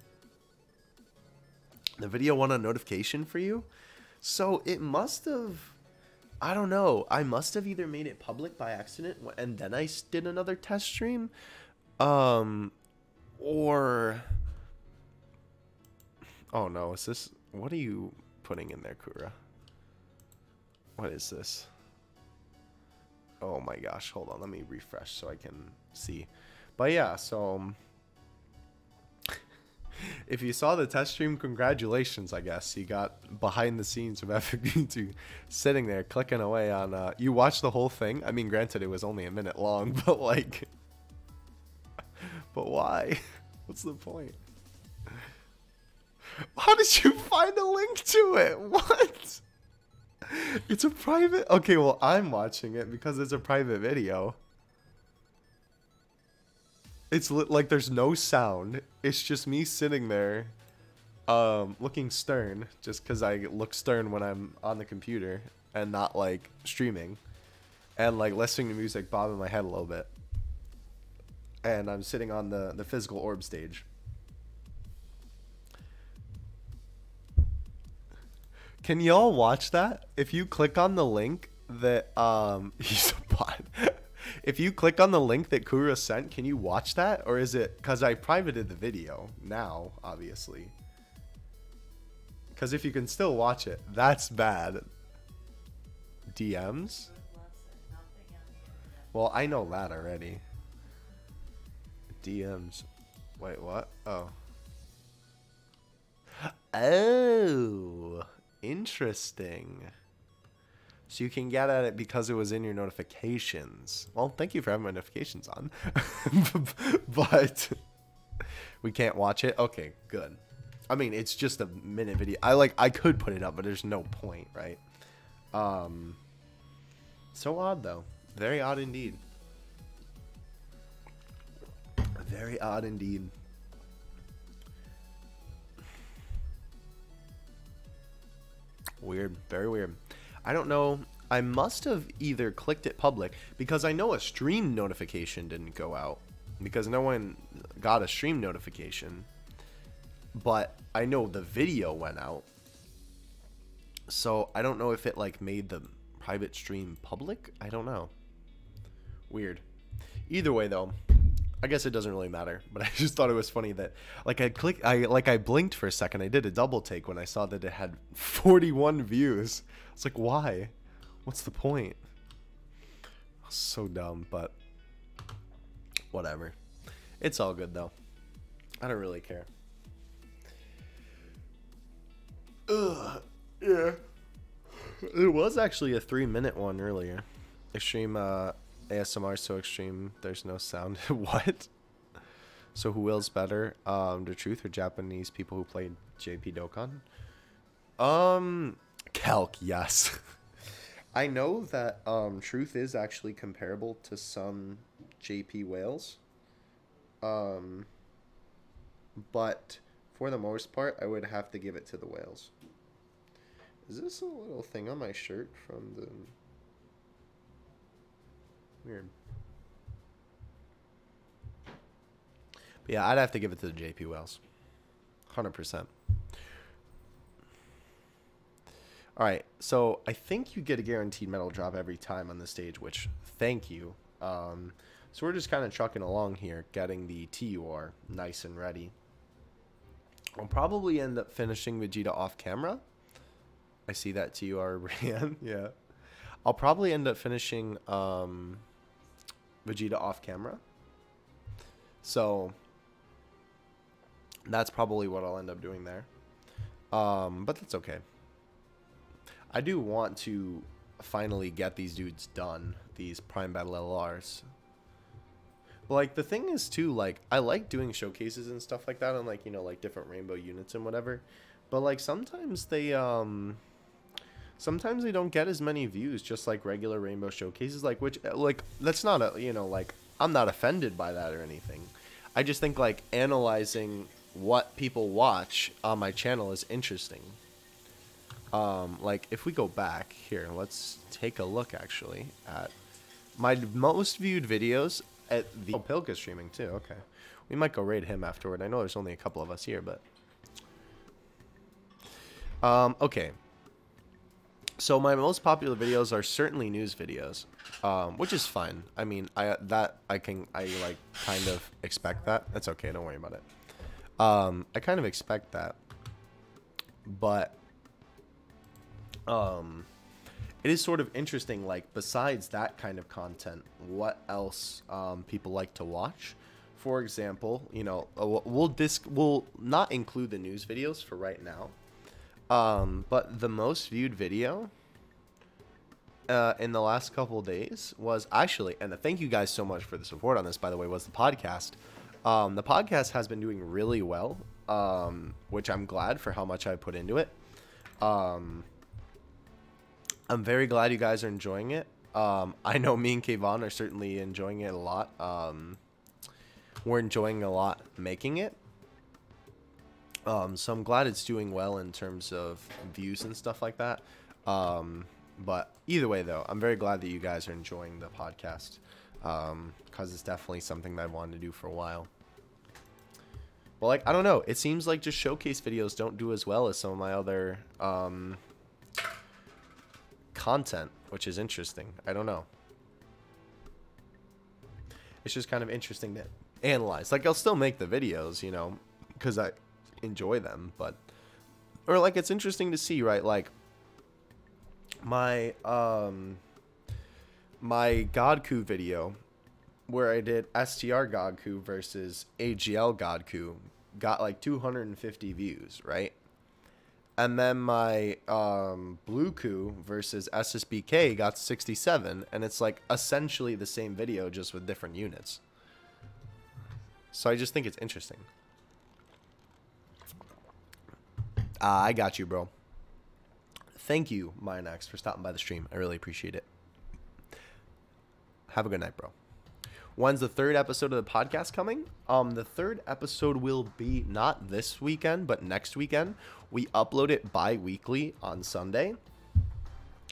The video won a notification for you? So it must have, I don't know. I must have either made it public by accident and then I did another test stream. Or, oh no, is this, what are you putting in there, Kura? What is this? Oh my gosh, hold on, let me refresh so I can see. But yeah, so if you saw the test stream, congratulations, I guess. You got behind the scenes of FB2 sitting there clicking away on, you watched the whole thing? I mean, granted, it was only a minute long, but like, but why? What's the point? How did you find a link to it? What? It's a private, okay, well, I'm watching it because it's a private video. It's like there's no sound. It's just me sitting there looking stern, just because I look stern when I'm on the computer and not like streaming, and like listening to music, bobbing my head a little bit, and I'm sitting on the physical orb stage. Can y'all watch that? If you click on the link that he's a bot. If you click on the link that Kura sent, can you watch that? Or is it because I privated the video now, obviously? Because if you can still watch it, that's bad. DMs? Well, I know that already. DMs. Wait, what? Oh. Oh. Interesting. So you can get at it because it was in your notifications. Well, thank you for having my notifications on. But we can't watch it? Okay, good. I mean, it's just a minute video. I could put it up, but there's no point, right? So odd, though. Very odd indeed. Very odd indeed. Weird. Very weird. I don't know. I must have either clicked it public because I know a stream notification didn't go out because no one got a stream notification, but I know the video went out. So I don't know if it like made the private stream public. I don't know. Weird. Either way though, I guess it doesn't really matter, but I just thought it was funny that like I blinked for a second. I did a double take when I saw that it had 41 views. It's like, why? What's the point? So dumb, but whatever. It's all good though. I don't really care. Ugh, yeah. It was actually a 3-minute one earlier. Extreme ASMR so extreme there's no sound. What? So who wills better? The Truth or Japanese people who played JP Dokkan? Calc, yes. I know that Truth is actually comparable to some JP whales. But for the most part, I would have to give it to the whales. Is this a little thing on my shirt from the... Weird. But yeah, I'd have to give it to the JP whales. 100%. Alright, so I think you get a guaranteed medal drop every time on the stage, which, thank you. So we're just kind of trucking along here, getting the TUR nice and ready. I'll probably end up finishing Vegeta off camera. I see that TUR ran, yeah. I'll probably end up finishing Vegeta off camera. So that's probably what I'll end up doing there. But that's okay. I do want to finally get these dudes done, these Prime Battle LRs. But like the thing is too, like I like doing showcases and stuff like that on like, you know, like different rainbow units and whatever. But like sometimes they don't get as many views, just like regular rainbow showcases, like which like that's not a, you know, like I'm not offended by that or anything. I just think like analyzing what people watch on my channel is interesting. Like if we go back here, let's take a look actually at My most viewed videos at the Pilka streaming too. Okay, we might go raid him afterward. I know there's only a couple of us here, but okay. So my most popular videos are certainly news videos, which is fine. I mean, I like kind of expect that. That's okay. Don't worry about it. I kind of expect that, but it is sort of interesting. Like, besides that kind of content, what else people like to watch? For example, you know, we'll not include the news videos for right now. But the most viewed video in the last couple of days was actually, and thank you guys so much for the support on this, by the way, was the podcast. The podcast has been doing really well, which I'm glad for how much I put into it. I'm very glad you guys are enjoying it. I know me and Kayvon are certainly enjoying it a lot. We're enjoying a lot making it. So I'm glad it's doing well in terms of views and stuff like that. But either way, though, I'm very glad that you guys are enjoying the podcast, because it's definitely something that I wanted to do for a while. But, like, I don't know. It seems like just showcase videos don't do as well as some of my other content, which is interesting. I don't know. It's just kind of interesting to analyze. Like, I'll still make the videos, you know, because I enjoy them, but like, it's interesting to see, right? Like, my my Godku video where I did STR Godku versus AGL Godku got like 250 views, right? And then my Blueku versus SSBK got 67, and it's like essentially the same video, just with different units. So I just think it's interesting. I got you, bro. Thank you, Myonax, for stopping by the stream. I really appreciate it. Have a good night, bro. When's the third episode of the podcast coming? The third episode will be not this weekend, but next weekend. We upload it bi-weekly on Sunday.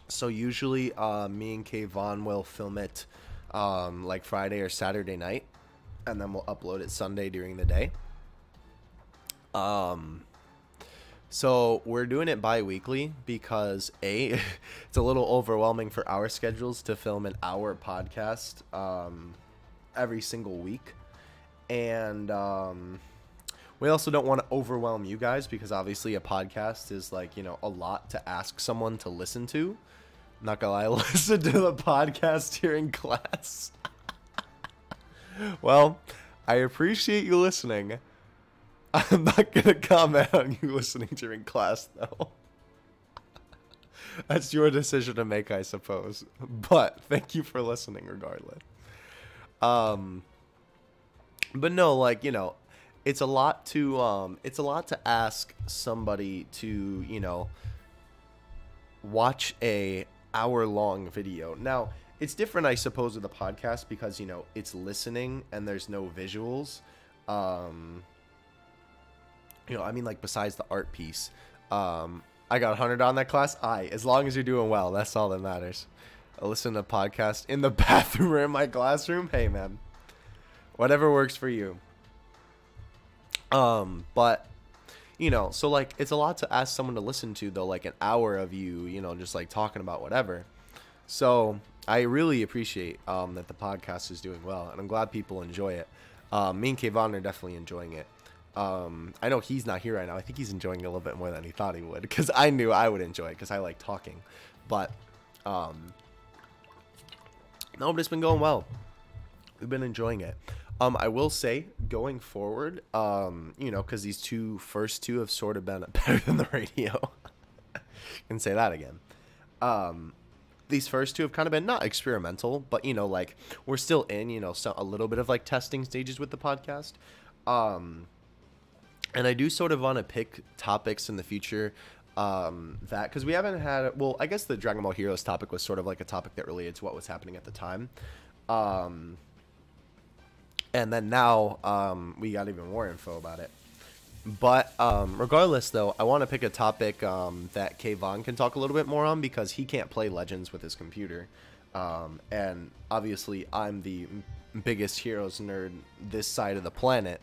So usually me and Kayvon will film it like Friday or Saturday night, and then we'll upload it Sunday during the day. So we're doing it bi-weekly because A, it's a little overwhelming for our schedules to film an hour podcast every single week. And we also don't want to overwhelm you guys, because obviously a podcast is, like, you know, a lot to ask someone to listen to. I'm not gonna lie, I listen to the podcast during class. Well, I appreciate you listening. I'm not going to comment on you listening during class, though. That's your decision to make, I suppose. But thank you for listening regardless. But no, like, you know, it's a lot to ask somebody to, you know, watch a hour-long video. Now, it's different, I suppose, with the podcast because, you know, it's listening and there's no visuals. You know, I mean, like, besides the art piece, I got 100 on that class. As long as you're doing well, that's all that matters. I listen to a podcast in the bathroom or in my classroom. Hey, man, whatever works for you. But, you know, so, like, it's a lot to ask someone to listen to, though, like, an hour of you, you know, just, like, talking about whatever. So I really appreciate that the podcast is doing well, and I'm glad people enjoy it. Me and Kayvon are definitely enjoying it. I know he's not here right now. I think he's enjoying it a little bit more than he thought he would, because I knew I would enjoy it because I like talking. But no, but it's been going well. We've been enjoying it. I will say, going forward, you know, because these first two have sort of been better than the radio. I can say that again. These first two have kind of been not experimental, but, you know, like, we're still in, you know, a little bit of, like, testing stages with the podcast. And I do sort of want to pick topics in the future that, because we haven't had, well, I guess the Dragon Ball Heroes topic was sort of like a topic that related to what was happening at the time. And then now we got even more info about it. But regardless, though, I want to pick a topic that Kayvon can talk a little bit more on, because he can't play Legends with his computer. And obviously I'm the biggest Heroes nerd this side of the planet.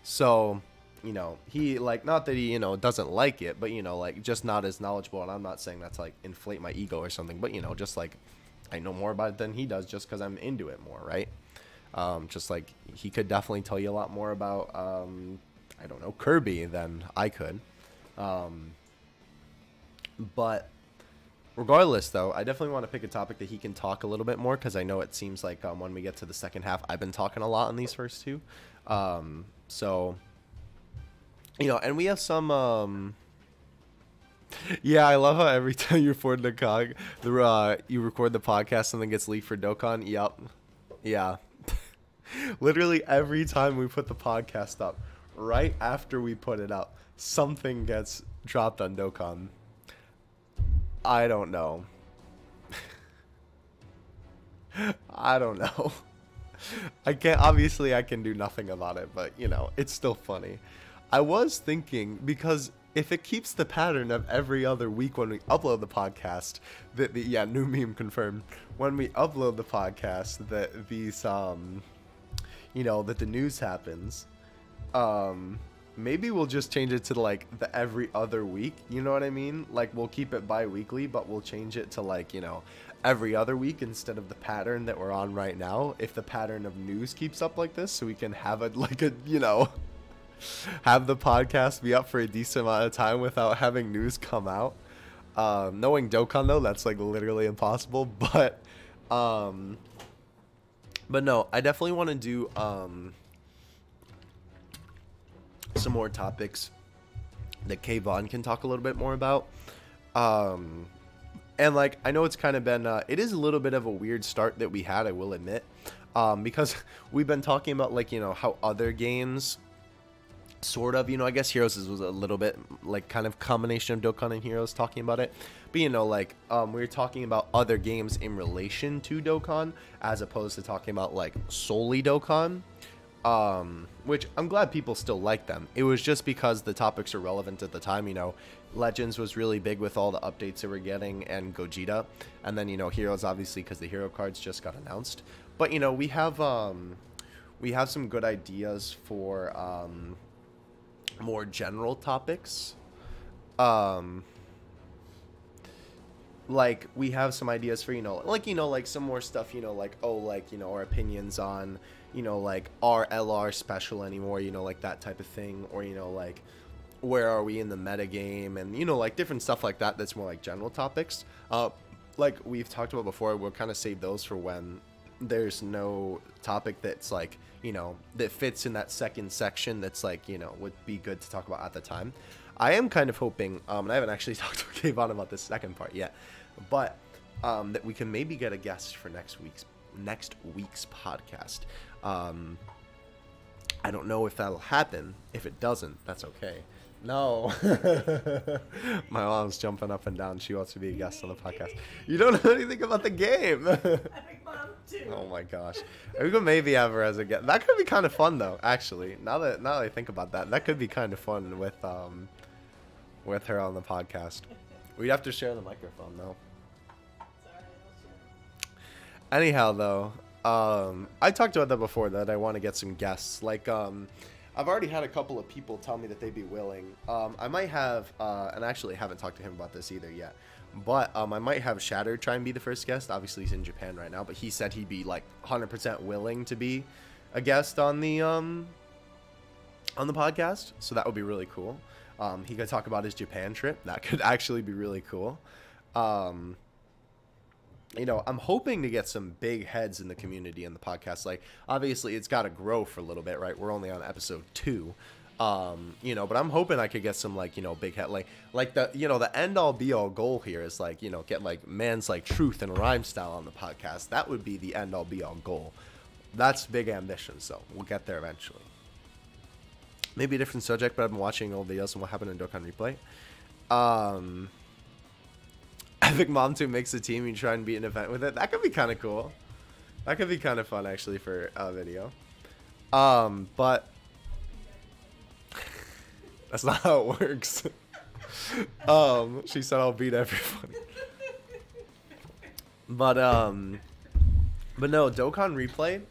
So, you know, he, like, not that he, you know, doesn't like it, but, you know, like, just not as knowledgeable. And I'm not saying that to, like, inflate my ego or something, but, you know, just, like, I know more about it than he does just because I'm into it more, right? Just, like, he could definitely tell you a lot more about, I don't know, Kirby than I could. But regardless, though, I definitely want to pick a topic that he can talk a little bit more, because I know it seems like when we get to the second half, I've been talking a lot in these first two. So, you know, and we have some, yeah, I love how every time you record the you record the podcast, something gets leaked for Dokkan. Yep. Yeah. Literally every time we put the podcast up, right after we put it up, something gets dropped on Dokkan. I don't know. I don't know. I can do nothing about it, but, you know, it's still funny. I was thinking, because if it keeps the pattern of every other week when we upload the podcast, yeah, new meme confirmed. When we upload the podcast, that these, you know, that the news happens, maybe we'll just change it to, like, the every other week, you know what I mean? Like, we'll keep it bi-weekly, but we'll change it to, like, you know, every other week instead of the pattern that we're on right now, if the pattern of news keeps up like this, so we can have it, like, a, you know, have the podcast be up for a decent amount of time without having news come out. Knowing Dokkan, though, that's, like, literally impossible, but no, I definitely want to do, some more topics that Kayvon can talk a little bit more about. And, like, I know it's kind of been, it is a little bit of a weird start that we had, I will admit, because we've been talking about, like, you know, how other games sort of, you know, I guess Heroes was a little bit, like, kind of combination of Dokkan and Heroes talking about it, but, you know, like, we were talking about other games in relation to Dokkan, as opposed to talking about, like, solely Dokkan. Which I'm glad people still like them. It was just because the topics are relevant at the time, you know. Legends was really big with all the updates that we're getting, and Gogeta, and then, you know, Heroes obviously because the hero cards just got announced. But, you know, we have some good ideas for more general topics. Like, we have some ideas for, you know, like some more stuff, you know, like, oh, like, you know, our opinions on, you know, like, are LR special anymore, you know, like that type of thing, or, you know, like, where are we in the meta game, and, you know, like, different stuff like that that's more like general topics. Like we've talked about before, we'll kind of save those for when there's no topic that's, like, you know, that fits in that second section that's, like, you know, would be good to talk about at the time. I am kind of hoping, and I haven't actually talked to Kayvon about this second part yet, but that we can maybe get a guest for next week's podcast. I don't know if that'll happen. If it doesn't, that's okay. No. My mom's jumping up and down. She wants to be a guest on the podcast. You don't know anything about the game. I think Mom too. Oh my gosh. We could maybe have her as a guest. That could be kind of fun, though, actually. Now that I think about that, that could be kind of fun with her on the podcast. We'd have to share the microphone, though. Sorry, Anyhow, though, I talked about that before, that I want to get some guests. Like, I've already had a couple of people tell me that they'd be willing. I might have, and I actually haven't talked to him about this either yet, but I might have Shatter try and be the first guest. Obviously, he's in Japan right now, but he said he'd be, like, 100% willing to be a guest on the podcast, so that would be really cool. He could talk about his Japan trip. That could actually be really cool. You know, I'm hoping to get some big heads in the community in the podcast. Like, obviously, it's got to grow for a little bit, right? We're only on episode 2. You know, but I'm hoping I could get some, like, you know, big head, like the, you know, the end all be all goal here is, like, you know, get, like, Man's, like, Truth and Rhyme Style on the podcast. That would be the end all be all goal. That's big ambition, so we'll get there eventually. Maybe a different subject, but I've been watching old videos on what happened in Dokkan Replay. Epic Mom 2 makes a team, you try and beat an event with it. That could be kind of cool. That could be kind of fun, actually, for a video. But that's not how it works. She said I'll beat everybody. But no, Dokkan replay.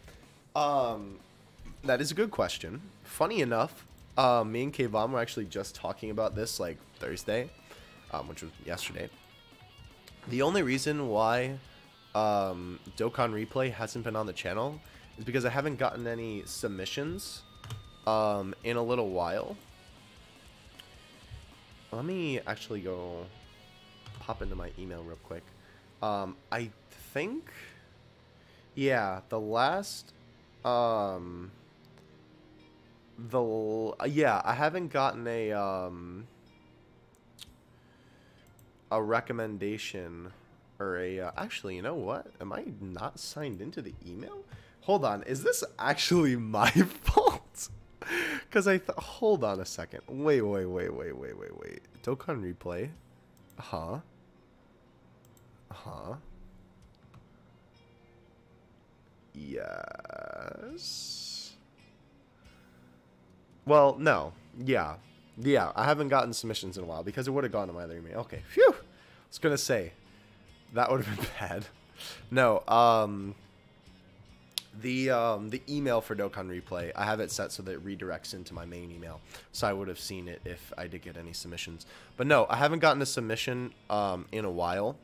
That is a good question. Funny enough, me and Kayvon were actually just talking about this like Thursday, which was yesterday. The only reason why Dokkan replay hasn't been on the channel is because I haven't gotten any submissions in a little while. Let me actually go pop into my email real quick. I think, yeah, the last, yeah, I haven't gotten a recommendation or actually, you know what? Am I not signed into the email? Hold on, is this actually my fault? Because hold on a second. Wait. Dokkan replay. Huh? Yes. Well, no. Yeah, I haven't gotten submissions in a while because it would have gone to my other email. Okay, phew. I was gonna say that would have been bad. No, the email for Dokkan replay, I have it set so that it redirects into my main email, so I would have seen it if I did get any submissions. But no, I haven't gotten a submission in a while.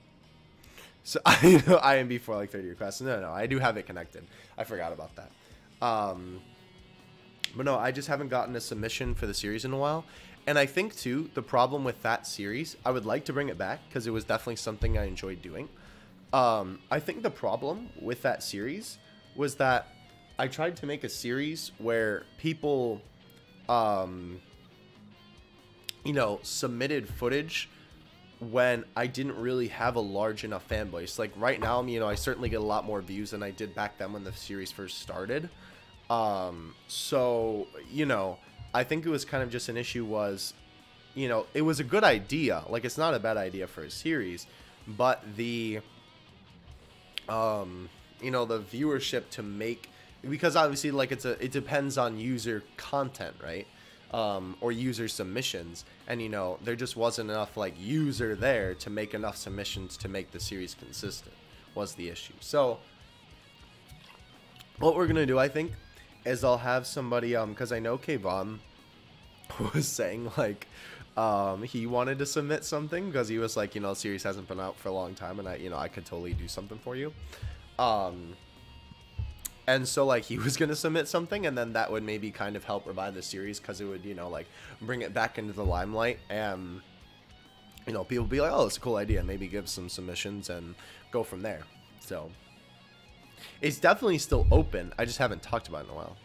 So I know IMB for like 30 requests. No, I do have it connected. I forgot about that. But no, I just haven't gotten a submission for the series in a while. And I think too, the problem with that series, I would like to bring it back because it was definitely something I enjoyed doing. I think the problem with that series was that I tried to make a series where people, you know, submitted footage when I didn't really have a large enough fan base. Like right now, you know, I certainly get a lot more views than I did back then when the series first started. So, you know, I think it was kind of just an issue was, you know, it was a good idea. Like, it's not a bad idea for a series, but the, you know, the viewership to make, because obviously, like, it depends on user content, right? Or user submissions, and, you know, there just wasn't enough, like, user there to make enough submissions to make the series consistent, was the issue. So, what we're gonna do, I think, is I'll have somebody, because I know Kayvon was saying, like, he wanted to submit something, because he was like, you know, the series hasn't been out for a long time, and I could totally do something for you. And so, like, he was going to submit something, and then that would maybe kind of help revive the series, because it would, you know, like, bring it back into the limelight, and, you know, people would be like, oh, it's a cool idea, maybe give some submissions, and go from there. So, it's definitely still open, I just haven't talked about it in a while.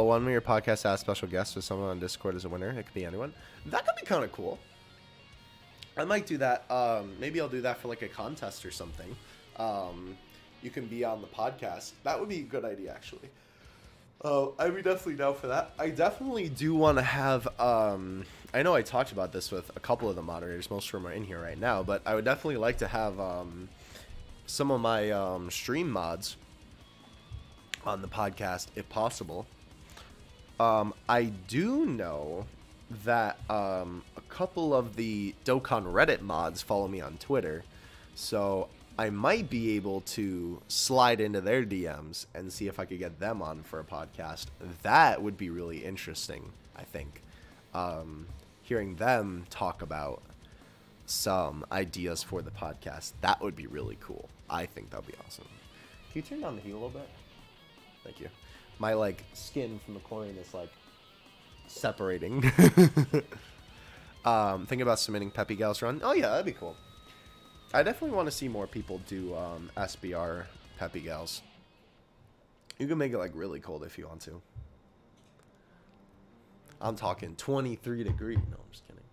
One of your podcasts has special guests with someone on Discord as a winner. It could be anyone. That could be kind of cool. I might do that. Maybe I'll do that for, like, a contest or something. You can be on the podcast. That would be a good idea, actually. I'd be definitely down for that. I definitely do want to have, I know I talked about this with a couple of the moderators. Most of them are in here right now, but I would definitely like to have, some of my, stream mods on the podcast, if possible. I do know that, a couple of the Dokkan Reddit mods follow me on Twitter, so I might be able to slide into their DMs and see if I could get them on for a podcast. That would be really interesting, I think. Hearing them talk about some ideas for the podcast, that would be really cool. I think that would be awesome. Can you turn down the heat a little bit? Thank you. My, like, skin from the coin is, like, separating. Thinking about submitting Peppy Gals run. Oh, yeah, that'd be cool. I definitely want to see more people do SBR Peppy Gals. You can make it, like, really cold if you want to. I'm talking 23 degrees. No, I'm just kidding.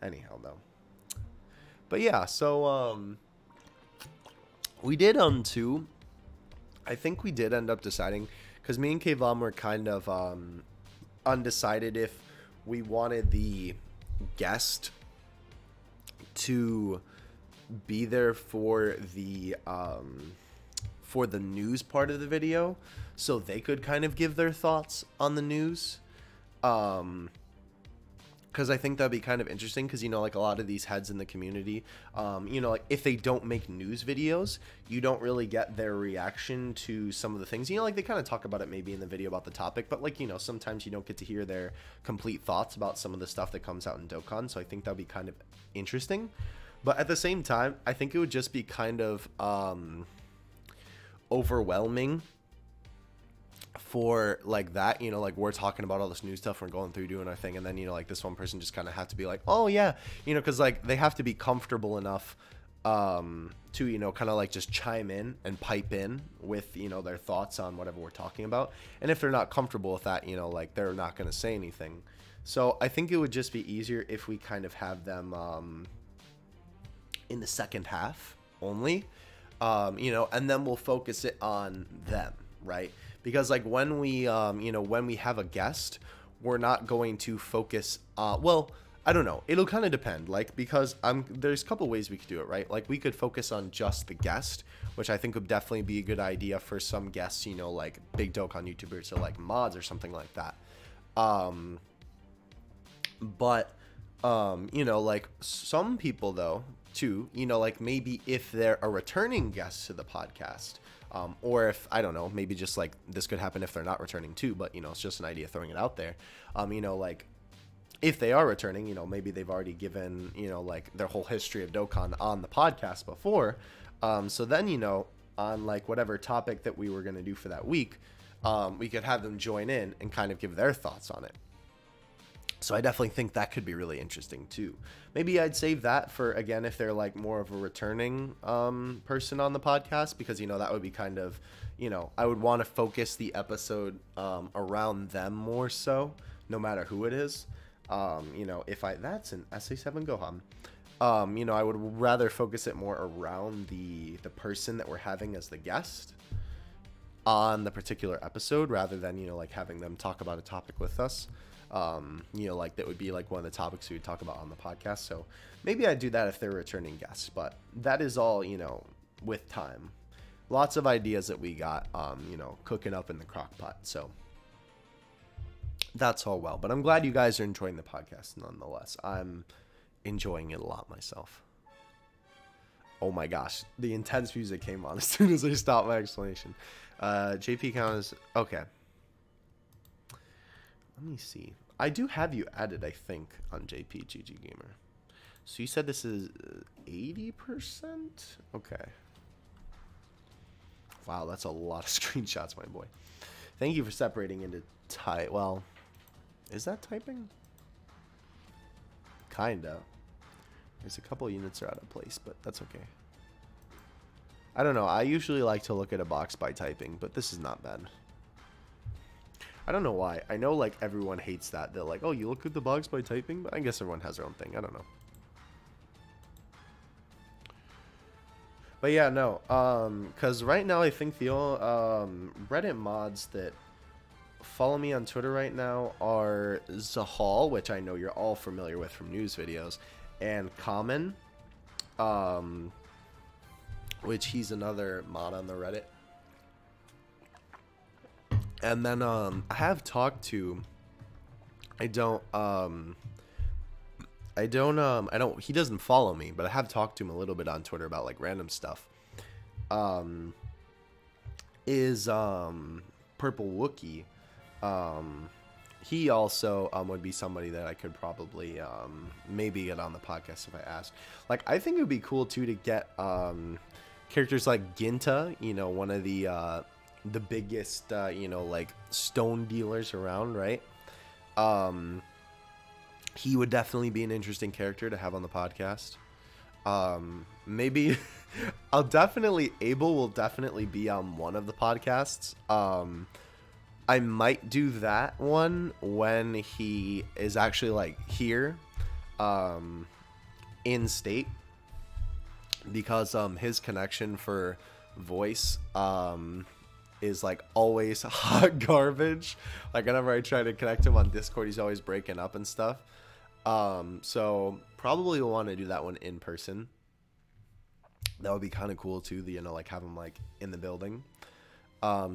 Anyhow, though. But, yeah, so, we did, too. I think we did end up deciding, because me and Kayvon were kind of, undecided if we wanted the guest to be there for the news part of the video, so they could kind of give their thoughts on the news, because I think that'd be kind of interesting, because, you know, like a lot of these heads in the community, you know, like if they don't make news videos, you don't really get their reaction to some of the things, you know, like they kind of talk about it maybe in the video about the topic, but like, you know, sometimes you don't get to hear their complete thoughts about some of the stuff that comes out in Dokkan. So I think that'd be kind of interesting. But at the same time, I think it would just be kind of overwhelming for like that, you know, like we're talking about all this new stuff, we're going through doing our thing, and then, you know, like this one person just kind of have to be like, oh yeah, you know, because like they have to be comfortable enough to, you know, kind of like just chime in and pipe in with, you know, their thoughts on whatever we're talking about. And if they're not comfortable with that, you know, like they're not going to say anything. So I think it would just be easier if we kind of have them in the second half only, you know, and then we'll focus it on them, right? Because like when we, you know, when we have a guest, we're not going to focus, well, I don't know. It'll kind of depend, like, because there's a couple ways we could do it, right? Like we could focus on just the guest, which I think would definitely be a good idea for some guests, you know, like big Dokkan YouTubers or like mods or something like that. But, you know, like some people though, too, you know, like maybe if they're a returning guest to the podcast, or if, I don't know, maybe just like this could happen if they're not returning too, but, you know, it's just an idea throwing it out there. You know, like if they are returning, you know, maybe they've already given, you know, like their whole history of Dokkan on the podcast before. So then, you know, on like whatever topic that we were going to do for that week, we could have them join in and kind of give their thoughts on it. So I definitely think that could be really interesting too. Maybe I'd save that for, again, if they're like more of a returning person on the podcast, because, you know, that would be kind of, you know, I would want to focus the episode around them more so, no matter who it is. You know, if that's an SA7 Gohan. You know, I would rather focus it more around the person that we're having as the guest on the particular episode, rather than, you know, like having them talk about a topic with us. You know, like that would be like one of the topics we would talk about on the podcast. So maybe I'd do that if they're returning guests, but that is all, you know, with time. Lots of ideas that we got, you know, cooking up in the crock pot. So that's all well, but I'm glad you guys are enjoying the podcast nonetheless. I'm enjoying it a lot myself. Oh my gosh, the intense music came on as soon as I stopped my explanation. JP count is okay. Let me see. I do have you added, I think, on JPGG Gamer. So you said this is 80%? Okay. Wow, that's a lot of screenshots, my boy. Thank you for separating into type. Well, is that typing? Kinda. There's a couple units are out of place, but that's okay. I don't know. I usually like to look at a box by typing, but this is not bad. I don't know why. I know like everyone hates that. They're like, oh, you look at the box by typing? But I guess everyone has their own thing. I don't know. But yeah, no. Because right now I think the Reddit mods that follow me on Twitter right now are Zahal, which I know you're all familiar with from news videos, and Common, which he's another mod on the Reddit. And then I have talked to he doesn't follow me, but I have talked to him a little bit on Twitter about like random stuff. Purple Wookie. He also would be somebody that I could probably maybe get on the podcast if I asked. Like, I think it would be cool too to get characters like Ginta, you know, one of the biggest you know, like stone dealers around, right? He would definitely be an interesting character to have on the podcast. Maybe Abel will definitely be on one of the podcasts. I might do that one when he is actually like here in state, because his connection for voice is like always hot garbage. Like whenever I try to connect him on Discord, he's always breaking up and stuff. So probably will want to do that one in person. That would be kind of cool too, you know, like have him like in the building.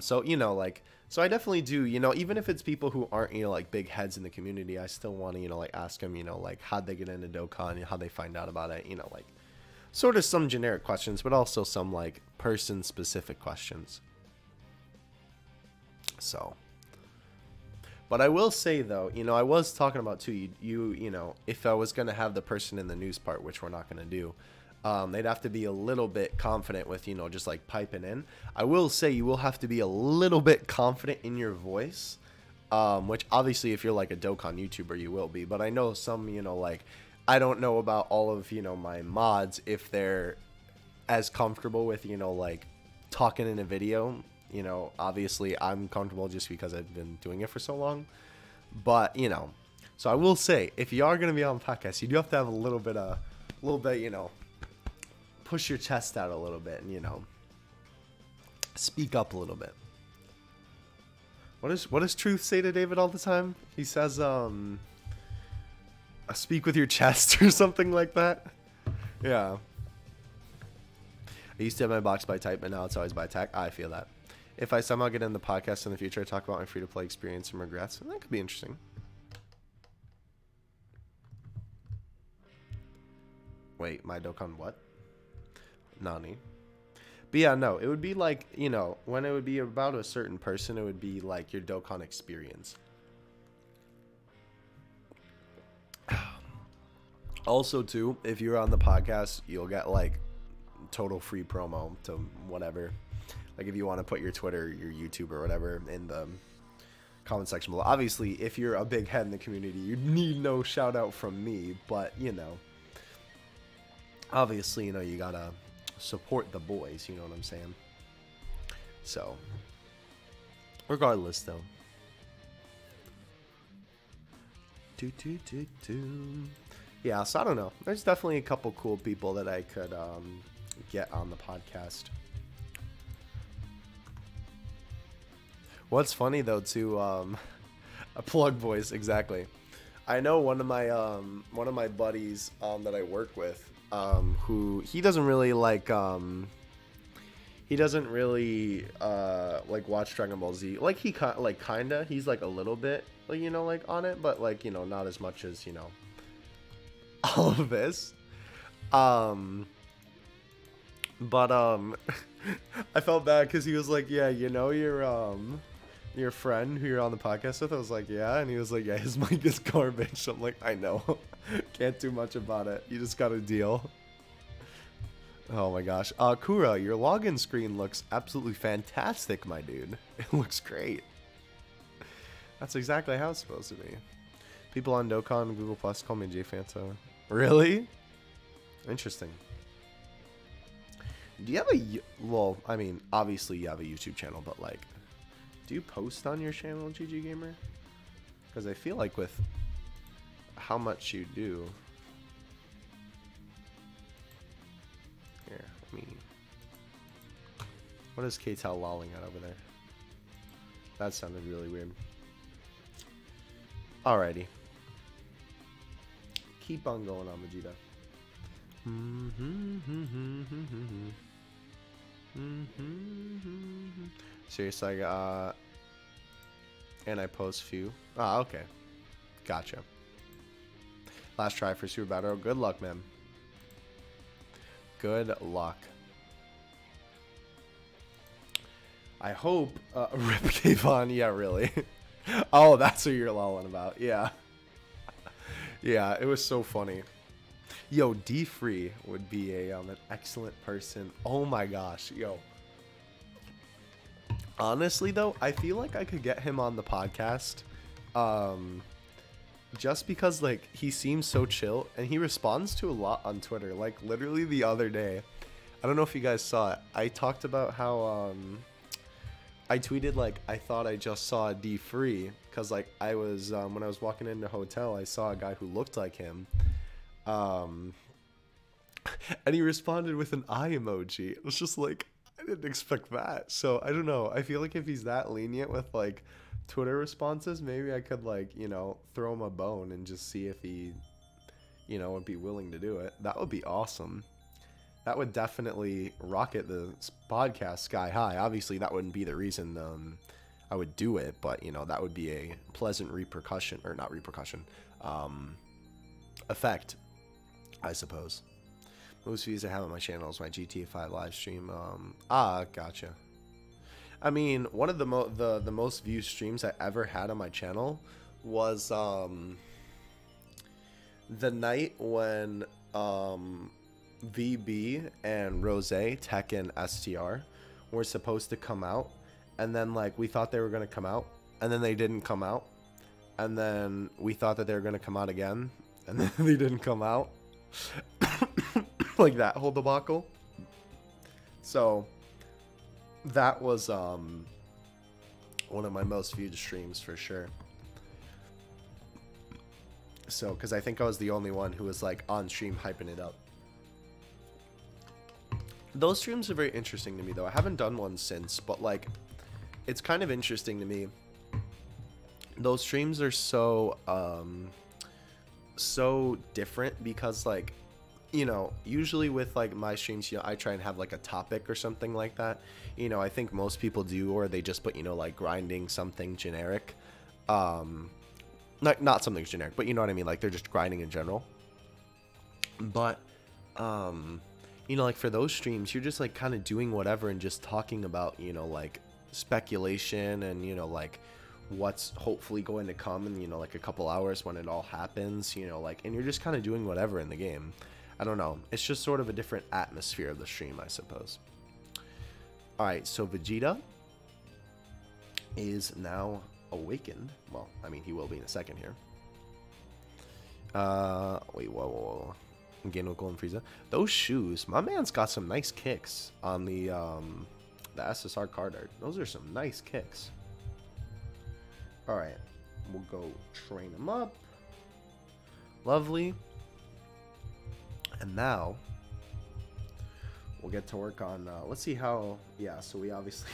So, you know, like, so I definitely do, you know, even if it's people who aren't, you know, like big heads in the community, I still want to, you know, like ask them, you know, like how'd they get into Dokkan, how they find out about it, you know, like sort of some generic questions, but also some like person specific questions. So, but I will say though, you know, I was talking about too, you know, if I was going to have the person in the news part, which we're not going to do, they'd have to be a little bit confident with, you know, just like piping in. I will say you will have to be a little bit confident in your voice, which obviously if you're like a Dokkan YouTuber, you will be. But I know some, you know, like I don't know about all of, you know, my mods if they're as comfortable with, you know, like talking in a video. You know, obviously I'm comfortable just because I've been doing it for so long. But, you know, so I will say if you are going to be on podcast, you do have to have a little bit, you know, push your chest out a little bit and, you know, speak up a little bit. What does Truth say to David all the time? He says, speak with your chest or something like that. Yeah. I used to have my box by type, but now it's always by tech. I feel that. If I somehow get in the podcast in the future, I talk about my free-to-play experience and regrets. That could be interesting. Wait, my Dokkan what? Nani. But yeah, no, it would be like, you know, when it would be about a certain person, it would be like your Dokkan experience. Also, too, if you're on the podcast, you'll get like total free promo to whatever. Like if you want to put your Twitter, your YouTube or whatever in the comment section below. Obviously, if you're a big head in the community, you need no shout out from me, but you know, obviously, you know, you gotta support the boys, you know what I'm saying? So, regardless though. Yeah, so I don't know. There's definitely a couple cool people that I could get on the podcast. What's funny though too, a plug voice, exactly. I know one of my buddies that I work with, who he doesn't really like like watch Dragon Ball Z. Like he kinda, he's like a little bit, like, you know, like on it, but like, you know, not as much as, you know, all of this. But I felt bad because he was like, yeah, you know, your friend who you're on the podcast with. I was like, yeah, and he was like, yeah, his mic is garbage. I'm like, I know. Can't do much about it. You just gotta deal. Oh my gosh. Kura, your login screen looks absolutely fantastic, my dude. It looks great. That's exactly how it's supposed to be. People on Dokkan and Google Plus call me J Fanta. Really? Interesting. Do you have a... Well, I mean, obviously you have a YouTube channel, but like, do you post on your channel, GG Gamer? Because I feel like with how much you do... Here, let me... What is K-Tal lolling at over there? That sounded really weird. Alrighty. Keep on going on, Vegeta. Seriously, I got... And I post few. Ah, okay. Gotcha. Last try for Super Battle. Good luck, man. Good luck. I hope... Rip Kayvon. Yeah, really. Oh, that's what you're lolling about. Yeah. Yeah, it was so funny. Yo, D-Free would be an excellent person. Oh my gosh, yo. Honestly, though, I feel like I could get him on the podcast. Just because, like, he seems so chill. And he responds to a lot on Twitter. Like, literally the other day. I don't know if you guys saw it. I talked about how, I tweeted, like, I thought I just saw D-Free. Because, like, I was, when I was walking into a hotel, I saw a guy who looked like him. And he responded with an eye emoji. It was just like, I didn't expect that. So I don't know. I feel like if he's that lenient with like Twitter responses, maybe I could like, you know, throw him a bone and just see if he, you know, would be willing to do it. That would be awesome. that would definitely rocket the podcast sky high. Obviously, that wouldn't be the reason I would do it, but you know, that would be a pleasant repercussion, or not repercussion, effect, I suppose. Most views I have on my channel is my GTA 5 live stream. Gotcha. I mean, one of the most viewed streams I ever had on my channel was the night when VB and Rose, Tech and STR were supposed to come out, and then like we thought they were gonna come out, and then they didn't come out, and then we thought that they were gonna come out again, and then they didn't come out. Like that whole debacle. So that was one of my most viewed streams for sure. So because I think I was the only one who was like on stream hyping it up. Those streams are very interesting to me though. I haven't done one since, but like it's kind of interesting to me. Those streams are so so different because like, you know, usually with like my streams, you know, I try and have like a topic or something like that. You know, I think most people do, or they just put, you know, like grinding something generic. Not something generic, but you know what I mean? Like they're just grinding in general. But, you know, like for those streams, you're just like kind of doing whatever and just talking about, you know, like speculation and, you know, like what's hopefully going to come in, you know, like a couple hours when it all happens, you know, like, and you're just kind of doing whatever in the game. I don't know. It's just sort of a different atmosphere of the stream, I suppose. Alright, so Vegeta is now awakened. Well, I mean, he will be in a second here. Wait, whoa. Again with Golden Frieza. Those shoes, my man's got some nice kicks on the SSR card art. Those are some nice kicks. Alright, we'll go train him up. Lovely. And now we'll get to work on, let's see how, yeah, so we obviously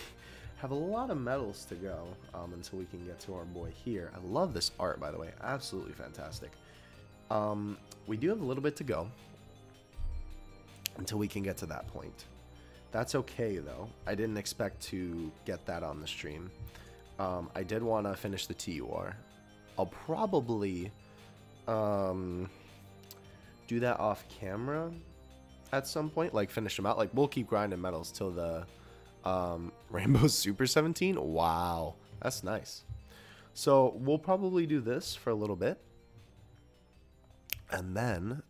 have a lot of medals to go until we can get to our boy here. I love this art, by the way. Absolutely fantastic. We do have a little bit to go until we can get to that point. That's okay, though. I didn't expect to get that on the stream. I did want to finish the TUR. I'll probably do that off camera at some point, like finish them out. Like we'll keep grinding medals till the Rainbow Super 17. Wow, that's nice. So we'll probably do this for a little bit, and then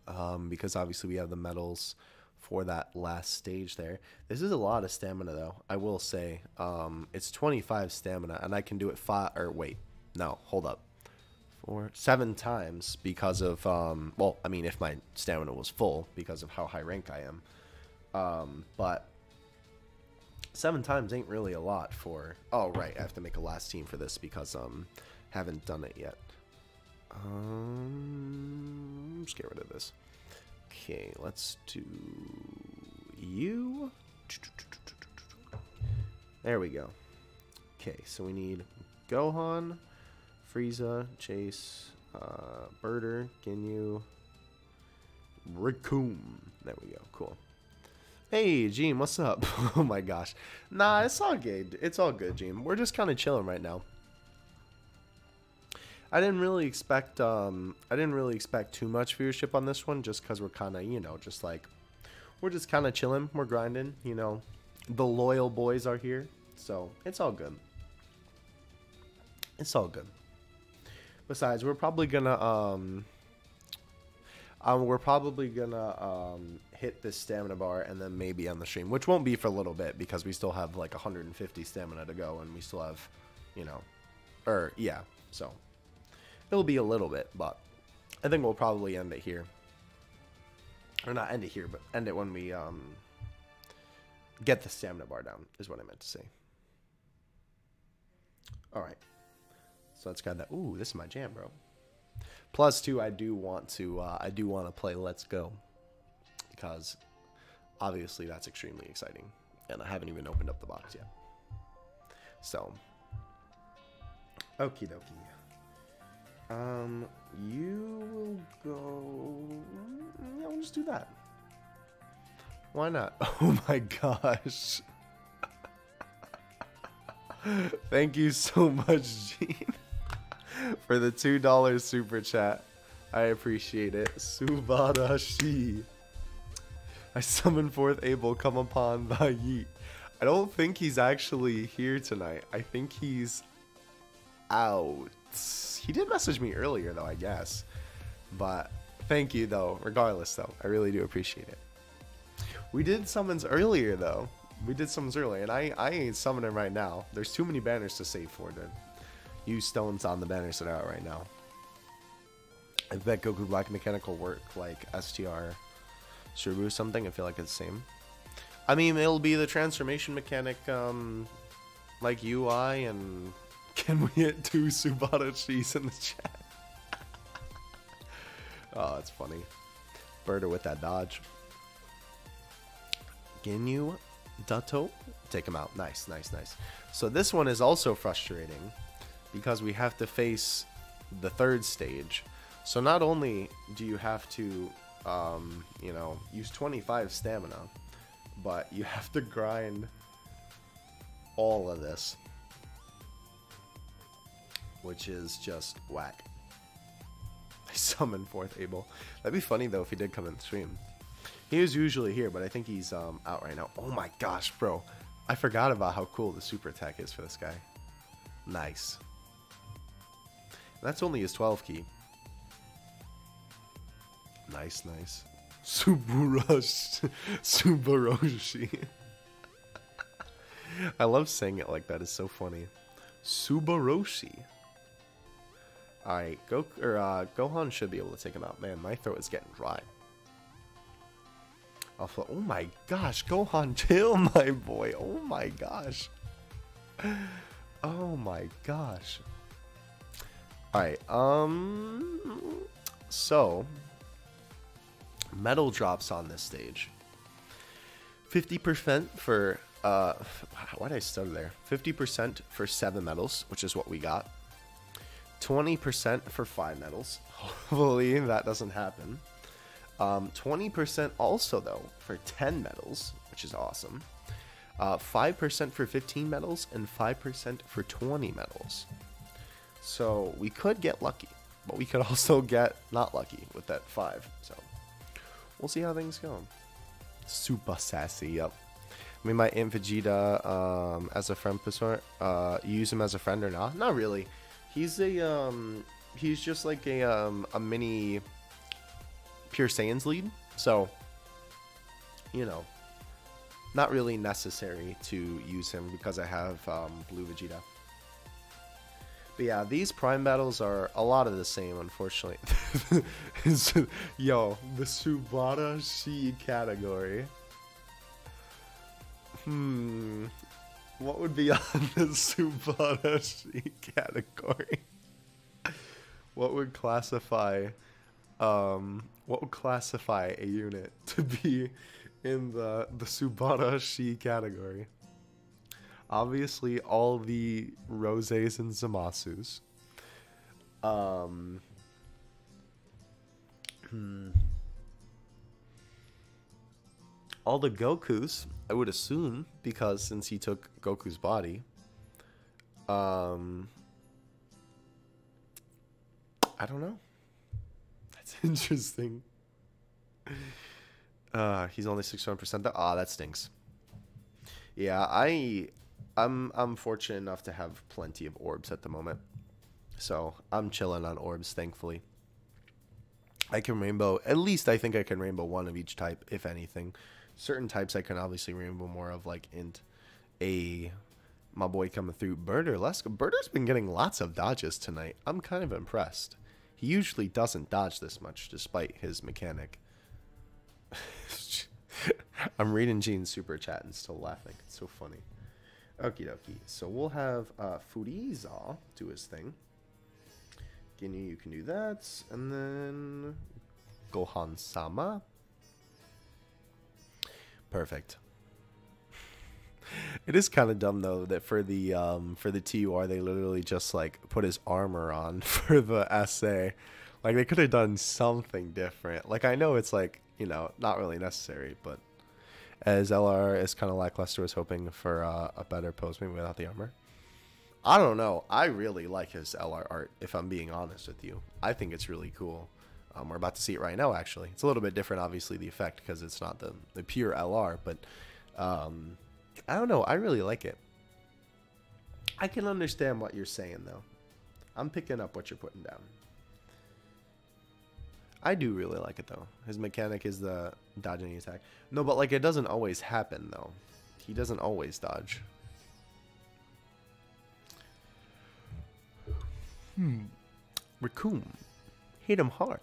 because obviously we have the medals for that last stage there. This is a lot of stamina though, I will say. It's 25 stamina, and I can do it 7 times because of well, I mean, if my stamina was full because of how high rank I am, but 7 times ain't really a lot for, oh right, I have to make a last team for this because haven't done it yet. Just get rid of this. Okay, let's do you. There we go. Okay, so we need Gohan, Frieza, Chase, Birder, Ginyu, Raccoon. There we go. Cool. Hey, Gene, what's up? Oh my gosh. Nah, it's all good. It's all good, Gene. We're just kind of chilling right now. I didn't really expect too much viewership on this one, just because we're kind of, you know, just like, we're just kind of chilling. We're grinding, you know. The loyal boys are here, so it's all good. It's all good. Besides, we're probably gonna hit this stamina bar and then maybe on the stream, which won't be for a little bit because we still have like 150 stamina to go, and we still have, you know, yeah, so it'll be a little bit, but I think we'll probably end it here, or not end it here, but end it when we get the stamina bar down, is what I meant to say. All right. So it's got that. Ooh, this is my jam, bro. Plus, too, I do want to play Let's Go, because obviously that's extremely exciting, and I haven't even opened up the box yet. So, okie dokie. You will go. Yeah, we'll just do that. Why not? Oh my gosh. Thank you so much, Gene, for the $2 super chat. I appreciate it. Subarashi. I summon forth Abel, come upon thy yeet. I don't think he's actually here tonight. I think he's out. He did message me earlier, though, I guess. But thank you, though. Regardless, though. I really do appreciate it. We did summons earlier, though. We did summons earlier, and I ain't summoning right now. There's too many banners to save for to use stones on the banners that are out right now. I bet Goku Black Mechanical work like STR Subaru something. I feel like it's the same. I mean, it'll be the transformation mechanic, like UI, and can we hit 2 Subarashis in the chat? Oh, that's funny. Birder with that dodge. Ginyu Dato, take him out. Nice, nice, nice. So this one is also frustrating because we have to face the 3rd stage. So not only do you have to, you know, use 25 stamina, but you have to grind all of this, which is just whack. I summoned forth Abel. That'd be funny though if he did come in the stream. He is usually here, but I think he's out right now. Oh my gosh, bro. I forgot about how cool the super attack is for this guy. Nice. That's only his 12 key. Nice, nice. Subaroshi. I love saying it like that. It's so funny. Subaroshi. Alright, Gohan should be able to take him out. Man, my throat is getting dry. Oh my gosh, Gohan, chill, my boy. Oh my gosh. Oh my gosh. Alright, so metal drops on this stage. 50% for why did I stutter there? 50% for 7 medals, which is what we got. 20% for 5 medals. Hopefully that doesn't happen. 20% also, though, for 10 medals, which is awesome. 5% for 15 medals, and 5% for 20 medals. So we could get lucky, but we could also get not lucky with that 5. So we'll see how things go. Super sassy, yep. We might in Vegeta as a friend, use him as a friend or not? Not really. He's a he's just like a mini Pure Saiyan's lead, so you know, not really necessary to use him because I have Blue Vegeta. But yeah, these Prime battles are a lot of the same, unfortunately. Yo, the Subarashi category. What would be on the Subarashi category? What would classify a unit to be in the Subarashi category? Obviously, all the Roses and Zamasus. All the Gokus, I would assume, because since he took Goku's body. I don't know. That's interesting. He's only 61%. Ah, that stinks. Yeah, I'm fortunate enough to have plenty of orbs at the moment, so I'm chilling on orbs, thankfully. I can rainbow, at least I think I can rainbow 1 of each type, if anything. Certain types I can obviously rainbow more of, like int A. My boy coming through. Birder, let's go. Birder's been getting lots of dodges tonight. I'm kind of impressed. He usually doesn't dodge this much, despite his mechanic. I'm reading Gene's super chat and still laughing. It's so funny. Okie dokie. So we'll have Furiza do his thing. Ginyu, you can do that. And then Gohan-sama. Perfect. It is kind of dumb though that for the TUR they literally just like put his armor on for the SA. Like they could have done something different. Like I know it's like, you know, not really necessary, but as LR is kind of lackluster. Was hoping for a better pose maybe without the armor. I don't know. I really like his LR art, if I'm being honest with you. I think it's really cool. We're about to see it right now, actually. It's a little bit different, obviously, the effect, because it's not the pure LR, but I don't know. I really like it. I can understand what you're saying, though. I'm picking up what you're putting down. I do really like it, though. His mechanic is the dodge any attack. No, but, like, it doesn't always happen, though. He doesn't always dodge. Raccoon. Hit him hard.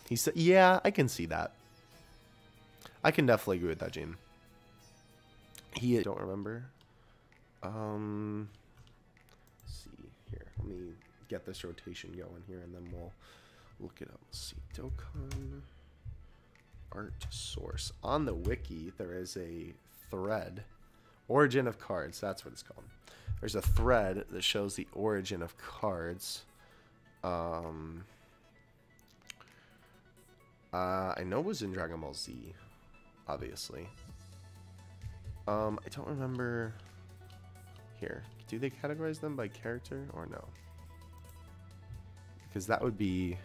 He said, yeah, I can see that. I can definitely agree with that, Gene. He don't remember. Let's see here. Let me get this rotation going here, and then we'll look it up. Let's see. Dokkan art source. On the wiki, there is a thread. Origin of cards. That's what it's called. There's a thread that shows the origin of cards. I know it was in Dragon Ball Z, obviously. I don't remember. Here, do they categorize them by character or no? Because that would be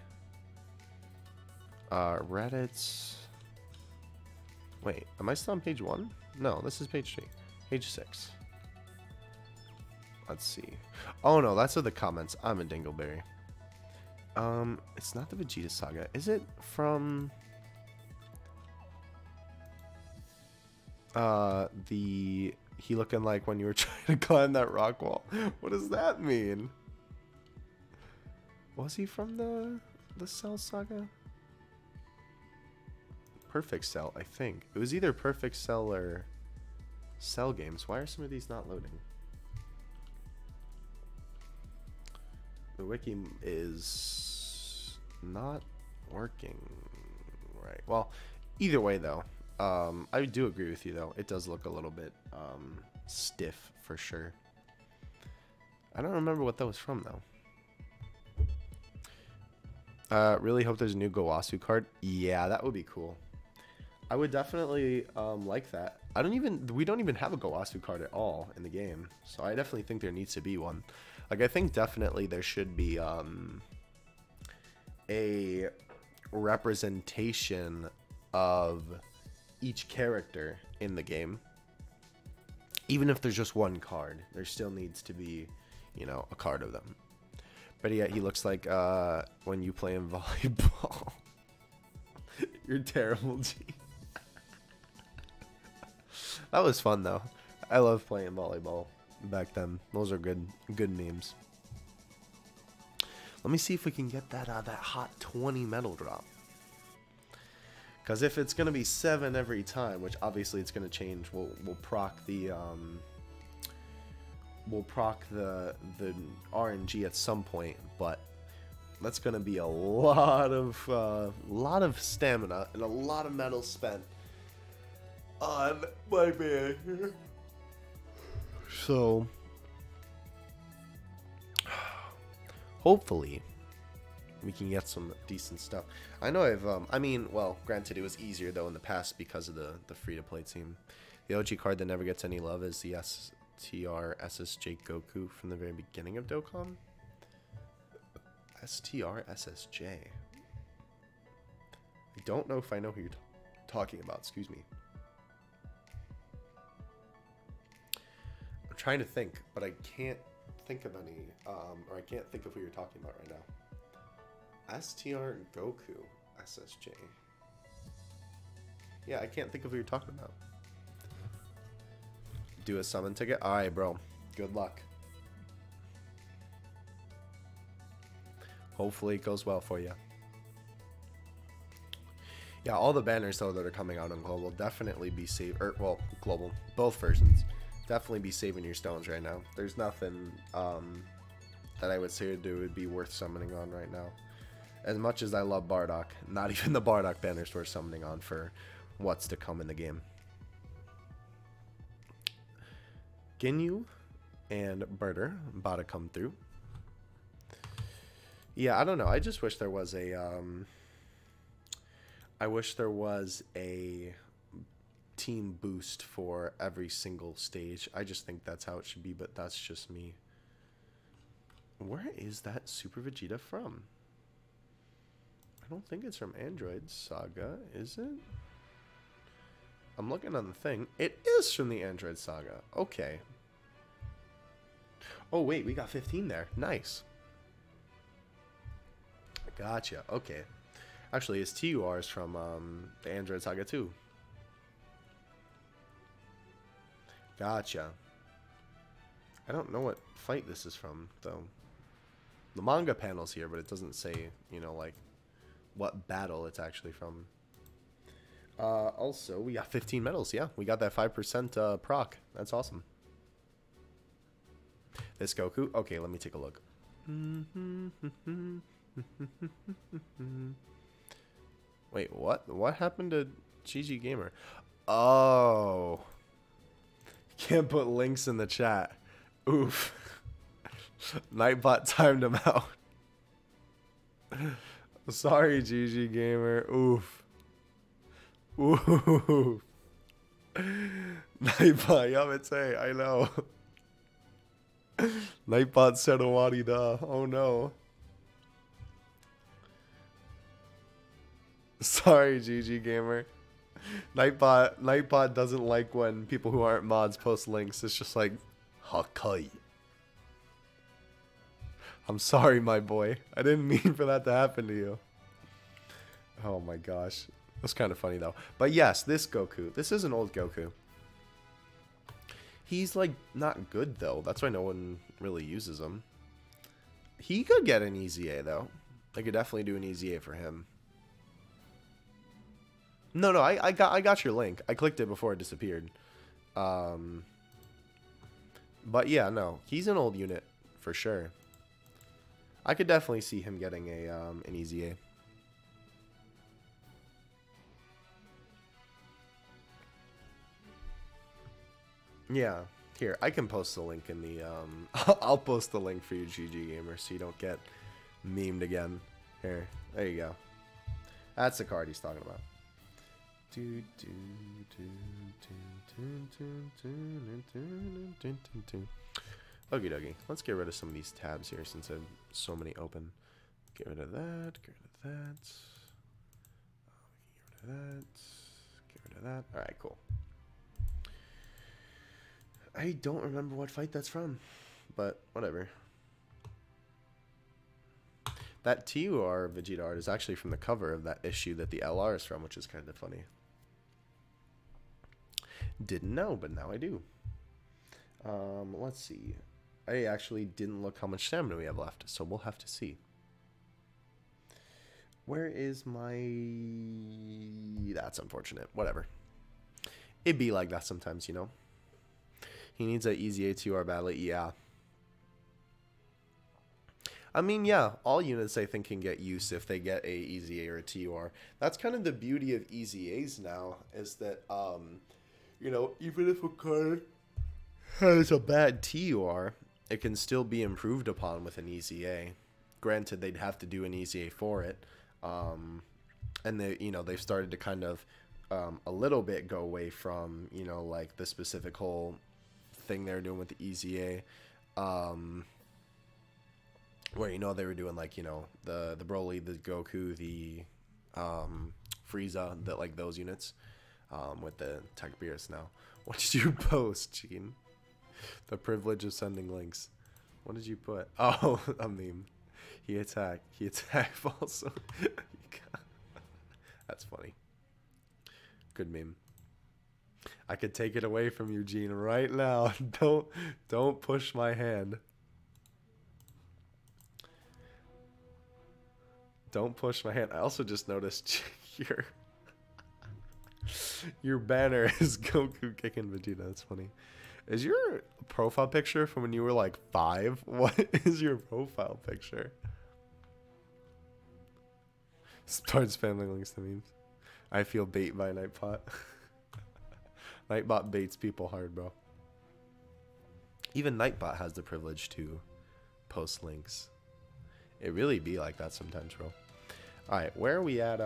Reddit's. Wait, am I still on page 1? No, this is page 3. Page 6. Let's see. Oh no, that's of the comments. I'm a dingleberry. It's not the Vegeta saga. Is it from the he looking like when you were trying to climb that rock wall? What does that mean? Was he from the Cell saga? Perfect Cell, I think. It was either Perfect Cell or Cell games. Why are some of these not loading? The wiki is not working right. Well, either way, though, I do agree with you, though. It does look a little bit stiff, for sure. I don't remember what that was from, though. Really hope there's a new Gowasu card. Yeah, that would be cool. I would definitely like that. We don't even have a Gowasu card at all in the game, so I definitely think there needs to be one. Like, I think definitely there should be a representation of each character in the game. Even if there's just one card, there still needs to be, you know, a card of them. But yeah, he looks like when you play in volleyball. You're terrible, G. That was fun, though. I love playing volleyball back then. Those are good memes. Let me see if we can get that that hot 20 medal drop. Because if it's gonna be 7 every time, which obviously it's gonna change, we'll proc the RNG at some point, but that's gonna be a lot of stamina and a lot of metal spent on my man here. So hopefully we can get some decent stuff. I know I mean, well, granted it was easier though in the past because of the free-to-play team. The OG card that never gets any love is the STR SSJ Goku from the very beginning of Dokkan. STR SSJ. I don't know if I know who you're talking about, excuse me. I'm trying to think, but I can't think of any, or I can't think of who you're talking about right now. STR Goku SSJ. Yeah, I can't think of who you're talking about. Do a summon ticket? Alright, bro. Good luck. Hopefully it goes well for you. Yeah, all the banners, though, that are coming out on Global definitely be saved. Well, Global. Both versions. Definitely be saving your stones right now. There's nothing that I would say would be worth summoning on right now. As much as I love Bardock, not even the Bardock banners worth summoning on for what's to come in the game. Ginyu and Birder about to come through. Yeah, I don't know. I just wish there was a team boost for every single stage. I just think that's how it should be, but that's just me. Where is that Super Vegeta from? I don't think it's from Android Saga, is it? I'm looking on the thing. It is from the Android Saga. Okay. Oh, wait, we got 15 there. Nice. Gotcha. Okay. Actually, his TUR is from the Android Saga 2. Gotcha. I don't know what fight this is from, though. The manga panel's here, but it doesn't say, you know, like, what battle it's actually from. Also, we got 15 medals. Yeah, we got that 5% proc. That's awesome. This Goku? Okay, let me take a look. Wait, what? What happened to GG Gamer? Oh. Can't put links in the chat. Oof. Nightbot timed him out. Sorry, GG Gamer. Oof. Oof. Nightbot, Yamete, I know. Nightbot said Owari-da. Oh no. Sorry, GG Gamer. Nightbot doesn't like when people who aren't mods post links. It's just like, Hakai. I'm sorry, my boy. I didn't mean for that to happen to you. Oh my gosh. That's kind of funny though. But yes, this Goku. This is an old Goku. He's like not good though. That's why no one really uses him. He could get an easy A though. I could definitely do an easy A for him. No, I got your link. I clicked it before it disappeared. But yeah, no, he's an old unit for sure. I could definitely see him getting a an easy A. Yeah, here I can post the link in the I'll post the link for you, GG Gamer, so you don't get memed again. Here, there you go. That's the card he's talking about. Okie dokie. Let's get rid of some of these tabs here since I have so many open. Get rid of that. Get rid of that. Get rid of that. Get rid of that. All right, cool. I don't remember what fight that's from, but whatever. That TUR Vegeta art is actually from the cover of that issue that the LR is from, which is kind of funny. Didn't know, but now I do. Let's see. I actually didn't look how much stamina we have left, so we'll have to see. Where is my... That's unfortunate. Whatever. It'd be like that sometimes, you know? He needs an easy A2R battle. Yeah. I mean, yeah, all units I think can get use if they get a easy A or a TUR. That's kind of the beauty of easy A's now, is that, you know, even if a card has a bad TUR, it can still be improved upon with an easy A. Granted, they'd have to do an easy A for it. And they, you know, they've started to kind of a little bit go away from, you know, like the specific whole thing they're doing with the easy A, where, you know, they were doing like, you know, the Broly, the Goku, the Frieza, that like those units, with the Tech Beerus now. What did you post, Gene? The privilege of sending links. What did you put? Oh, a meme. He attacked also. That's funny. Good meme. I could take it away from you, Gene, right now. Don't push my hand. Don't push my hand. I also just noticed your banner is Goku kicking Vegeta. That's funny. Is your profile picture from when you were like 5? What is your profile picture? Start spamming links to memes. I feel bait by Nightbot. Nightbot baits people hard, bro. Even Nightbot has the privilege to post links. It really be like that sometimes, bro. Alright, where are we at?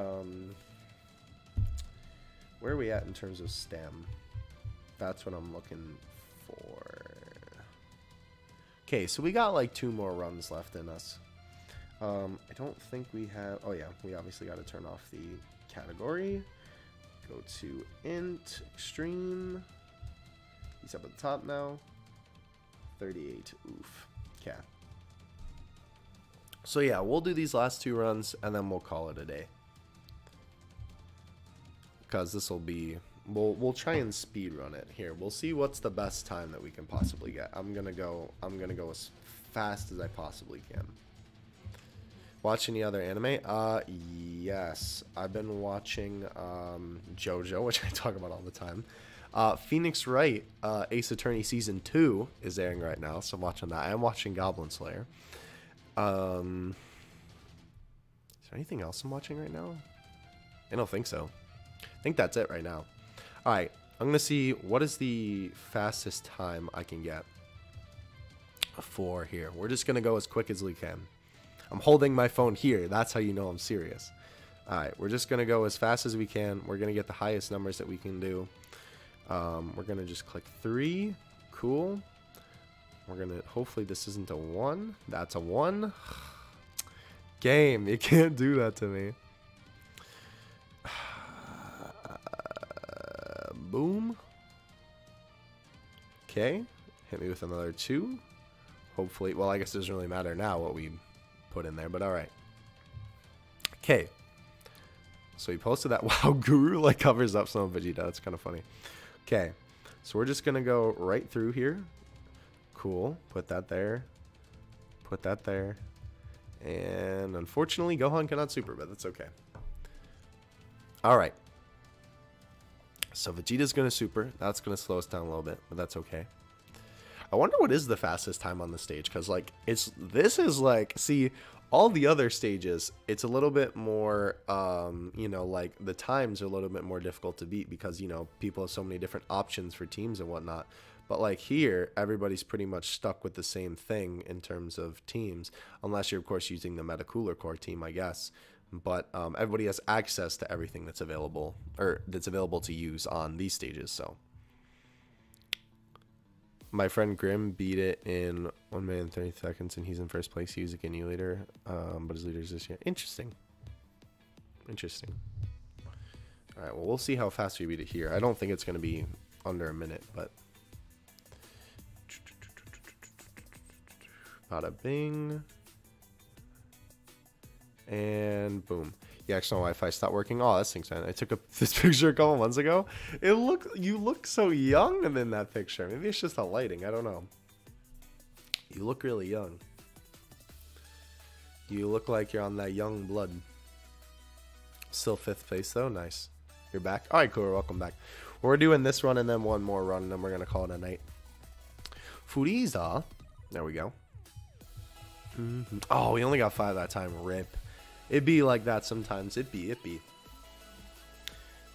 Where are we at in terms of stem? That's what I'm looking for. Okay, so we got like 2 more runs left in us. I don't think we have... Oh yeah, we obviously got to turn off the category. Go to int, extreme. He's up at the top now. 38, oof. Okay. So yeah, we'll do these last 2 runs and then we'll call it a day. Because this will be... We'll try and speed run it here. We'll see what's the best time that we can possibly get. I'm gonna go as fast as I possibly can. Watch any other anime? Yes. I've been watching JoJo, which I talk about all the time. Phoenix Wright, Ace Attorney Season 2 is airing right now, so I'm watching that. I am watching Goblin Slayer. Is there anything else I'm watching right now? I don't think so. I think that's it right now. Alright, I'm going to see what is the fastest time I can get for here. We're just going to go as quick as we can. I'm holding my phone here. That's how you know I'm serious. Alright, we're just going to go as fast as we can. We're going to get the highest numbers that we can do. We're going to just click 3. Cool. We're going to... Hopefully this isn't a 1. That's a 1. Game, you can't do that to me. Boom. Okay. Hit me with another 2. Hopefully. Well, I guess it doesn't really matter now what we put in there, but alright. Okay. So he posted that. Wow, Guru like covers up some of Vegeta. That's kind of funny. Okay. So we're just going to go right through here. Cool. Put that there. Put that there. And unfortunately, Gohan cannot super, but that's okay. Alright. So Vegeta's going to super. That's going to slow us down a little bit, but that's okay. I wonder what is the fastest time on the stage, because like this is like, see, all the other stages, it's a little bit more, you know, like the times are a little bit more difficult to beat because, you know, people have so many different options for teams and whatnot. But like here, everybody's pretty much stuck with the same thing in terms of teams, unless you're of course using the Meta Cooler Core team, I guess. But everybody has access to everything that's available, or that's available to use on these stages. So my friend Grim beat it in 1 minute and 30 seconds, and he's in first place. He was again new leader, but his leader's this year. Interesting. Interesting. All right, well, we'll see how fast we beat it here. I don't think it's going to be under a minute, but bada bing. And boom. The external Wi-Fi stopped working. Oh, that's thing's fine. I took this picture a couple months ago. You look so young in that picture. Maybe it's just the lighting. I don't know. You look really young. You look like you're on that young blood. Still 5th place though. Nice. You're back. All right, cool. Welcome back. We're doing this run and then one more run, and then we're gonna call it a night. Furiza. There we go. Oh, we only got 5 that time. Rip. It'd be like that sometimes. It be.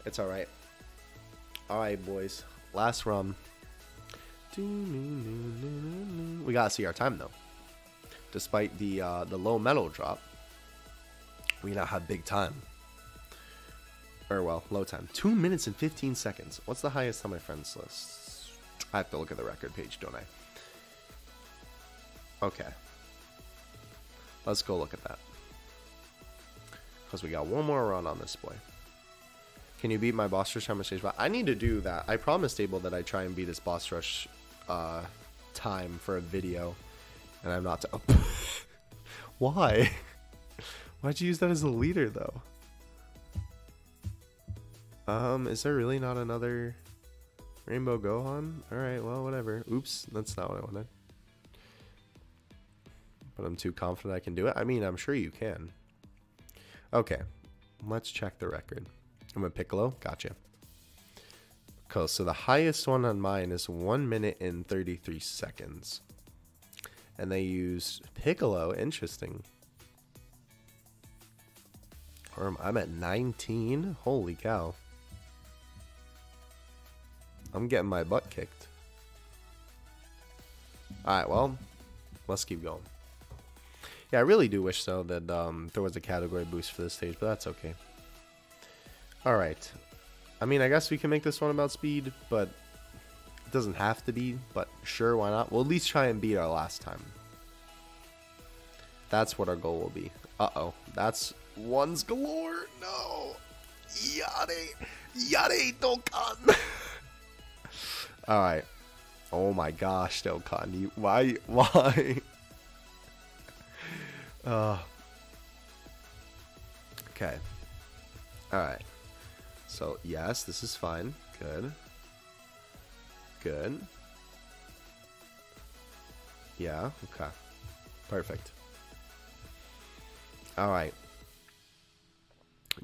It's alright. Alright, boys. Last run. We gotta see our time, though. Despite the low metal drop, we now have big time. Or, well, low time. 2 minutes and 15 seconds. What's the highest on my friends list? I have to look at the record page, don't I? Okay. Let's go look at that. Because we got one more run on this boy. Can you beat my boss rush time stage? I need to do that. I promised Abel that I try and beat his boss rush time for a video. And I'm not. Why? Why'd you use that as a leader, though? Is there really not another Rainbow Gohan? Alright, well, whatever. Oops, that's not what I wanted. But I'm too confident I can do it. I mean, I'm sure you can. Okay, let's check the record. I'm a Piccolo. Gotcha. Cool. So the highest one on mine is 1 minute and 33 seconds. And they use Piccolo. Interesting. I'm at 19. Holy cow. I'm getting my butt kicked. Alright, well, let's keep going. Yeah, I really do wish, though, that there was a category boost for this stage, but that's okay. Alright. I mean, I guess we can make this one about speed, but it doesn't have to be. But sure, why not? We'll at least try and beat our last time. That's what our goal will be. Uh-oh. That's ones galore. No. Yare Dokkan. Alright. Oh my gosh, Dokkan. Why? Okay. Alright. So, yes, this is fine. Good. Good. Yeah, okay. Perfect. Alright.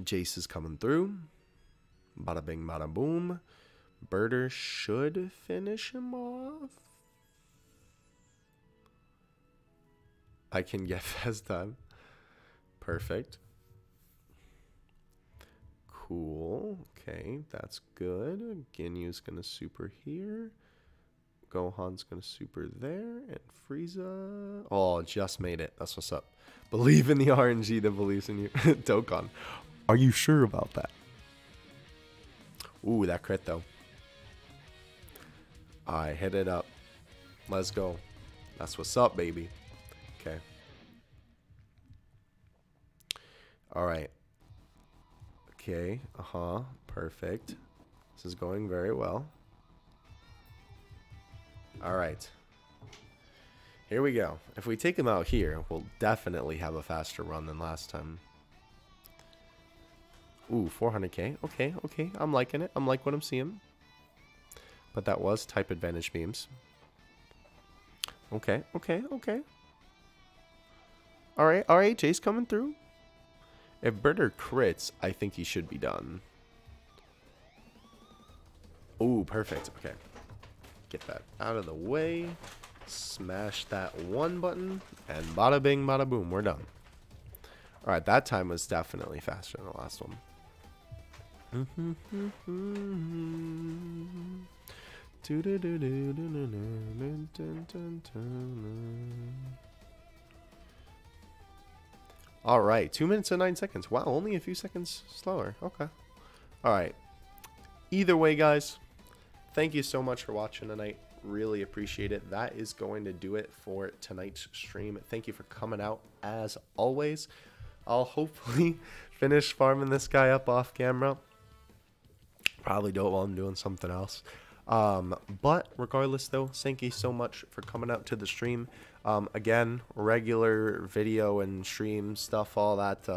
Jace is coming through. Bada bing, bada boom. Birder should finish him off. I can get fast time. Perfect. Cool. Okay, that's good. Ginyu's gonna super here. Gohan's gonna super there. And Frieza. Oh, just made it. That's what's up. Believe in the RNG that believes in you. Dokkan. Are you sure about that? Ooh, that crit though. I hit it up. Let's go. That's what's up, baby. Okay. Alright. Okay. Perfect. This is going very well. Alright. Here we go. If we take him out here, we'll definitely have a faster run than last time. Ooh, 400k. Okay, okay. I'm liking it. I'm like what I'm seeing. But that was type advantage beams. Okay, okay, okay. Alright, alright. Jay's coming through. If Birder crits, I think he should be done. Ooh, perfect. Okay. Get that out of the way. Smash that one button. And bada bing, bada boom. We're done. Alright, that time was definitely faster than the last one. Alright, 2 minutes and 9 seconds. Wow, only a few seconds slower. Okay. Alright. Either way, guys, thank you so much for watching tonight. Really appreciate it. That is going to do it for tonight's stream. Thank you for coming out as always. I'll hopefully finish farming this guy up off camera. Probably do it while I'm doing something else. But regardless though, thank you so much for coming out to the stream. Again, regular video and stream stuff, all that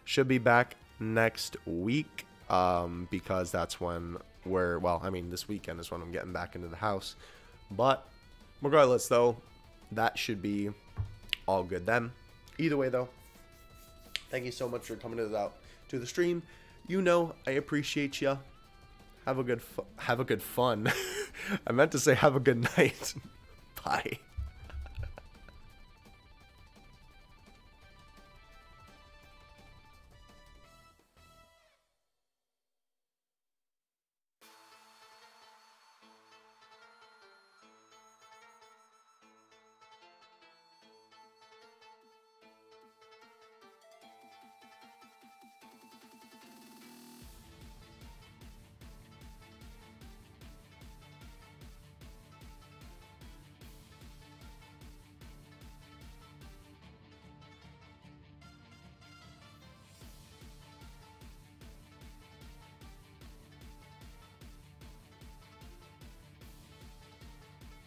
should be back next week, because that's when we're, well, I mean, this weekend is when I'm getting back into the house. But regardless though, that should be all good then. Either way though, thank you so much for coming to the stream. You know I appreciate you. Have a good fun. I meant to say have a good night. Bye.